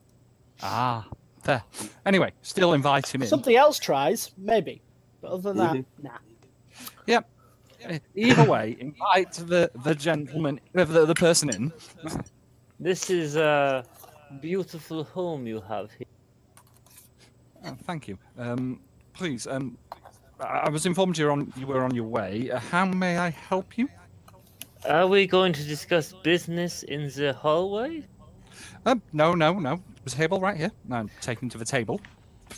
Speaker 4: Ah, fair. Anyway, still invite him in.
Speaker 1: Something else tries, maybe. But other than that, nah.
Speaker 4: Yep. Either way, invite the gentleman, the person in.
Speaker 2: This is a beautiful home you have here.
Speaker 4: Thank you. Please, I was informed you were on your way. How may I help you?
Speaker 2: Are we going to discuss business in the hallway?
Speaker 4: No. There's a table right here. I'm taking to the table.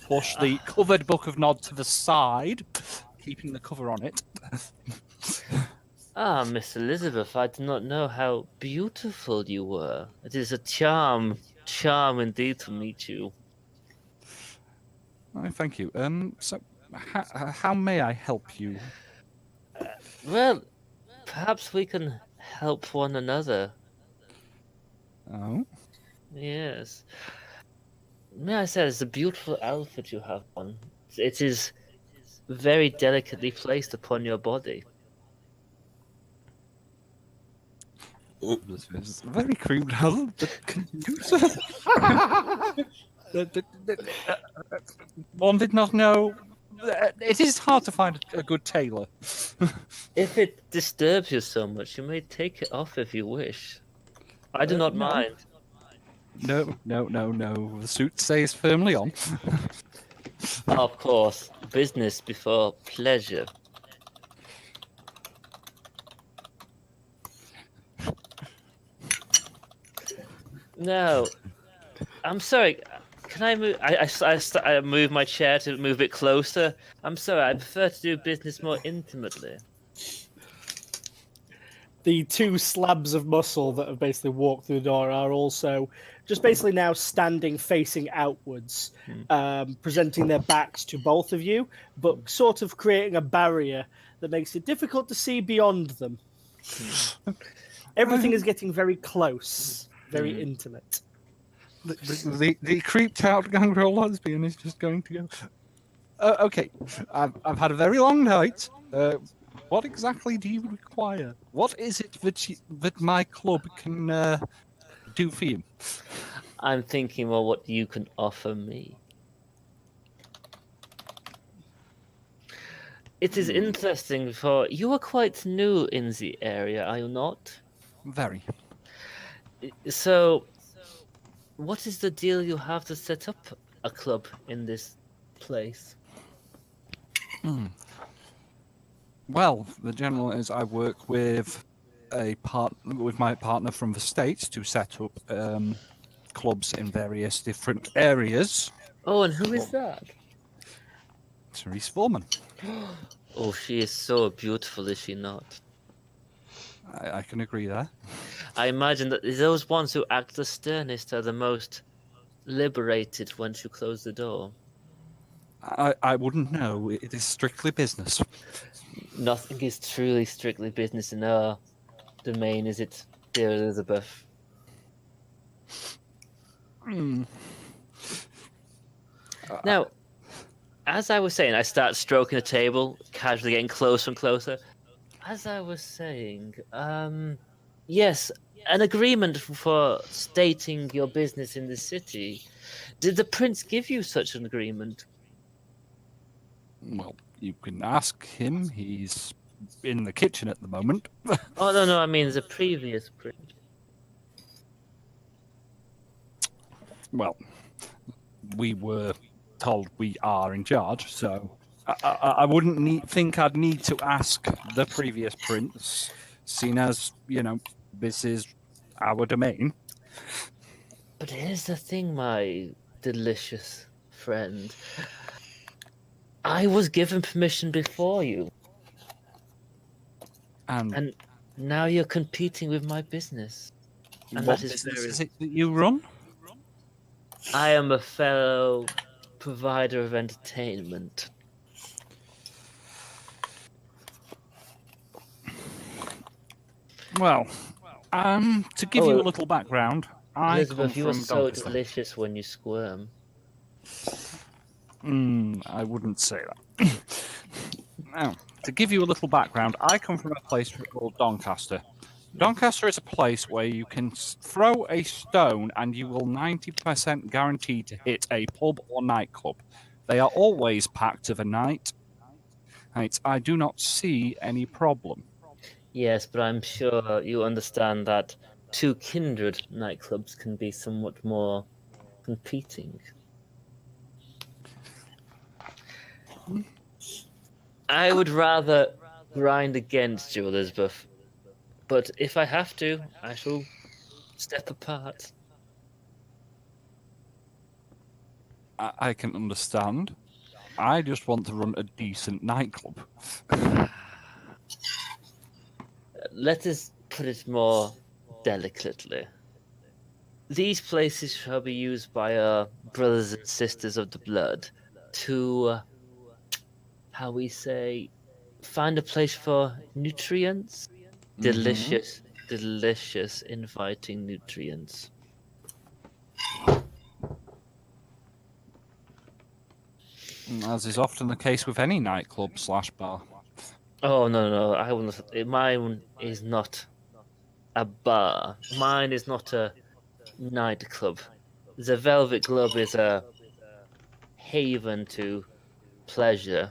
Speaker 4: Push the covered book of Nod to the side, keeping the cover on it.
Speaker 2: Ah, Miss Elizabeth, I did not know how beautiful you were. It is a charm indeed to meet you.
Speaker 4: Oh, thank you. So, how may I help you?
Speaker 2: Well, perhaps we can help one another.
Speaker 4: Oh,
Speaker 2: Yes. May I say, it's a beautiful outfit you have on. It is very delicately placed upon your body.
Speaker 4: this is very crude. But continue, sir. One did not know. It is hard to find a good tailor.
Speaker 2: If it disturbs you so much, you may take it off if you wish. I do not
Speaker 4: No.
Speaker 2: mind.
Speaker 4: No. The suit stays firmly on.
Speaker 2: Of course, business before pleasure. No, I'm sorry. Can I move? I move my chair to move it closer. I'm sorry. I prefer to do business more intimately.
Speaker 1: The two slabs of muscle that have basically walked through the door are also just basically now standing facing outwards, presenting their backs to both of you, but sort of creating a barrier that makes it difficult to see beyond them. Everything is getting very close, very intimate.
Speaker 4: The creeped out gangrel lesbian is just going to go. Okay, I've had a very long night. What exactly do you require? What is it that my club can do for you?
Speaker 2: I'm thinking more what you can offer me. It is interesting, for you are quite new in the area, are you not?
Speaker 4: Very.
Speaker 2: So, what is the deal you have to set up a club in this place?
Speaker 4: Well, the general is I work with my partner from the States to set up clubs in various different areas.
Speaker 2: Oh, and who is that?
Speaker 4: Therese Foreman.
Speaker 2: Oh, she is so beautiful, is she not?
Speaker 4: I can agree there.
Speaker 2: I imagine that those ones who act the sternest are the most liberated once you close the door.
Speaker 4: I wouldn't know. It is strictly business.
Speaker 2: Nothing is truly strictly business in our domain, is it, dear Elizabeth? Now, as I was saying, I start stroking the table, casually getting closer and closer. As I was saying, yes, an agreement for stating your business in the city. Did the prince give you such an agreement?
Speaker 4: Well, you can ask him. He's in the kitchen at the moment.
Speaker 2: Oh, no, I mean the previous prince.
Speaker 4: Well, we were told we are in charge, so I wouldn't think I'd need to ask the previous prince, seeing as, this is our domain.
Speaker 2: But here's the thing, my delicious friend. I was given permission before you, and now you're competing with my business. And
Speaker 4: what
Speaker 2: that is
Speaker 4: business
Speaker 2: very...
Speaker 4: is it that you run?
Speaker 2: I am a fellow provider of entertainment.
Speaker 4: Well, to give you a little background, I come
Speaker 2: Elizabeth, you are
Speaker 4: from
Speaker 2: so
Speaker 4: Doncaster.
Speaker 2: delicious when you squirm.
Speaker 4: I wouldn't say that. Now, to give you a little background, I come from a place called Doncaster. Doncaster is a place where you can throw a stone and you will 90% guarantee to hit a pub or nightclub. They are always packed of a night. I do not see any problem.
Speaker 2: Yes, but I'm sure you understand that two kindred nightclubs can be somewhat more competing. I would rather grind against you, Elizabeth. But if I have to, I shall step apart.
Speaker 4: I can understand. I just want to run a decent nightclub.
Speaker 2: Let us put it more delicately. These places shall be used by our brothers and sisters of the blood to, how we say, find a place for nutrients. Delicious, delicious, inviting nutrients.
Speaker 4: As is often the case with any nightclub / bar.
Speaker 2: Oh no, I wouldn't. Mine is not a bar. Mine is not a nightclub. The Velvet Glove is a haven to pleasure,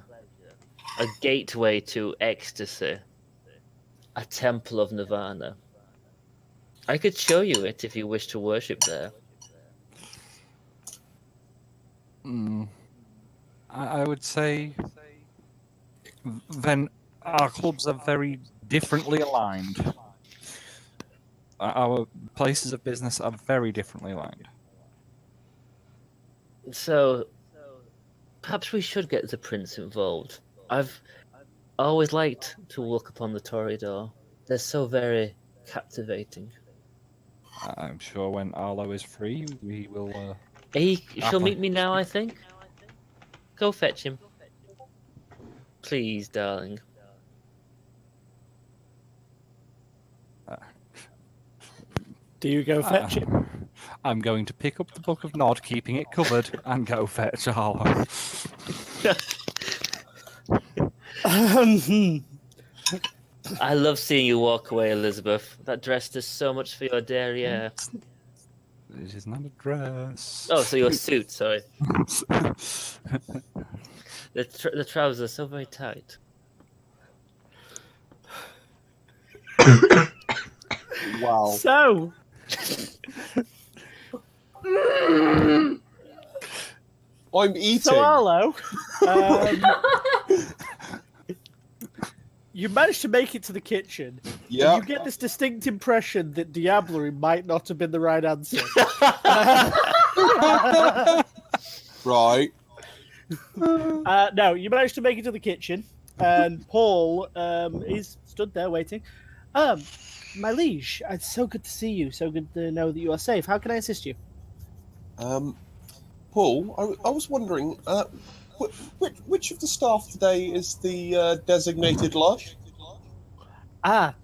Speaker 2: a gateway to ecstasy, a temple of nirvana. I could show you it if you wish to worship there.
Speaker 4: I would say then our clubs are very differently aligned. Our places of business are very differently aligned.
Speaker 2: So, perhaps we should get the prince involved. I've always liked to walk upon the Toreador. They're so very captivating.
Speaker 4: I'm sure when Arlo is free, we will.
Speaker 2: She'll meet me now, I think. Go fetch him. Please, darling.
Speaker 1: Do you go fetch him?
Speaker 4: I'm going to pick up the Book of Nod, keeping it covered, and go fetch Arlo.
Speaker 2: I love seeing you walk away, Elizabeth. That dress does so much for your derriere.
Speaker 4: It is not a dress.
Speaker 2: Oh, so your suit, sorry. The trousers are so very tight.
Speaker 6: Wow.
Speaker 1: So,
Speaker 6: I'm eating.
Speaker 1: so Arlo, you managed to make it to the kitchen.
Speaker 6: Yeah.
Speaker 1: And you get this distinct impression that Diablerie might not have been the right answer.
Speaker 6: Right.
Speaker 1: No, you managed to make it to the kitchen, and Paul is stood there waiting. My liege, it's so good to see you. So good to know that you are safe. How can I assist you?
Speaker 6: Paul, I was wondering, which of the staff today is the designated lush?
Speaker 1: That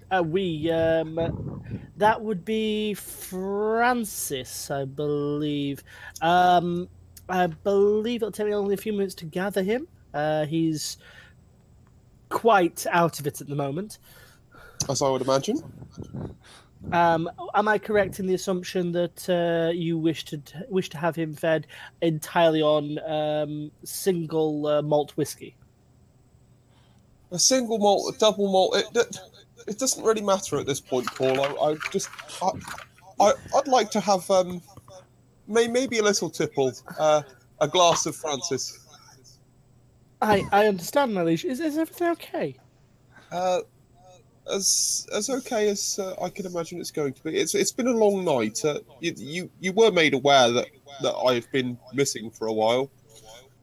Speaker 1: would be Francis, I believe. I believe it'll take me only a few minutes to gather him. He's quite out of it at the moment.
Speaker 6: As I would imagine.
Speaker 1: Am I correct in the assumption that you wish to have him fed entirely on single malt whiskey?
Speaker 6: A single malt, a double malt, it doesn't really matter at this point, Paul. I'd like to have maybe a little tipple, a glass of Francis.
Speaker 1: I understand, my liege. Is everything okay?
Speaker 6: As okay as I can imagine it's going to be. It's been a long night. You were made aware that I've been missing for a while.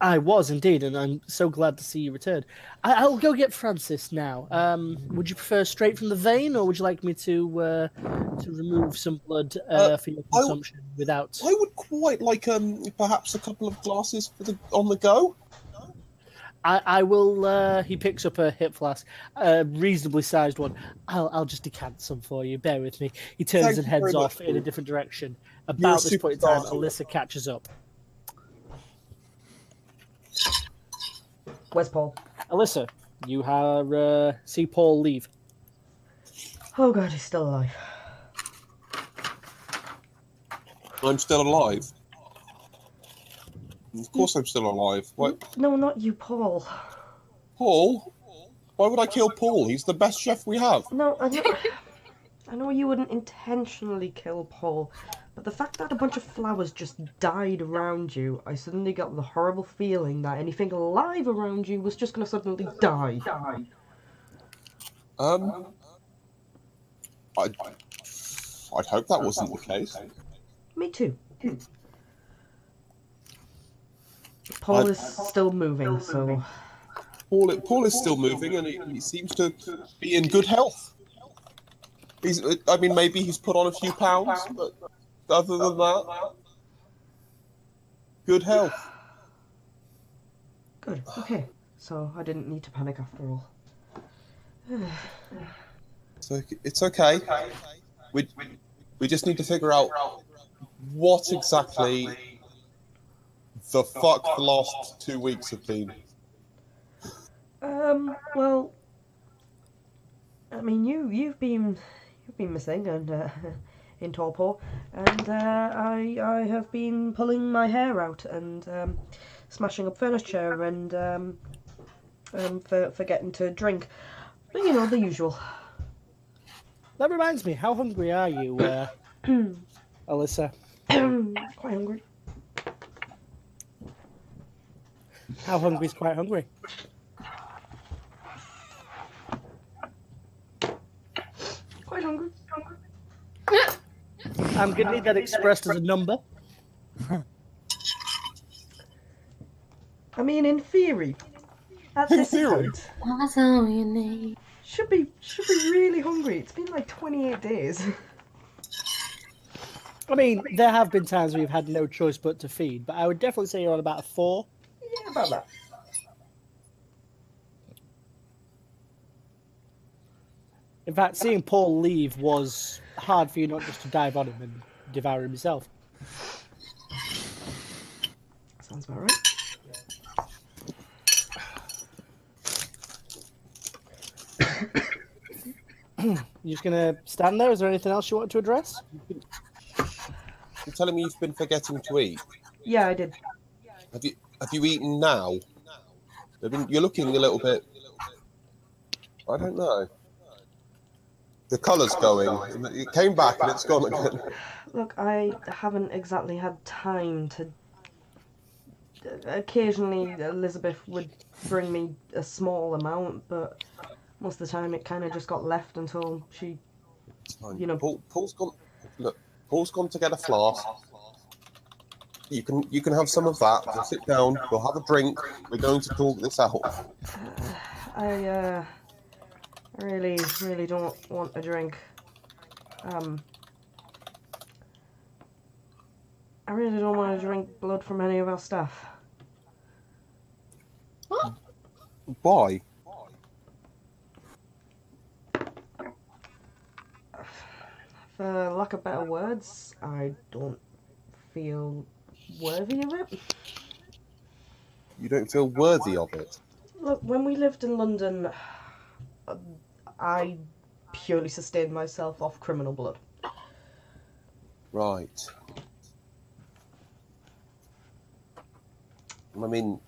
Speaker 1: I was indeed, and I'm so glad to see you returned. I'll go get Francis now. Would you prefer straight from the vein, or would you like me to remove some blood for your consumption without?
Speaker 6: I would quite like perhaps a couple of glasses on the go.
Speaker 1: I will. He picks up a hip flask, a reasonably sized one. I'll just decant some for you. Bear with me. He turns
Speaker 6: Thank
Speaker 1: and
Speaker 6: you very
Speaker 1: heads
Speaker 6: much,
Speaker 1: off in a
Speaker 6: Paul.
Speaker 1: different direction.
Speaker 6: You're a
Speaker 1: About this point in time,
Speaker 6: superstar.
Speaker 1: Alyssa catches up.
Speaker 5: Where's Paul?
Speaker 1: Alyssa, you have see Paul leave.
Speaker 5: Oh god, he's still alive.
Speaker 6: I'm still alive. Of course, I'm still alive. What,
Speaker 5: No, not you, Paul.
Speaker 6: Paul? Why would I kill Paul? He's the best chef we have.
Speaker 5: No, I know you wouldn't intentionally kill Paul, but the fact that a bunch of flowers just died around you, I suddenly got the horrible feeling that anything alive around you was just going to suddenly die.
Speaker 6: I'd hope that wasn't the case.
Speaker 5: Me too. Paul is still moving, so...
Speaker 6: Paul is still moving, and he seems to be in good health. I mean, maybe he's put on a few pounds, but other than that, good health.
Speaker 5: Good, okay. So I didn't need to panic after all.
Speaker 6: So it's okay. We just need to figure out what exactly the fuck the last 2 weeks have been.
Speaker 5: Well, I mean, you've been missing and in torpor, and I have been pulling my hair out and smashing up furniture and forgetting to drink, but you know, the usual.
Speaker 1: That reminds me, how hungry are you, Alyssa?
Speaker 5: Quite hungry.
Speaker 1: How hungry is quite hungry?
Speaker 5: Quite hungry.
Speaker 1: I'm going to need that expressed as a number.
Speaker 5: I mean, in theory, at this point,
Speaker 3: That's all you need.
Speaker 5: should be really hungry. It's been like 28 days.
Speaker 1: I mean, there have been times we've had no choice but to feed, but I would definitely say you're on about a 4.
Speaker 5: Yeah, about that.
Speaker 1: In fact, seeing Paul leave was hard for you not just to dive on him and devour him yourself.
Speaker 5: Sounds about right.
Speaker 1: You're just going to stand there? Is there anything else you want to address?
Speaker 6: You're telling me you've been forgetting to eat.
Speaker 5: Yeah, I did.
Speaker 6: Have you eaten now? You're looking a little bit. I don't know. The colour's going. It came back and it's gone again.
Speaker 5: Look, I haven't exactly had time to... Occasionally, Elizabeth would bring me a small amount, but most of the time it kind of just got left until she, you know...
Speaker 6: Paul's gone. Look, Paul's gone to get a flask. You can have some of that. We'll sit down. We'll have a drink. We're going to talk this out.
Speaker 5: I really don't want a drink. I really don't want to drink blood from any of our staff.
Speaker 3: What?
Speaker 6: Why?
Speaker 5: For lack of better words, I don't feel worthy of it.
Speaker 6: You don't feel worthy of it?
Speaker 5: Look, when we lived in London, I purely sustained myself off criminal blood.
Speaker 6: Right. I mean,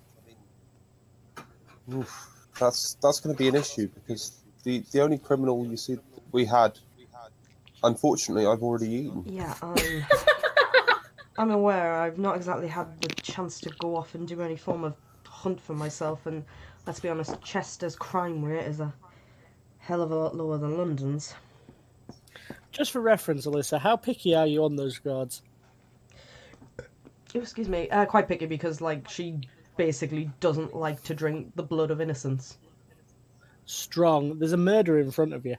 Speaker 6: that's going to be an issue because the only criminal you see we had, unfortunately, I've already eaten.
Speaker 5: Yeah, I'm aware. I've not exactly had the chance to go off and do any form of hunt for myself, and let's be honest, Chester's crime rate is a hell of a lot lower than London's.
Speaker 1: Just for reference, Alyssa, how picky are you on those regards?
Speaker 5: Oh, excuse me, quite picky because, like, she basically doesn't like to drink the blood of innocents.
Speaker 1: Strong. There's a murderer in front of you.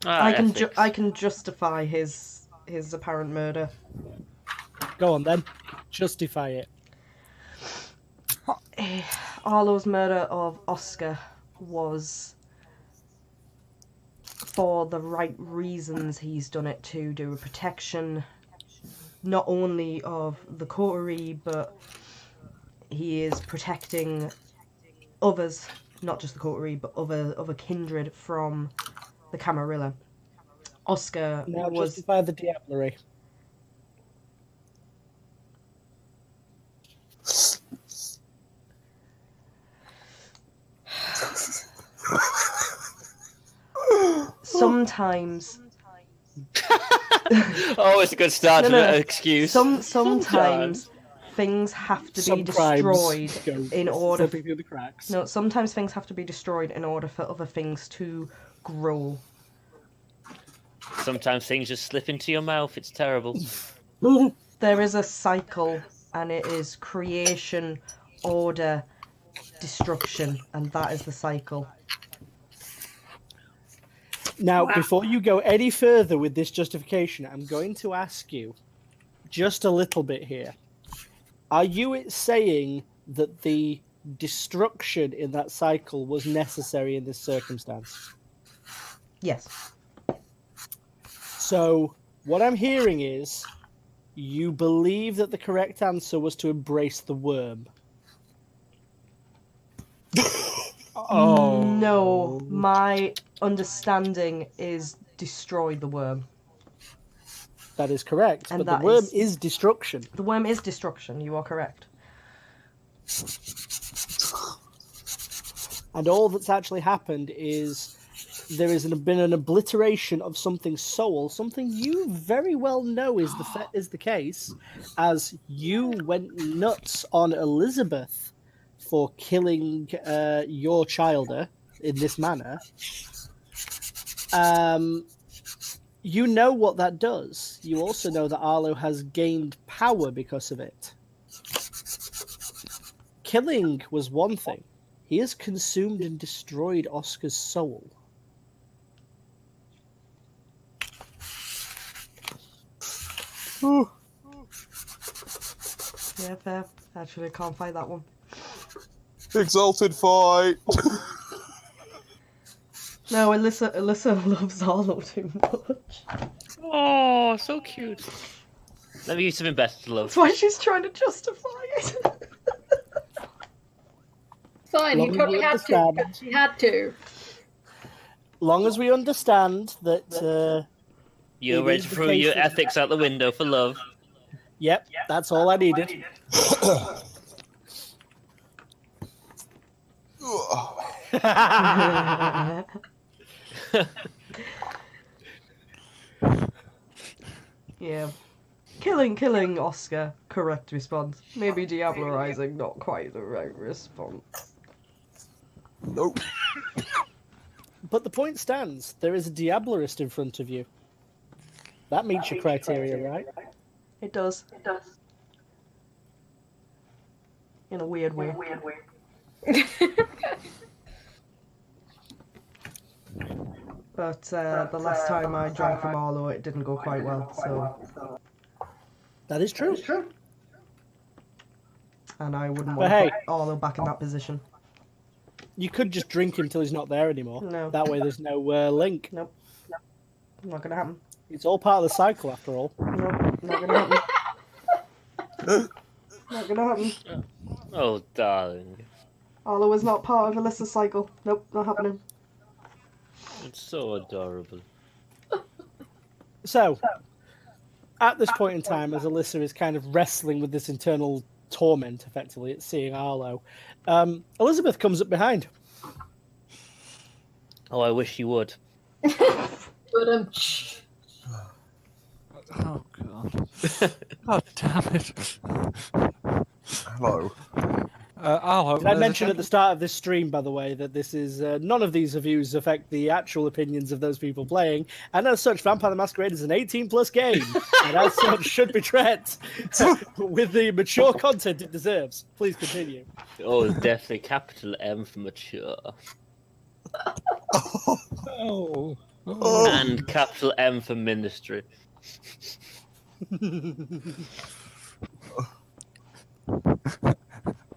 Speaker 5: I can justify his apparent murder.
Speaker 1: Go on then. Justify it.
Speaker 5: Arlo's murder of Oscar was for the right reasons. He's done it to do a protection not only of the coterie, but he is protecting others, not just the coterie, but other kindred from the Camarilla. Oscar
Speaker 1: Now
Speaker 5: was...
Speaker 1: justify the diablerie.
Speaker 5: Sometimes...
Speaker 2: Oh, it's a good start to an excuse.
Speaker 5: Sometimes things have to be destroyed in order...
Speaker 1: Slipping through the cracks.
Speaker 5: No, sometimes things have to be destroyed in order for other things to grow.
Speaker 2: Sometimes things just slip into your mouth. It's terrible.
Speaker 5: There is a cycle, and it is creation, order, destruction, and that is the cycle.
Speaker 1: Now, before you go any further with this justification, I'm going to ask you just a little bit here. Are you saying that the destruction in that cycle was necessary in this circumstance?
Speaker 5: Yes.
Speaker 1: So, what I'm hearing is you believe that the correct answer was to embrace the worm.
Speaker 5: Oh. No, my understanding is destroy the worm.
Speaker 1: That is correct,
Speaker 5: And
Speaker 1: but the worm is destruction.
Speaker 5: The worm is destruction, you are correct.
Speaker 1: And all that's actually happened is there has been an obliteration of something's soul, something you very well know is the case, as you went nuts on Elizabeth for killing your childer in this manner. You know what that does. You also know that Arlo has gained power because of it. Killing was one thing. He has consumed and destroyed Oscar's soul.
Speaker 5: Yeah, fair. Actually, I can't fight that one.
Speaker 6: Exalted fight!
Speaker 5: No, Alyssa loves Arlo too much.
Speaker 2: Oh, so cute. Let me use something better to love.
Speaker 5: That's why she's trying to justify it.
Speaker 3: Fine, he
Speaker 1: Long as
Speaker 3: probably
Speaker 1: we
Speaker 3: had to.
Speaker 1: understand.
Speaker 3: Because he had to.
Speaker 1: Long as we understand that...
Speaker 2: You're ready to throw your ethics out the window for love.
Speaker 1: Yep, that's all I needed.
Speaker 5: Yeah. Killing Oscar, correct response. Maybe diablerizing, not quite the right response.
Speaker 6: Nope.
Speaker 1: But the point stands. There is a Diablerist in front of you. That meets your criteria, right?
Speaker 5: It does. In a weird way. But the last time I drank from Arlo, it didn't go quite well, so...
Speaker 1: That is true.
Speaker 5: And I wouldn't
Speaker 1: But
Speaker 5: want to
Speaker 1: hey.
Speaker 5: put Arlo back in that position.
Speaker 1: You could just drink him till he's not there anymore.
Speaker 5: No.
Speaker 1: That way there's no link.
Speaker 5: Nope. Not gonna happen.
Speaker 1: It's all part of the cycle, after all.
Speaker 5: Nope, not gonna happen. Not gonna happen.
Speaker 2: Oh, darling.
Speaker 5: Arlo is not part of Alyssa's cycle. Nope, not happening.
Speaker 2: It's so adorable.
Speaker 1: So, at this point in time, as Alyssa is kind of wrestling with this internal torment, effectively, at seeing Arlo, Elizabeth comes up behind.
Speaker 2: Oh, I wish you would.
Speaker 3: But
Speaker 4: Oh, God. God damn it.
Speaker 6: Hello.
Speaker 4: Arlo,
Speaker 1: Did I
Speaker 4: there's a
Speaker 1: mention at the
Speaker 4: gentle-
Speaker 1: start of this stream, by the way, that this is none of these views affect the actual opinions of those people playing, and as such, Vampire the Masquerade is an 18+ game, and as such should be treated with the mature content it deserves. Please continue.
Speaker 2: Oh, it's definitely capital M for mature.
Speaker 4: Oh.
Speaker 2: And capital M for ministry.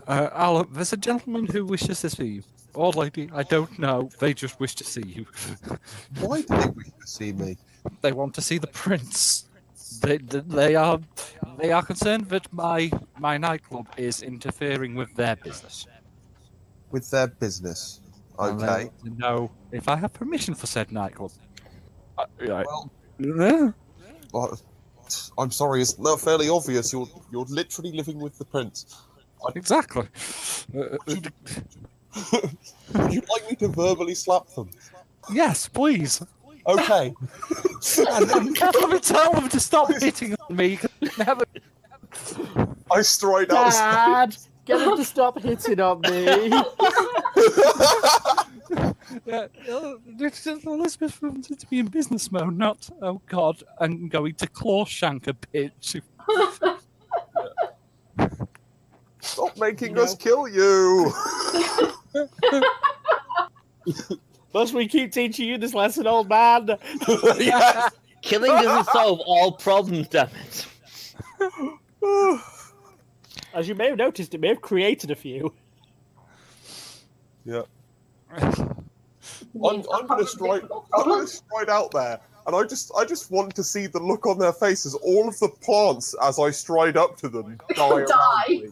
Speaker 4: Arlo, there's a gentleman who wishes to see you. Or lady, I don't know. They just wish to see you.
Speaker 6: Why do they wish to see me?
Speaker 4: They want to see the prince. They are concerned that my nightclub is interfering with their business.
Speaker 6: With their business.
Speaker 4: And they
Speaker 6: Okay.
Speaker 4: want to know if I have permission for said nightclub. Right.
Speaker 6: Well, Well, I'm sorry, it's not fairly obvious. You're literally living with the prince.
Speaker 4: Exactly.
Speaker 6: Would you like me to verbally slap them?
Speaker 4: Yes, please.
Speaker 6: Okay.
Speaker 4: And let me tell them to stop hitting on me. Never.
Speaker 6: I stride out.
Speaker 1: Dad, get him to stop hitting on me.
Speaker 4: Elizabeth wanted to be in business mode, not, oh God, I'm going to claw shank a bitch.
Speaker 6: Stop making us kill you.
Speaker 1: Must we keep teaching you this lesson, old man?
Speaker 6: Yes.
Speaker 2: Killing doesn't solve all problems, damn it.
Speaker 1: As you may have noticed, it may have created a few.
Speaker 6: Yeah. I'm gonna stride out there, and I just want to see the look on their faces. All of the plants as I stride up to them die. around me.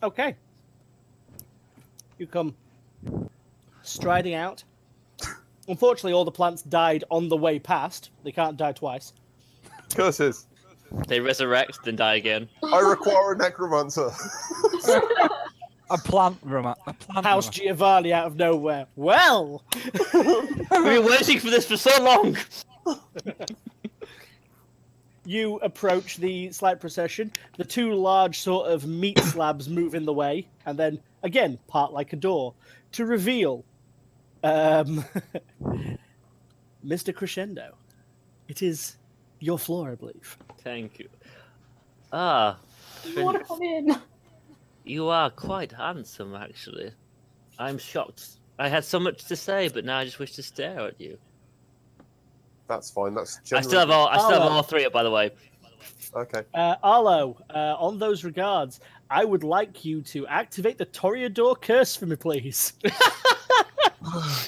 Speaker 1: Okay. You come striding out. Unfortunately, all the plants died on the way past. They can't die twice.
Speaker 6: Curses!
Speaker 2: They resurrect, then die again.
Speaker 6: I require a necromancer.
Speaker 4: A plant room.
Speaker 1: House Giovanni out of nowhere. Well,
Speaker 2: We've been waiting for this for so long.
Speaker 1: you approach the slight procession. The two large sort of meat slabs move in the way, and then again part like a door to reveal Mr. Crescendo. It is your floor, I believe.
Speaker 2: Thank you. Ah,
Speaker 3: You want to come in?
Speaker 2: you are quite handsome, actually. I'm shocked. I had so much to say, but now I just wish to stare at you.
Speaker 6: That's fine. That's
Speaker 2: I
Speaker 6: generally...
Speaker 2: still have
Speaker 1: Oh.
Speaker 2: all three up, by the way.
Speaker 6: Okay.
Speaker 1: Arlo, on those regards, I would like you to activate the Toreador curse for me, please.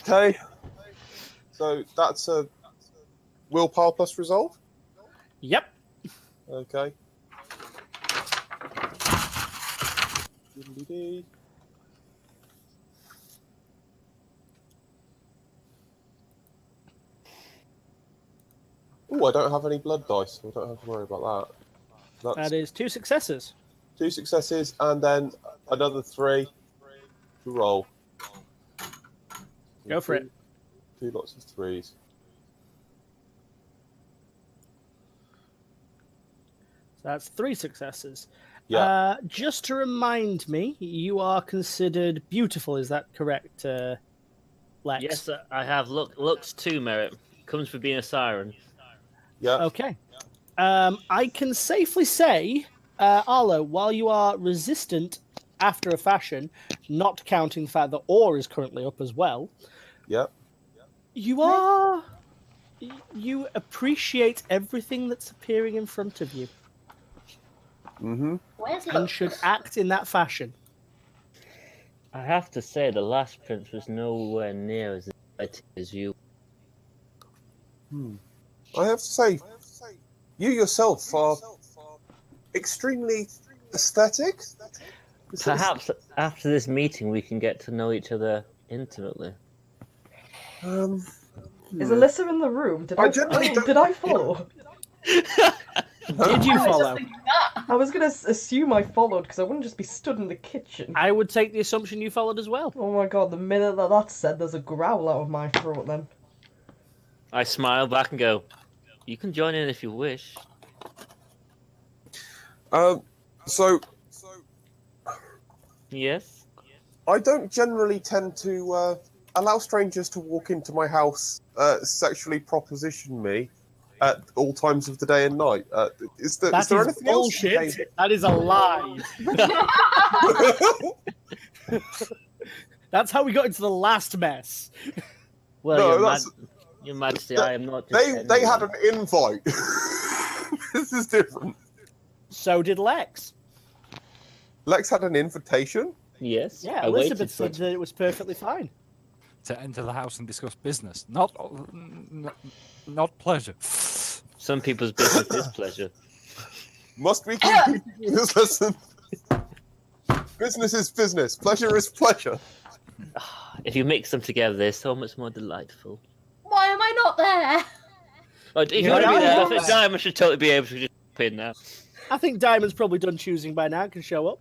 Speaker 6: Okay. So that's a willpower plus resolve.
Speaker 1: Yep.
Speaker 6: Okay. Diddly-dee. Oh, I don't have any blood dice, so I don't have to worry about that. That's
Speaker 1: That is 2 successes.
Speaker 6: 2 successes, and then another 3 to roll.
Speaker 1: Go for it.
Speaker 6: 2 lots of 3s.
Speaker 1: So that's 3 successes.
Speaker 6: Yeah.
Speaker 1: Just to remind me, you are considered beautiful. Is that correct, Lex?
Speaker 2: Yes, I have looks too merit. Comes for being a siren.
Speaker 6: Yeah.
Speaker 1: Okay. I can safely say, Arlo, while you are resistant after a fashion, not counting the fact that ore is currently up as well,
Speaker 6: Yeah.
Speaker 1: you appreciate everything that's appearing in front of you
Speaker 6: Mm-hmm.
Speaker 3: Where's
Speaker 1: and
Speaker 3: Lux?
Speaker 1: should act in that fashion.
Speaker 2: I have to say, the last prince was nowhere near as exciting as you.
Speaker 6: I have to say, you yourself are extremely aesthetic.
Speaker 2: Perhaps after this meeting, we can get to know each other intimately.
Speaker 5: Is Alyssa in the room? Did
Speaker 6: I
Speaker 5: I,
Speaker 6: generally don't-
Speaker 5: did I follow?
Speaker 1: Did you
Speaker 3: I was just
Speaker 1: follow?
Speaker 3: thinking that.
Speaker 5: I was going to assume I followed because I wouldn't just be stood in the kitchen.
Speaker 1: I would take the assumption you followed as well.
Speaker 5: Oh my god, the minute that that's said, there's a growl out of my throat then.
Speaker 2: I smile back and go, "You can join in if you wish."
Speaker 6: So
Speaker 2: Yes.
Speaker 6: I don't generally tend to allow strangers to walk into my house, sexually proposition me at all times of the day and night. Is there
Speaker 1: That
Speaker 6: there
Speaker 1: is
Speaker 6: anything else? you
Speaker 1: bullshit. That is a lie.
Speaker 6: came-
Speaker 1: That's how we got into the last mess.
Speaker 2: Well,
Speaker 6: No,
Speaker 2: your,
Speaker 6: that's-
Speaker 2: your Majesty,
Speaker 6: that-
Speaker 2: I am not. Just
Speaker 6: they had
Speaker 2: anyone.
Speaker 6: an invite. This is different.
Speaker 1: So did Lex.
Speaker 6: Lex had an invitation.
Speaker 2: Yes.
Speaker 1: Yeah,
Speaker 2: I
Speaker 1: Elizabeth
Speaker 2: waited for
Speaker 1: said
Speaker 2: it.
Speaker 1: that it was perfectly fine.
Speaker 4: To enter the house and discuss business, not pleasure.
Speaker 2: Some people's business is pleasure.
Speaker 6: Must we keep teaching you this lesson? Business is business. Pleasure is pleasure.
Speaker 2: If you mix them together, they're so much more delightful.
Speaker 3: Why am I not there?
Speaker 2: But if
Speaker 1: Yeah,
Speaker 2: you want to be
Speaker 1: I
Speaker 2: there, I
Speaker 1: am.
Speaker 2: think Diamond should totally be able to just jump in now.
Speaker 1: I think Diamond's probably done choosing by now, can show up.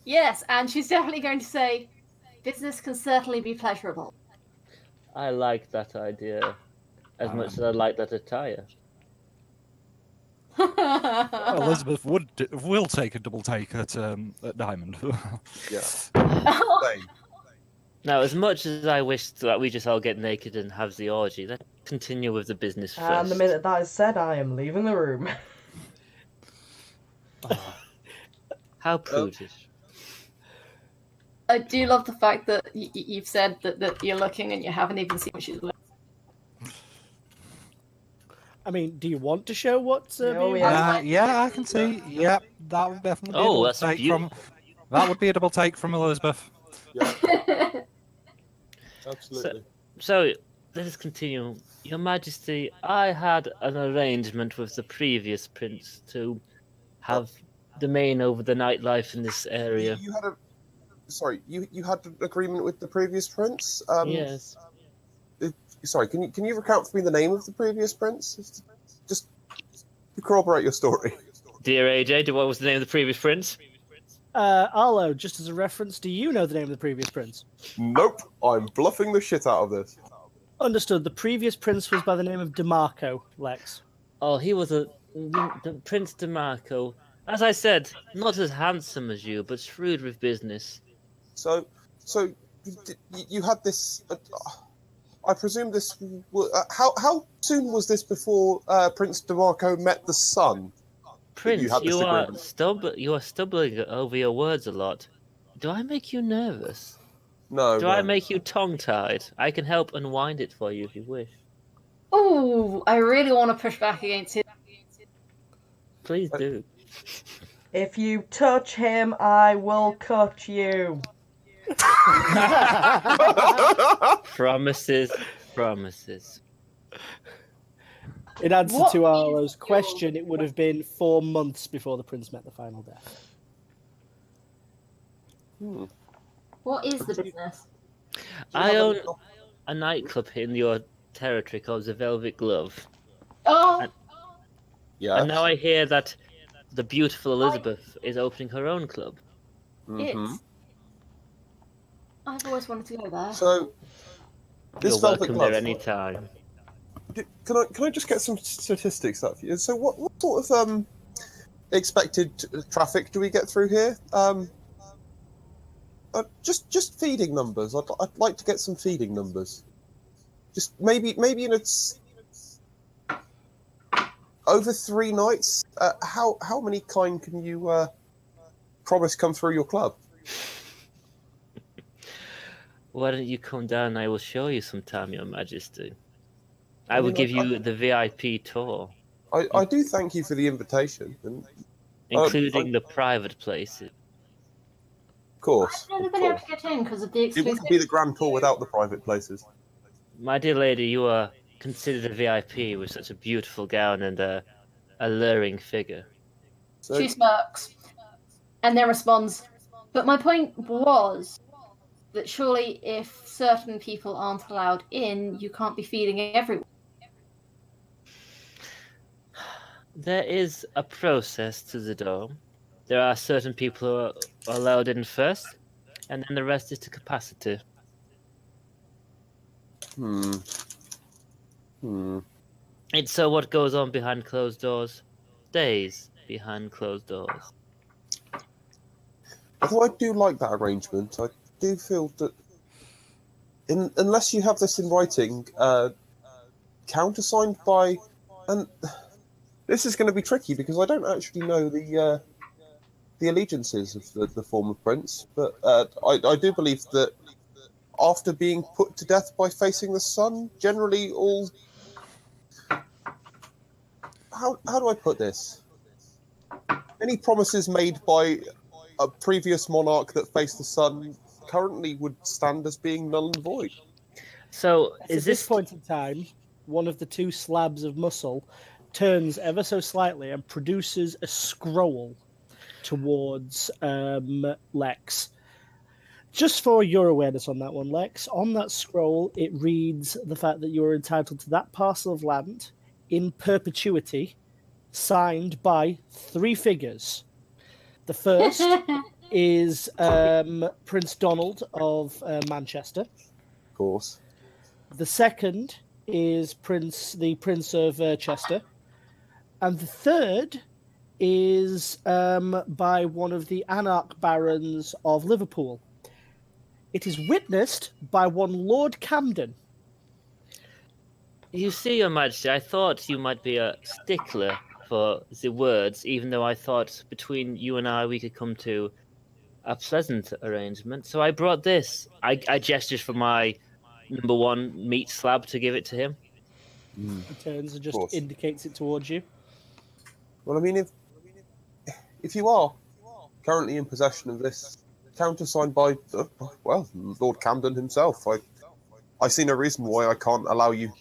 Speaker 3: Yes, and she's definitely going to say, business can certainly be pleasurable.
Speaker 2: I like that idea as much as I like that attire.
Speaker 4: Elizabeth will take a double take at Diamond.
Speaker 6: Yeah. Same.
Speaker 2: Now, as much as I wish that we just all get naked and have the orgy, let's continue with the business first.
Speaker 5: And the minute that is said, I am leaving the room.
Speaker 2: Oh, how prudish.
Speaker 3: I do love the fact that you've said that you're looking and you haven't even seen what she's wearing.
Speaker 1: I mean, do you want to show what's
Speaker 5: Oh,
Speaker 1: being
Speaker 5: yeah.
Speaker 4: Yeah, I can see. Yep, that would definitely be
Speaker 2: Oh,
Speaker 4: a double
Speaker 2: that's
Speaker 4: take from. That would be a double take from Elizabeth.
Speaker 6: Yeah, absolutely.
Speaker 2: So, let us continue. Your Majesty, I had an arrangement with the previous prince to have domain over the nightlife in this area.
Speaker 6: You had a you had an agreement with the previous prince.
Speaker 2: Yes.
Speaker 6: Sorry, can you recount for me the name of the previous prince? Just to corroborate your story.
Speaker 2: Dear AJ, what was the name of the previous prince?
Speaker 1: Arlo, just as a reference, do you know the name of the previous prince?
Speaker 6: Nope, I'm bluffing the shit out of this.
Speaker 1: Understood. The previous prince was by the name of DeMarco, Lex.
Speaker 2: Oh, he was the Prince DeMarco. As I said, not as handsome as you, but shrewd with business.
Speaker 6: So you had this. I presume this. How soon was this before Prince DeMarco met the sun?
Speaker 2: Prince,
Speaker 6: had this
Speaker 2: you are
Speaker 6: agreement.
Speaker 2: stumbling over your words a lot. Do I make you nervous?
Speaker 6: No.
Speaker 2: Do
Speaker 6: no.
Speaker 2: I make you tongue-tied? I can help unwind it for you if you wish.
Speaker 3: Oh, I really want to push back against it.
Speaker 2: Please do.
Speaker 5: If you touch him, I will cut you.
Speaker 2: Promises, promises.
Speaker 1: In answer
Speaker 3: What
Speaker 1: to
Speaker 3: is
Speaker 1: Arlo's
Speaker 3: your-
Speaker 1: question, it would have been 4 months before the prince met the final death.
Speaker 3: What is the business?
Speaker 2: I own a nightclub in your territory called the Velvet Glove.
Speaker 3: Oh,
Speaker 6: Yeah.
Speaker 2: And now I hear that the beautiful Elizabeth is opening her own club.
Speaker 6: Mhm.
Speaker 3: it's. I've always wanted to go there.
Speaker 6: So this
Speaker 2: You're
Speaker 6: velvet
Speaker 2: welcome
Speaker 6: glove.
Speaker 2: there anytime.
Speaker 6: Can I just get some statistics out of you? So what sort of expected traffic do we get through here? Just feeding numbers. I'd like to get some feeding numbers. Just maybe in over 3 nights. How many kind can you promise come through your club?
Speaker 2: Why don't you come down and I will show you sometime, Your Majesty. I
Speaker 6: I
Speaker 2: will
Speaker 6: mean,
Speaker 2: give you the VIP tour,
Speaker 6: I do thank you for the invitation, and
Speaker 2: including the private places.
Speaker 6: of course,
Speaker 3: I've never
Speaker 6: of
Speaker 3: been able
Speaker 6: course.
Speaker 3: to get in because of the
Speaker 6: It
Speaker 3: exclusive.
Speaker 6: wouldn't be the grand tour without the private places.
Speaker 2: My dear lady, you are considered a VIP with such a beautiful gown and a alluring figure.
Speaker 6: So,
Speaker 3: She smirks and then responds, but my point was that surely if certain people aren't allowed in, you can't be feeding everyone.
Speaker 2: There is a process to the dome. There are certain people who are allowed in first, and then the rest is to capacity. It's so what goes on behind closed doors stays behind closed doors.
Speaker 6: Although I do like that arrangement, I do feel that unless you have this in writing, countersigned by, and this is going to be tricky because I don't actually know the allegiances of the former prince, but I do believe that after being put to death by facing the sun, generally all how do I put this? Any promises made by a previous monarch that faced the sun currently would stand as being null and void.
Speaker 2: So
Speaker 1: At
Speaker 2: is
Speaker 1: this
Speaker 2: this
Speaker 1: point in time, one of the two slabs of muscle turns ever so slightly and produces a scroll towards Lex. Just for your awareness on that one, Lex, on that scroll, it reads the fact that you're entitled to that parcel of land in perpetuity, signed by 3 figures. The first is Prince Donald of Manchester.
Speaker 6: Of course.
Speaker 1: The second is the Prince of Chester. And the third is by one of the Anarch Barons of Liverpool. It is witnessed by one Lord Camden.
Speaker 2: You see, Your Majesty, I thought you might be a stickler for the words, even though I thought between you and I we could come to a pleasant arrangement. So I brought this. I gestured for my number 1 meat slab to give it to him.
Speaker 1: He turns and just
Speaker 6: course.
Speaker 1: indicates it towards you.
Speaker 6: Well, I mean, if you are currently in possession of this, countersigned by Lord Camden himself, I see no reason why I can't allow you.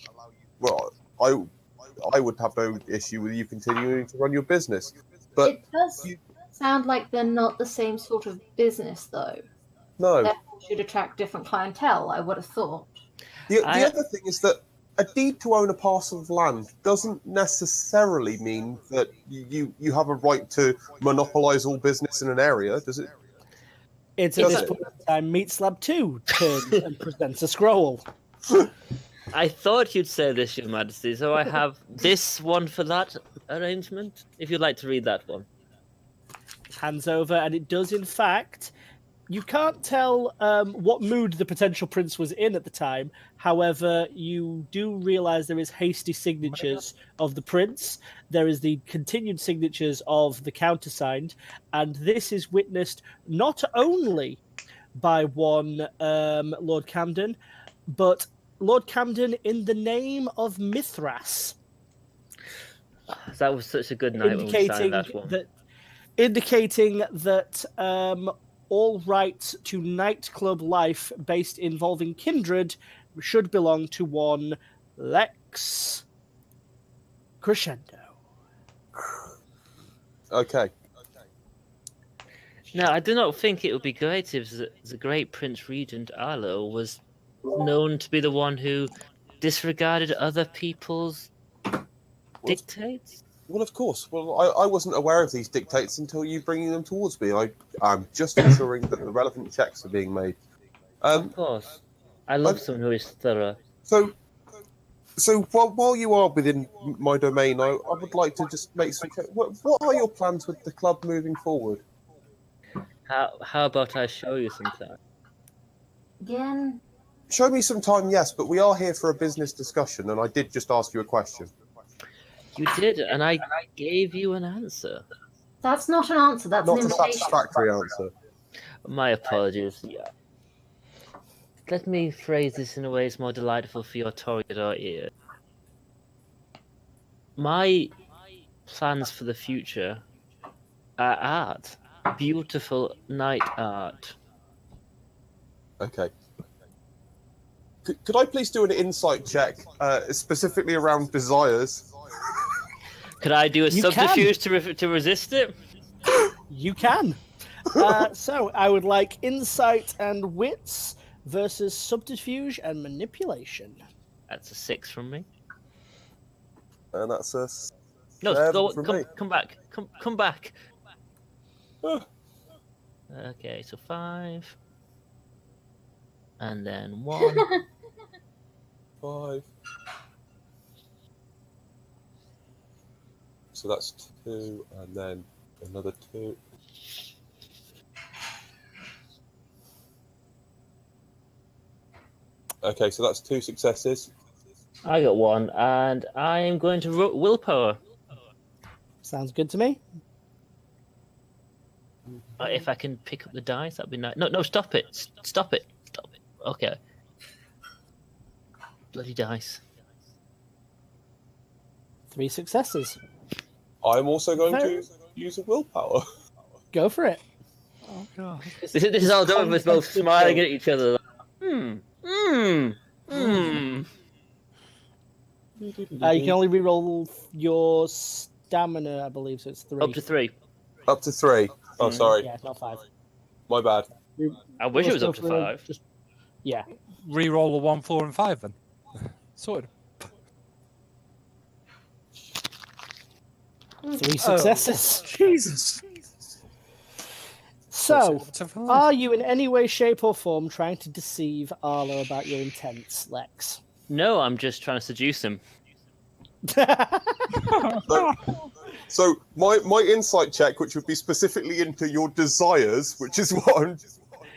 Speaker 6: Well, I would have no issue with you continuing to run your business, but
Speaker 3: It does sound like they're not the same sort of business, though.
Speaker 6: no.
Speaker 3: Therefore, should attract different clientele, I would have thought.
Speaker 6: The other thing is that a deed to own a parcel of land doesn't necessarily mean that you have a right to monopolise all business in an area, does it?
Speaker 1: It's at this point in time, Meat Slab 2 turns and presents a scroll.
Speaker 2: I thought you'd say this, Your Majesty, so I have this one for that arrangement, if you'd like to read that one.
Speaker 1: Hands over, and it does, in fact. You can't tell what mood the potential prince was in at the time. However, you do realize there is hasty signatures of the prince. There is the continued signatures of the countersigned, and this is witnessed not only by one Lord Camden, but Lord Camden in the name of Mithras.
Speaker 2: That was such a good night when we signed that one.
Speaker 1: Indicating that all rights to nightclub life based involving kindred should belong to one Lex Crescendo.
Speaker 6: Okay.
Speaker 2: Now, I do not think it would be great if the great Prince Regent Arlo was known to be the one who disregarded other people's dictates.
Speaker 6: Well, of course. Well, I wasn't aware of these dictates until you bringing them towards me. I'm just ensuring that the relevant checks are being made.
Speaker 2: Of course. I love someone who is thorough.
Speaker 6: So while you are within my domain, I would like to just make some. What are your plans with the club moving forward?
Speaker 2: How about I show you sometime?
Speaker 3: Again?
Speaker 6: Show me some time, yes, but we are here for a business discussion, and I did just ask you a question.
Speaker 2: You did, and I gave you an answer.
Speaker 3: That's not an answer, that's
Speaker 6: Not
Speaker 3: an
Speaker 6: a
Speaker 3: invitation.
Speaker 6: satisfactory answer.
Speaker 2: My apologies. Yeah. Let me phrase this in a way that's more delightful for your Toreador ear. My plans for the future are art. Beautiful night art.
Speaker 6: Okay. Could I please do an insight check, specifically around desires?
Speaker 2: Could I do a
Speaker 1: You
Speaker 2: subterfuge to resist it?
Speaker 1: You can. So I would like insight and wits versus subterfuge and manipulation.
Speaker 2: That's a 6 from me.
Speaker 6: And that's a
Speaker 2: No,
Speaker 6: 7 from me.
Speaker 2: come back. Come back.
Speaker 6: Oh.
Speaker 2: Okay, so 5. And then 1.
Speaker 6: 5. So that's 2, and then another 2. Okay, so that's 2 successes.
Speaker 2: I got 1, and I am going to willpower.
Speaker 1: Sounds good to me.
Speaker 2: If I can pick up the dice, that'd be nice. No, stop it! Stop it! Stop it! Okay. Bloody dice.
Speaker 1: 3 successes.
Speaker 6: I'm also going
Speaker 1: Very-
Speaker 6: to use a willpower.
Speaker 1: Go for it.
Speaker 4: Oh god.
Speaker 2: This is all done with us both
Speaker 1: content
Speaker 2: smiling
Speaker 1: will-
Speaker 2: at each other. Like,
Speaker 1: You can only reroll your stamina, I believe, so it's 3.
Speaker 2: Up to 3.
Speaker 6: Up to 3. Oh, sorry.
Speaker 1: Yeah, not 5.
Speaker 6: My bad.
Speaker 2: I wish it was
Speaker 1: Let's
Speaker 2: up to
Speaker 1: go for
Speaker 2: 5.
Speaker 1: Just, yeah.
Speaker 4: Reroll a 1, 4, and 5 then. Sorted.
Speaker 1: 3 successes.
Speaker 4: Jesus.
Speaker 1: So, are you in any way, shape, or form trying to deceive Arlo about your intents, Lex?
Speaker 2: No, I'm just trying to seduce him.
Speaker 6: So my insight check, which would be specifically into your desires, which is what I'm.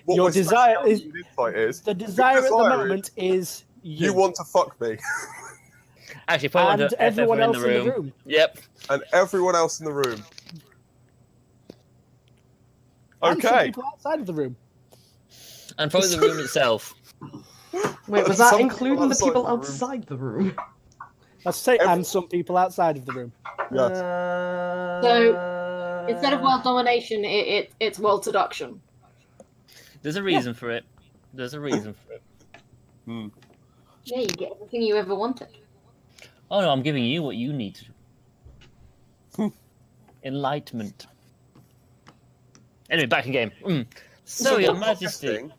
Speaker 6: What
Speaker 1: Your
Speaker 6: my
Speaker 1: desire
Speaker 6: speciality in insight is.
Speaker 1: The desire at the
Speaker 6: desire
Speaker 1: moment is
Speaker 6: You want to fuck me,
Speaker 2: Actually, probably
Speaker 1: and everyone else in the room.
Speaker 2: Yep.
Speaker 6: and everyone else in the room.
Speaker 1: And some
Speaker 6: Okay.
Speaker 1: people outside of the room.
Speaker 2: And probably the room itself.
Speaker 5: Wait, was that
Speaker 6: Some
Speaker 5: including the people
Speaker 6: room.
Speaker 5: outside the room?
Speaker 1: Let's say, and some people outside of the room.
Speaker 6: Yes.
Speaker 3: So, Instead of world domination, it's world seduction.
Speaker 2: There's a reason for it. There's a reason for it.
Speaker 3: Yeah, you get everything you ever wanted.
Speaker 2: Oh no, I'm giving you what you need to. Enlightenment. Anyway, back in game. So, Your
Speaker 6: what's
Speaker 2: Majesty.
Speaker 6: interesting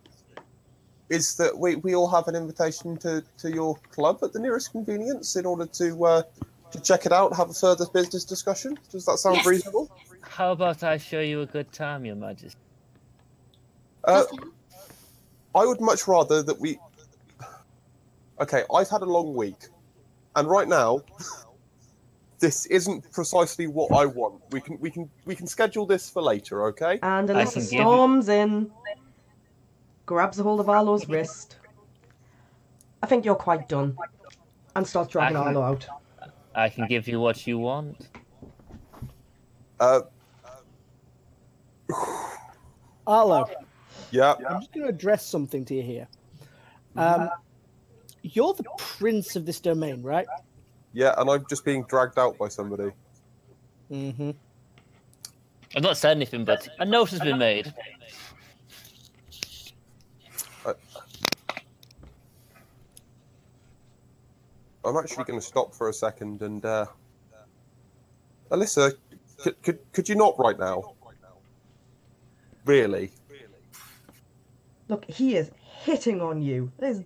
Speaker 6: is that we all have an invitation to your club at the nearest convenience in order to check it out, have a further business discussion. Does that sound
Speaker 3: Yes.
Speaker 6: reasonable?
Speaker 2: How about I show you a good time, Your Majesty?
Speaker 6: I would much rather that we. Okay, I've had a long week, and right now, this isn't precisely what I want. We can schedule this for later, okay?
Speaker 5: And
Speaker 2: I
Speaker 5: Alyssa
Speaker 2: can give
Speaker 5: storms in, grabs a hold of Arlo's wrist. I think you're quite done. And starts dragging
Speaker 2: I can-
Speaker 5: Arlo out.
Speaker 2: I can give you what you want.
Speaker 1: Arlo,
Speaker 6: Yeah.
Speaker 1: I'm just going to address something to you here. You're the prince of this domain, right?
Speaker 6: Yeah, and I'm just being dragged out by somebody.
Speaker 1: Mm-hmm.
Speaker 2: I've not said anything, but a note has been made.
Speaker 6: I'm actually going to stop for a second and, Alyssa, could you not right now? Really?
Speaker 5: Look, he is hitting on you. There's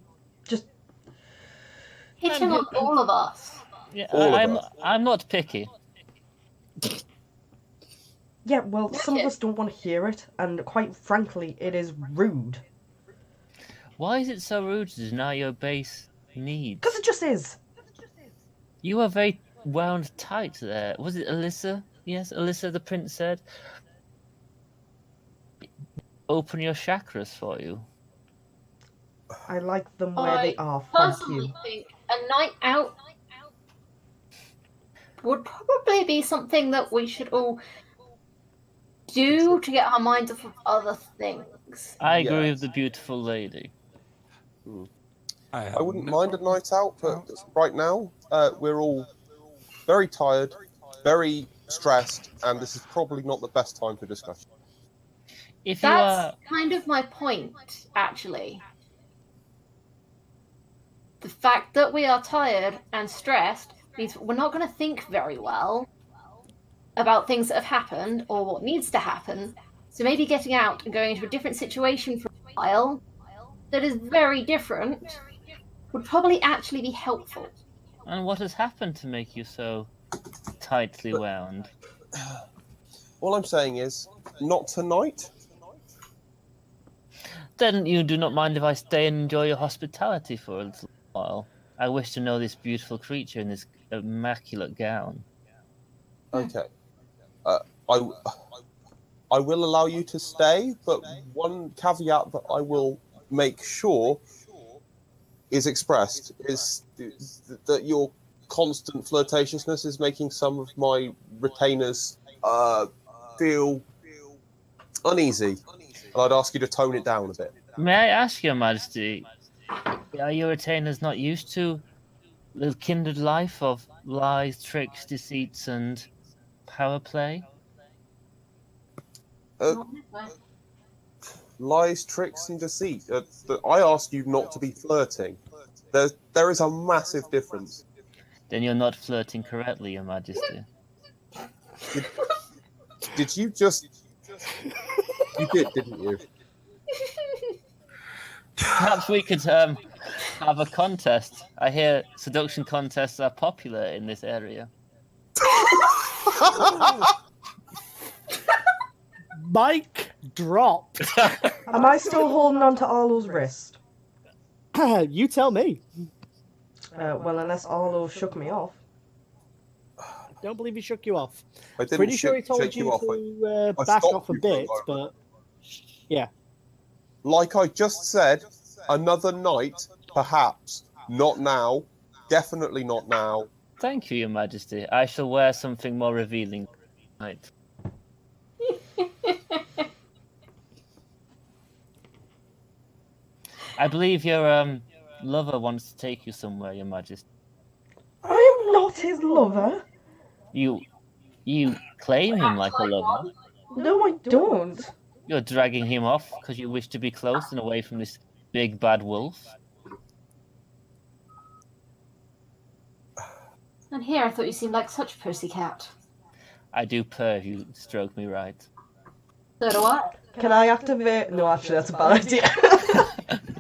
Speaker 5: just...
Speaker 3: Hitting on all of us.
Speaker 2: Yeah,
Speaker 6: All of us.
Speaker 2: I'm not picky.
Speaker 5: Yeah, well, some of
Speaker 3: Okay.
Speaker 5: us don't want to hear it, and quite frankly, it is rude.
Speaker 2: Why is it so rude to deny your base needs?
Speaker 5: Because it just is.
Speaker 2: You are very wound tight there. Was it Alyssa? Yes, Alyssa, the prince said. Open your chakras for you.
Speaker 5: I like them where they
Speaker 3: I
Speaker 5: are, thank
Speaker 3: personally
Speaker 5: you.
Speaker 3: think a night out would probably be something that we should all do to get our minds off of other things.
Speaker 2: I agree
Speaker 6: Yes.
Speaker 2: with the beautiful lady.
Speaker 6: I wouldn't mind a night out, but right now, we're all very tired, very stressed, and this is probably not the best time for discussion.
Speaker 2: If you
Speaker 3: That's
Speaker 2: are,
Speaker 3: kind of my point, actually. The fact that we are tired and stressed means we're not going to think very well about things that have happened or what needs to happen. So maybe getting out and going into a different situation for a while that is very different would probably actually be helpful.
Speaker 2: and what has happened to make you so tightly wound?
Speaker 6: All I'm saying is, not tonight.
Speaker 2: Then you do not mind if I stay and enjoy your hospitality for a little while. I wish to know this beautiful creature in this immaculate gown.
Speaker 6: Okay. I will allow you to stay, but one caveat that I will make sure is expressed is that your constant flirtatiousness is making some of my retainers feel uneasy, and I'd ask you to tone it down a bit.
Speaker 2: May I ask, Your Majesty, are your retainers not used to the kindred life of lies, tricks, deceits, and power play?
Speaker 3: Not this way.
Speaker 6: Lies, tricks, and deceit. I ask you not to be flirting. There is a massive difference.
Speaker 2: Then you're not flirting correctly, Your Majesty.
Speaker 6: Did you just? You did, didn't you?
Speaker 2: Perhaps we could have a contest. I hear seduction contests are popular in this area.
Speaker 1: Mic drop.
Speaker 5: Am I still holding on to Arlo's wrist?
Speaker 1: You tell me.
Speaker 5: Well, unless Arlo shook me off.
Speaker 1: Don't believe he shook you off.
Speaker 6: I didn't
Speaker 1: Pretty sure he told
Speaker 6: shake
Speaker 1: you
Speaker 6: off.
Speaker 1: to
Speaker 6: I
Speaker 1: back
Speaker 6: stopped
Speaker 1: off a
Speaker 6: you for a
Speaker 1: bit,
Speaker 6: moment.
Speaker 1: but yeah.
Speaker 6: Like I just said, another night, perhaps. Not now. Definitely not now.
Speaker 2: Thank you, Your Majesty. I shall wear something more revealing tonight. I believe your lover wants to take you somewhere, Your Majesty.
Speaker 5: I am not his lover.
Speaker 2: You claim him like a lover.
Speaker 5: No, I don't.
Speaker 2: You're dragging him off because you wish to be close and away from this big bad wolf.
Speaker 3: And here I thought you seemed like such a pussycat.
Speaker 2: I do purr if you stroke me right.
Speaker 3: So do I.
Speaker 5: Can I activate? No, actually, that's a bad idea.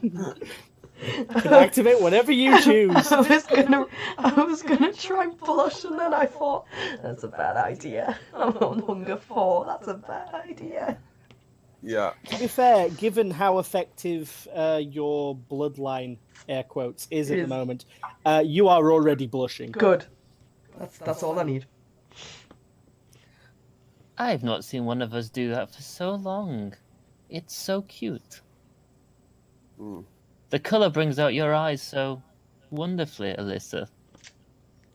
Speaker 1: You can activate whatever you choose.
Speaker 5: I was gonna try and blush, and then I thought that's a bad idea. I'm on hunger 4. That's a bad idea.
Speaker 6: Yeah.
Speaker 1: To be fair, given how effective your bloodline, air quotes, is at the moment, you are already blushing.
Speaker 5: Good. That's all I need.
Speaker 2: I've not seen one of us do that for so long. It's so cute.
Speaker 6: Mm.
Speaker 2: The colour brings out your eyes so wonderfully, Alyssa.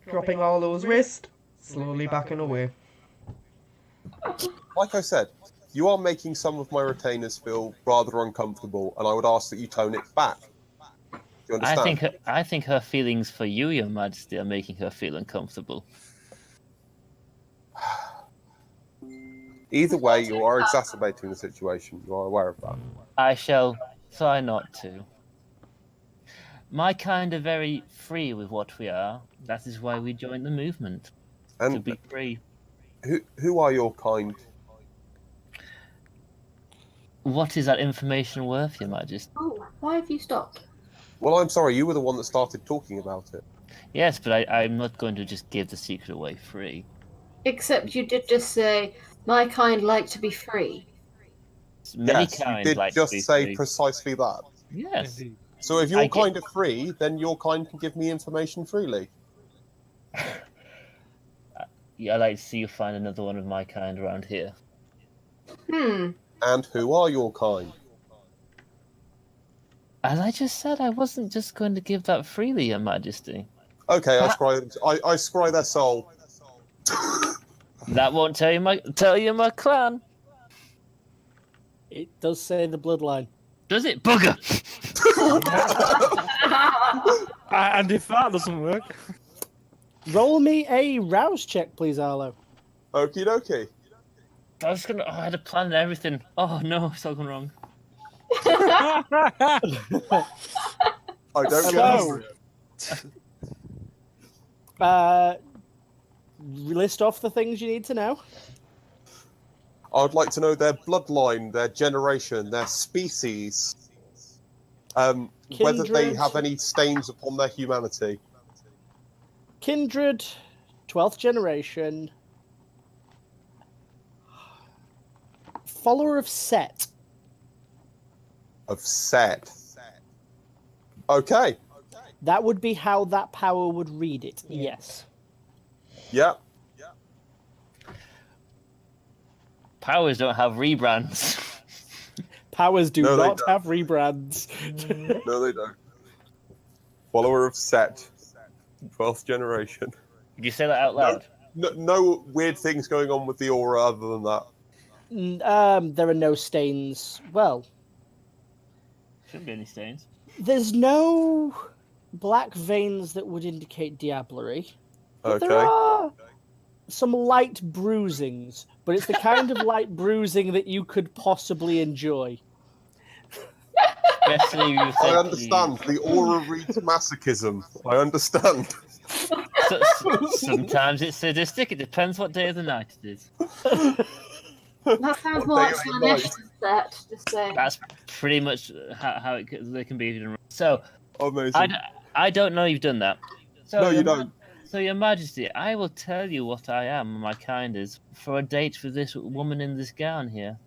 Speaker 5: Dropping Arlo's wrist, slowly backing away.
Speaker 6: Like I said, you are making some of my retainers feel rather uncomfortable, and I would ask that you tone it back. Do you understand?
Speaker 2: I think her feelings for you, Your Majesty, are making her feel uncomfortable.
Speaker 6: Either way, you are exacerbating the situation. You are aware of that.
Speaker 2: I shall try not to. My kind are very free with what we are. That is why we joined the movement. To
Speaker 6: And
Speaker 2: be free.
Speaker 6: who are your kind?
Speaker 2: What is that information worth, Your Majesty?
Speaker 3: Oh, why have you stopped?
Speaker 6: Well, I'm sorry, you were the one that started talking about it.
Speaker 2: Yes, but I'm not going to just give the secret away free.
Speaker 3: Except you did just say, my kind like to be free.
Speaker 2: Many
Speaker 6: Yes, you
Speaker 2: kinds
Speaker 6: did
Speaker 2: like
Speaker 6: just
Speaker 2: to be
Speaker 6: say
Speaker 2: free.
Speaker 6: precisely that.
Speaker 2: Yes.
Speaker 6: So if your
Speaker 2: I get-
Speaker 6: kind are free, then your kind can give me information freely.
Speaker 2: Yeah, I'd like to see you find another one of my kind around here.
Speaker 6: And who are your kind?
Speaker 2: As I just said, I wasn't just going to give that freely, Your Majesty.
Speaker 6: Okay, I scry their soul.
Speaker 2: That won't tell you my clan.
Speaker 1: It does say the bloodline.
Speaker 2: Does it? Bugger!
Speaker 4: And if that doesn't work,
Speaker 1: Roll me a rouse check, please, Arlo.
Speaker 6: Okie dokie.
Speaker 2: I had a plan and everything. Oh no, it's all gone wrong.
Speaker 6: I don't
Speaker 1: So-
Speaker 6: get
Speaker 1: List off the things you need to know.
Speaker 6: I would like to know their bloodline, their generation, their species, whether they
Speaker 1: Kindred.
Speaker 6: have any stains upon their humanity.
Speaker 1: Kindred, 12th generation. Follower of Set.
Speaker 6: Of Set. Okay.
Speaker 1: That would be how that power would read it. Yes.
Speaker 6: Yeah.
Speaker 2: Powers don't have rebrands.
Speaker 1: Powers do
Speaker 6: No, they
Speaker 1: not
Speaker 6: don't.
Speaker 1: have rebrands.
Speaker 6: No, they don't. Follower of Set, 12th generation.
Speaker 2: Did you say that out loud?
Speaker 6: No weird things going on with the aura other than that.
Speaker 1: There are no stains. Well,
Speaker 2: Shouldn't be any stains.
Speaker 1: there's no black veins that would indicate diablerie. But there
Speaker 6: Okay.
Speaker 1: are some light bruisings, but it's the kind of light bruising that you could possibly enjoy.
Speaker 2: Especially if you
Speaker 6: I
Speaker 2: said
Speaker 6: understand. The aura reads masochism. I understand.
Speaker 2: Sometimes it's sadistic. It depends what day of the night it is.
Speaker 3: That sounds more like Slanesh set. Just saying.
Speaker 2: That's pretty much how they can be. So
Speaker 6: Amazing.
Speaker 2: I don't know you've done that. So
Speaker 6: No, you don't.
Speaker 2: So, Your Majesty, I will tell you what I am and my kind is for a date with this woman in this gown here.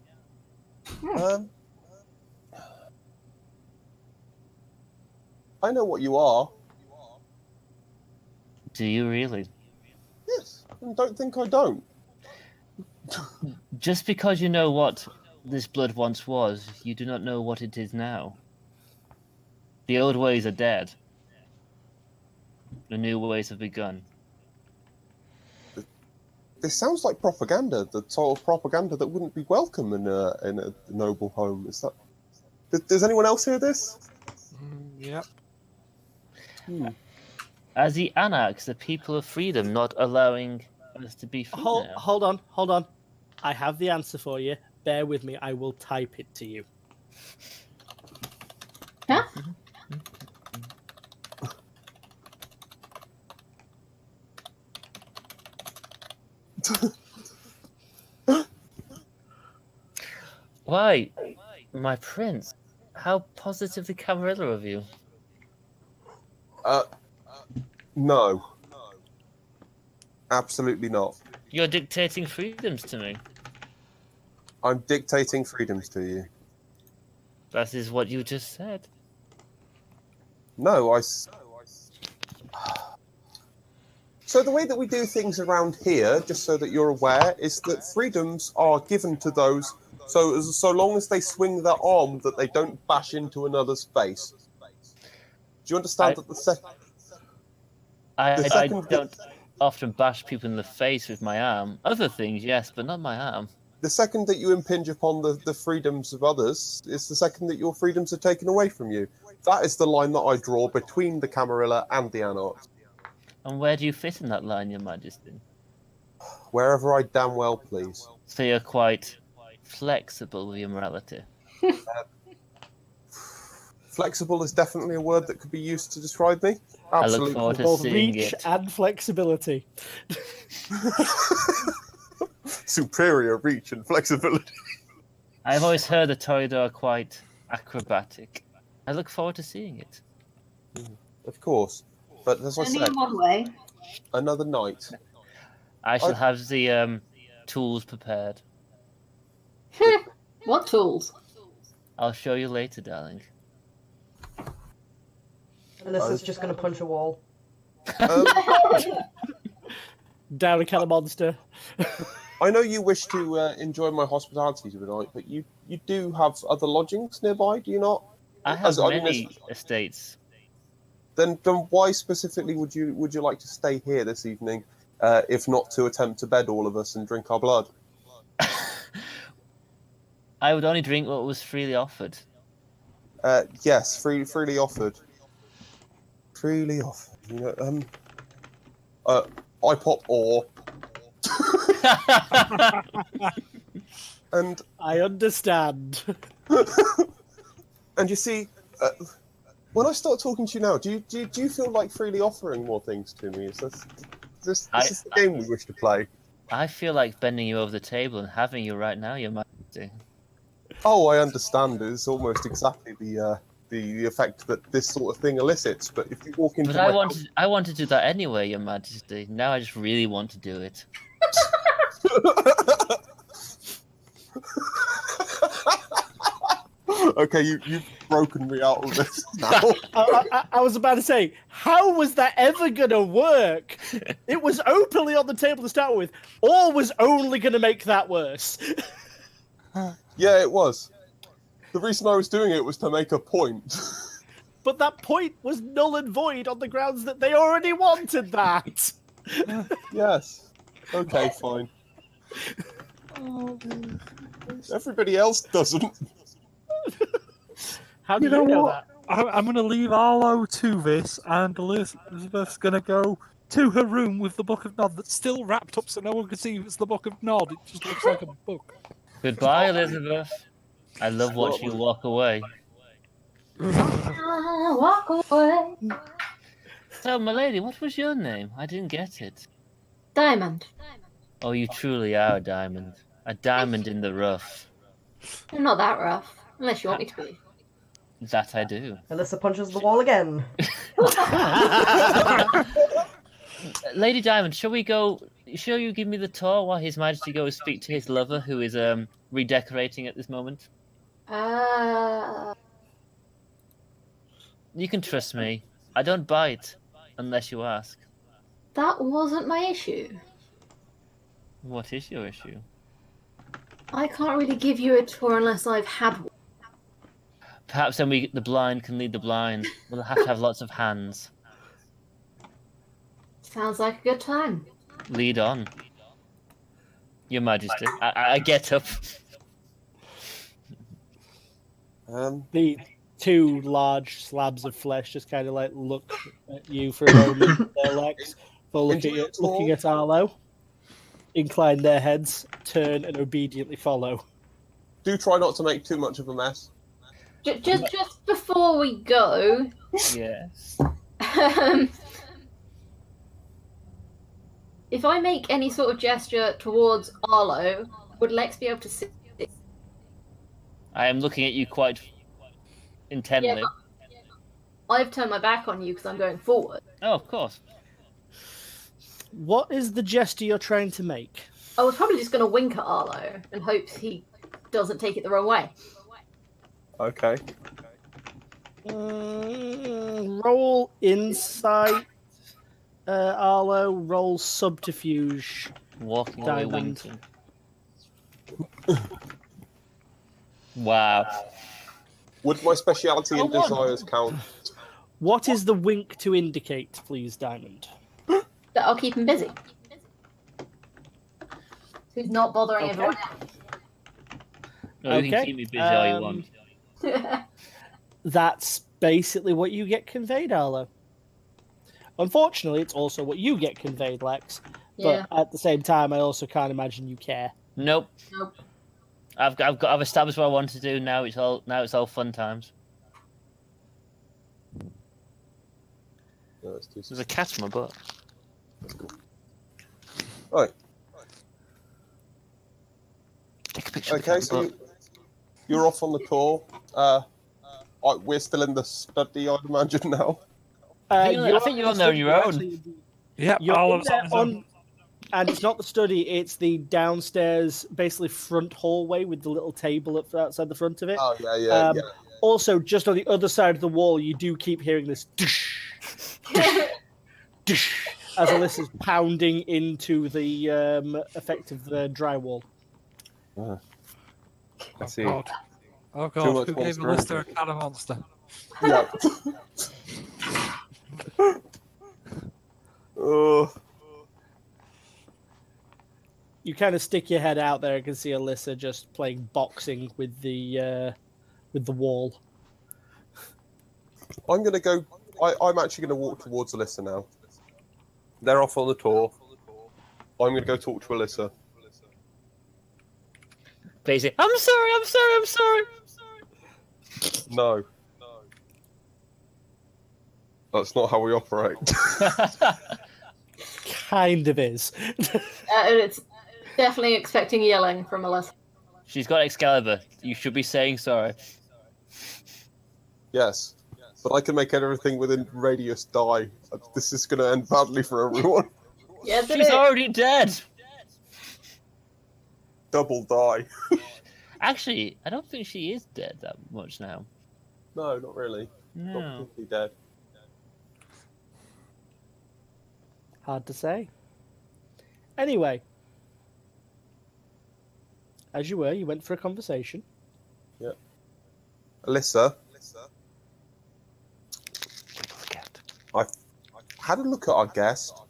Speaker 6: I know what you are.
Speaker 2: Do you really?
Speaker 6: Yes. And don't think I don't.
Speaker 2: Just because you know what this blood once was, you do not know what it is now. The old ways are dead. The new ways have begun.
Speaker 6: This sounds like propaganda. The sort of propaganda that wouldn't be welcome in a noble home. Is that? Does anyone else hear this?
Speaker 4: Yep.
Speaker 2: As the anarchs, the people of freedom, not allowing us to be free now.
Speaker 1: Hold on. I have the answer for you. Bear with me. I will type it to you.
Speaker 3: Huh?
Speaker 2: Why, my prince? How positively Camarilla of you.
Speaker 6: No. Absolutely not.
Speaker 2: You're dictating freedoms to me.
Speaker 6: I'm dictating freedoms to you.
Speaker 2: That is what you just said.
Speaker 6: No, So the way that we do things around here, just so that you're aware, is that freedoms are given to those so long as they swing their arm that they don't bash into another's face. Do you understand that the second...
Speaker 2: I don't often bash people in the face with my arm. Other things, yes, but not my arm.
Speaker 6: The second that you impinge upon the freedoms of others is the second that your freedoms are taken away from you. That is the line that I draw between the Camarilla and the Anarchs.
Speaker 2: And where do you fit in that line, Your Majesty?
Speaker 6: Wherever I damn well please.
Speaker 2: So you're quite flexible with your morality.
Speaker 6: Flexible is definitely a word that could be used to describe me.
Speaker 2: I
Speaker 6: Absolutely.
Speaker 2: look forward to
Speaker 1: Both
Speaker 2: seeing
Speaker 1: reach
Speaker 2: it.
Speaker 1: and flexibility.
Speaker 6: Superior reach and flexibility.
Speaker 2: I've always heard the Toreador are quite acrobatic. I look forward to seeing it.
Speaker 6: Of course. But as I
Speaker 3: Only
Speaker 6: said,
Speaker 3: in one way.
Speaker 6: another night.
Speaker 2: I shall have the tools prepared.
Speaker 3: What tools?
Speaker 2: I'll show you later, darling.
Speaker 5: And this is just going to punch a wall.
Speaker 1: Down a killer monster.
Speaker 6: I know you wish to enjoy my hospitality tonight, but you do have other lodgings nearby, do you not?
Speaker 2: I have
Speaker 6: I mean,
Speaker 2: many estates.
Speaker 6: Then why specifically would you like to stay here this evening, if not to attempt to bed all of us and drink our blood?
Speaker 2: I would only drink what was freely offered.
Speaker 6: Yes, freely offered. Freely offered. You know, I pop ore. And
Speaker 1: I understand.
Speaker 6: and you see, when I start talking to you now, do you feel like freely offering more things to me? Is this the game we wish to play?
Speaker 2: I feel like bending you over the table and having you right now, Your Majesty.
Speaker 6: Oh, I understand. It's almost exactly the effect that this sort of thing elicits. But if you walk into
Speaker 2: But I want to do that anyway, Your Majesty. Now I just really want to do it.
Speaker 6: Okay, you've broken me out of this now.
Speaker 1: I was about to say, how was that ever gonna work? It was openly on the table to start with, or was only gonna make that worse.
Speaker 6: Yeah, it was. The reason I was doing it was to make a point.
Speaker 1: but that point was null and void on the grounds that they already wanted that.
Speaker 6: Yes. Okay, fine. Everybody else doesn't.
Speaker 1: How do
Speaker 4: You know what?
Speaker 1: that?
Speaker 4: I'm going to leave Arlo to this, and Elizabeth's going to go to her room with the Book of Nod that's still wrapped up so no one can see it's the Book of Nod. It just looks like a book.
Speaker 2: Goodbye, Elizabeth. I love watching you walk away.
Speaker 3: Walk away.
Speaker 2: So, my lady, what was your name? I didn't get it.
Speaker 3: Diamond.
Speaker 2: Oh, you truly are a diamond. A diamond in the rough.
Speaker 3: I'm not that rough, unless you want me to be.
Speaker 2: That I do.
Speaker 5: Alyssa punches the wall again.
Speaker 2: Lady Diamond, shall we go? Shall you give me the tour while His Majesty goes speak to his lover, who is redecorating at this moment? You can trust me. I don't bite unless you ask.
Speaker 3: That wasn't my issue.
Speaker 2: What is your issue?
Speaker 3: I can't really give you a tour unless I've had one.
Speaker 2: Perhaps then the blind can lead the blind. We'll have to have lots of hands.
Speaker 3: Sounds like a good time.
Speaker 2: Lead on. Your Majesty. I get up.
Speaker 1: The two large slabs of flesh just kind of like look at you for a moment. Their legs, for looking at Arlo, incline their heads, turn, and obediently follow.
Speaker 6: Do try not to make too much of a mess.
Speaker 3: Just before we go,
Speaker 2: Yes.
Speaker 3: if I make any sort of gesture towards Arlo, would Lex be able to see?
Speaker 2: I am looking at you quite intently.
Speaker 3: Yeah, I've turned my back on you because I'm going forward.
Speaker 2: Oh, of course.
Speaker 1: What is the gesture you're trying to make?
Speaker 3: I was probably just going to wink at Arlo and hope he doesn't take it the wrong way.
Speaker 6: Okay.
Speaker 1: Roll insight, Arlo. Roll subterfuge.
Speaker 2: Walking away
Speaker 1: Diamond.
Speaker 2: winking. Wow.
Speaker 6: Would my speciality and desires count?
Speaker 1: What is the wink to indicate, please, Diamond?
Speaker 3: That I'll keep him busy. He's not bothering everyone
Speaker 2: No, you can keep me busy all you want.
Speaker 3: else.
Speaker 1: That's basically what you get conveyed, Arlo. Unfortunately, it's also what you get conveyed, Lex.
Speaker 3: Yeah.
Speaker 1: But at the same time, I also can't imagine you care.
Speaker 2: Nope.
Speaker 3: Nope.
Speaker 2: I've established what I want to do. Now it's all fun times.
Speaker 6: Yeah, let's do
Speaker 2: There's a cat on my butt.
Speaker 6: Right.
Speaker 2: Take a picture.
Speaker 6: Okay, so you're off on the tour. We're still in the study, I'd imagine now.
Speaker 2: I think you're on there on your own.
Speaker 4: Yeah,
Speaker 1: You're
Speaker 4: all
Speaker 1: in
Speaker 4: of
Speaker 1: there
Speaker 4: that.
Speaker 1: on, and it's not the study; it's the downstairs, basically front hallway with the little table outside the front of it.
Speaker 6: Oh yeah.
Speaker 1: Also, just on the other side of the wall, you do keep hearing this dish, dish, as Alyssa's pounding into the effect of the drywall.
Speaker 6: I see.
Speaker 4: God. Oh
Speaker 6: Too
Speaker 4: God,
Speaker 6: much
Speaker 4: who gave
Speaker 6: monster
Speaker 4: Alyssa a cat of monster?
Speaker 6: Yeah.
Speaker 1: You kind of stick your head out there and can see Alyssa just playing boxing with the wall.
Speaker 6: I'm gonna go. I'm actually gonna walk towards Alyssa now. They're off on the tour. I'm gonna go talk to Alyssa.
Speaker 2: Basically, I'm sorry.
Speaker 6: No. That's not how we operate.
Speaker 1: Kind of is.
Speaker 3: It's definitely expecting yelling from Alyssa.
Speaker 2: She's got Excalibur. You should be saying sorry.
Speaker 6: Yes. But I can make everything within radius die. This is going to end badly for everyone.
Speaker 3: Yes, it
Speaker 2: She's
Speaker 3: is.
Speaker 2: already dead.
Speaker 6: Double die.
Speaker 2: Actually, I don't think she is dead that much now.
Speaker 6: No, not really. Not
Speaker 2: No.
Speaker 6: completely dead.
Speaker 1: Hard to say. Anyway, as you went for a conversation.
Speaker 6: Alyssa, had a look at our guest,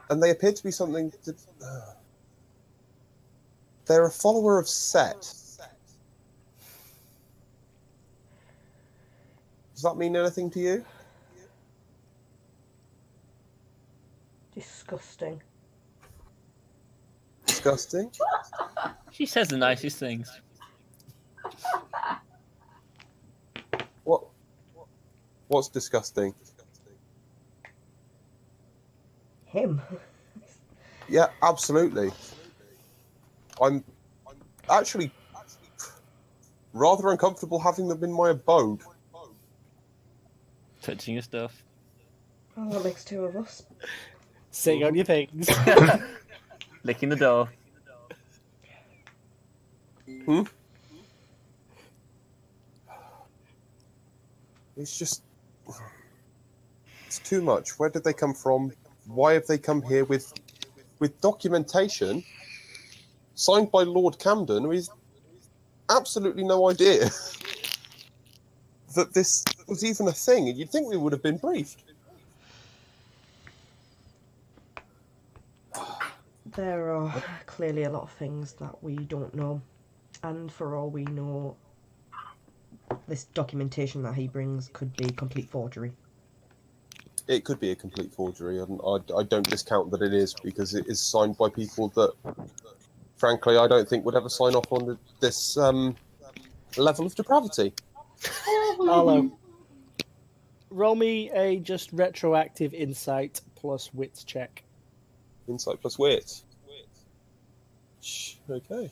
Speaker 6: and they appear to be something that... they're a follower of Set. Does that mean anything to you?
Speaker 5: Disgusting.
Speaker 6: Disgusting?
Speaker 2: She says the nicest things.
Speaker 6: What's disgusting?
Speaker 5: Him.
Speaker 6: Yeah, absolutely. I'm actually rather uncomfortable having them in my abode.
Speaker 2: Touching your stuff.
Speaker 5: Oh, that makes two of us.
Speaker 1: Sitting on your things.
Speaker 2: Licking the door.
Speaker 6: It's just... it's too much. Where did they come from? Why have they come here with documentation signed by Lord Camden, who has absolutely no idea that this was even a thing, and you'd think we would have been briefed.
Speaker 5: There are clearly a lot of things that we don't know, and for all we know, this documentation that he brings could be complete forgery.
Speaker 6: It could be a complete forgery, and I don't discount that it is, because it is signed by people that, frankly, I don't think would ever sign off on this level of depravity.
Speaker 1: Arlo, roll me a just retroactive insight plus wits check.
Speaker 6: Insight plus wit. Okay.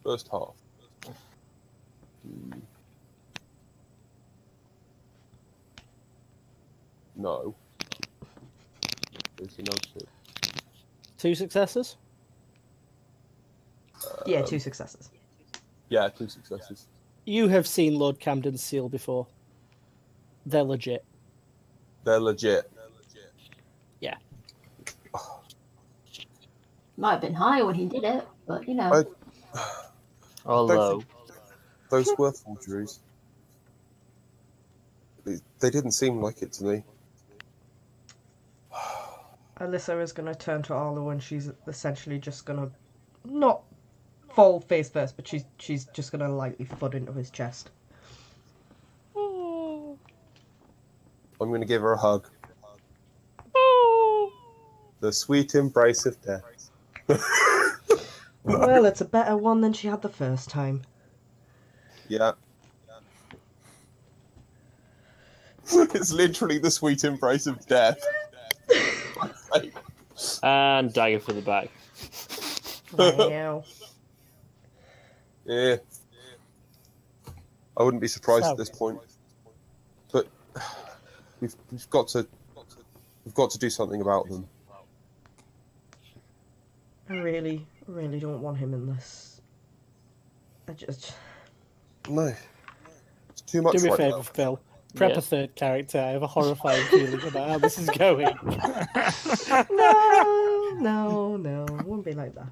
Speaker 6: First half. No. There's another two.
Speaker 1: 2 successes?
Speaker 5: Yeah, 2 successes.
Speaker 6: Yeah, 2 successes.
Speaker 1: You have seen Lord Camden's seal before. They're legit.
Speaker 6: They're legit.
Speaker 1: Yeah.
Speaker 3: Might have been high when he did it, but you know.
Speaker 2: Or
Speaker 6: Don't
Speaker 2: low.
Speaker 6: think those were forgeries. They didn't seem like it to me.
Speaker 5: Alyssa is going to turn to Arlo and she's essentially just going to not fall face first, but she's just going to lightly foot into his chest.
Speaker 6: I'm going to give her a hug. The sweet embrace of death.
Speaker 5: Well, it's a better one than she had the first time.
Speaker 6: Yeah. It's literally the sweet embrace of death.
Speaker 2: And dagger for the back.
Speaker 5: Wow.
Speaker 6: Yeah. I wouldn't be surprised
Speaker 1: So-
Speaker 6: at this point. But we've got to do something about them.
Speaker 5: I really don't want him in this. I just...
Speaker 6: No. It's too much
Speaker 1: Do me a
Speaker 6: right
Speaker 1: favour,
Speaker 6: now.
Speaker 1: Phil. Prep
Speaker 2: Yeah.
Speaker 1: a third character. I have a horrifying feeling about how this is going.
Speaker 5: No, it wouldn't be like that.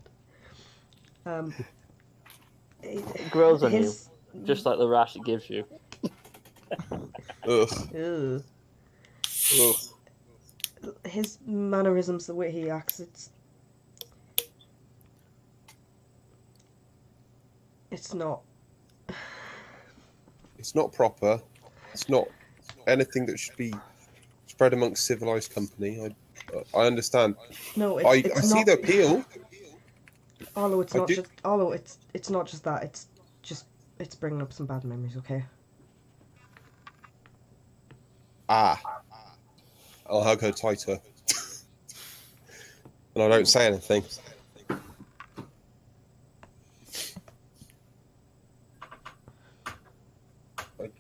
Speaker 2: It grows on
Speaker 5: his...
Speaker 2: you, just like the rash it gives you.
Speaker 6: Ugh.
Speaker 5: Ugh.
Speaker 6: Ugh.
Speaker 5: His mannerisms, the way he acts, it's not...
Speaker 6: It's not proper. It's not anything that should be spread amongst civilized company. I understand.
Speaker 5: No,
Speaker 6: I
Speaker 5: it's
Speaker 6: see
Speaker 5: not...
Speaker 6: the appeal.
Speaker 5: Arlo, it's
Speaker 6: I
Speaker 5: not
Speaker 6: do-
Speaker 5: just... Arlo, it's not just that. It's bringing up some bad memories, okay?
Speaker 6: Ah. I'll hug her tighter. And I don't say anything.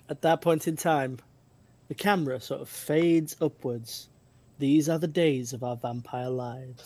Speaker 1: At that point in time, the camera sort of fades upwards. These are the days of our vampire lives.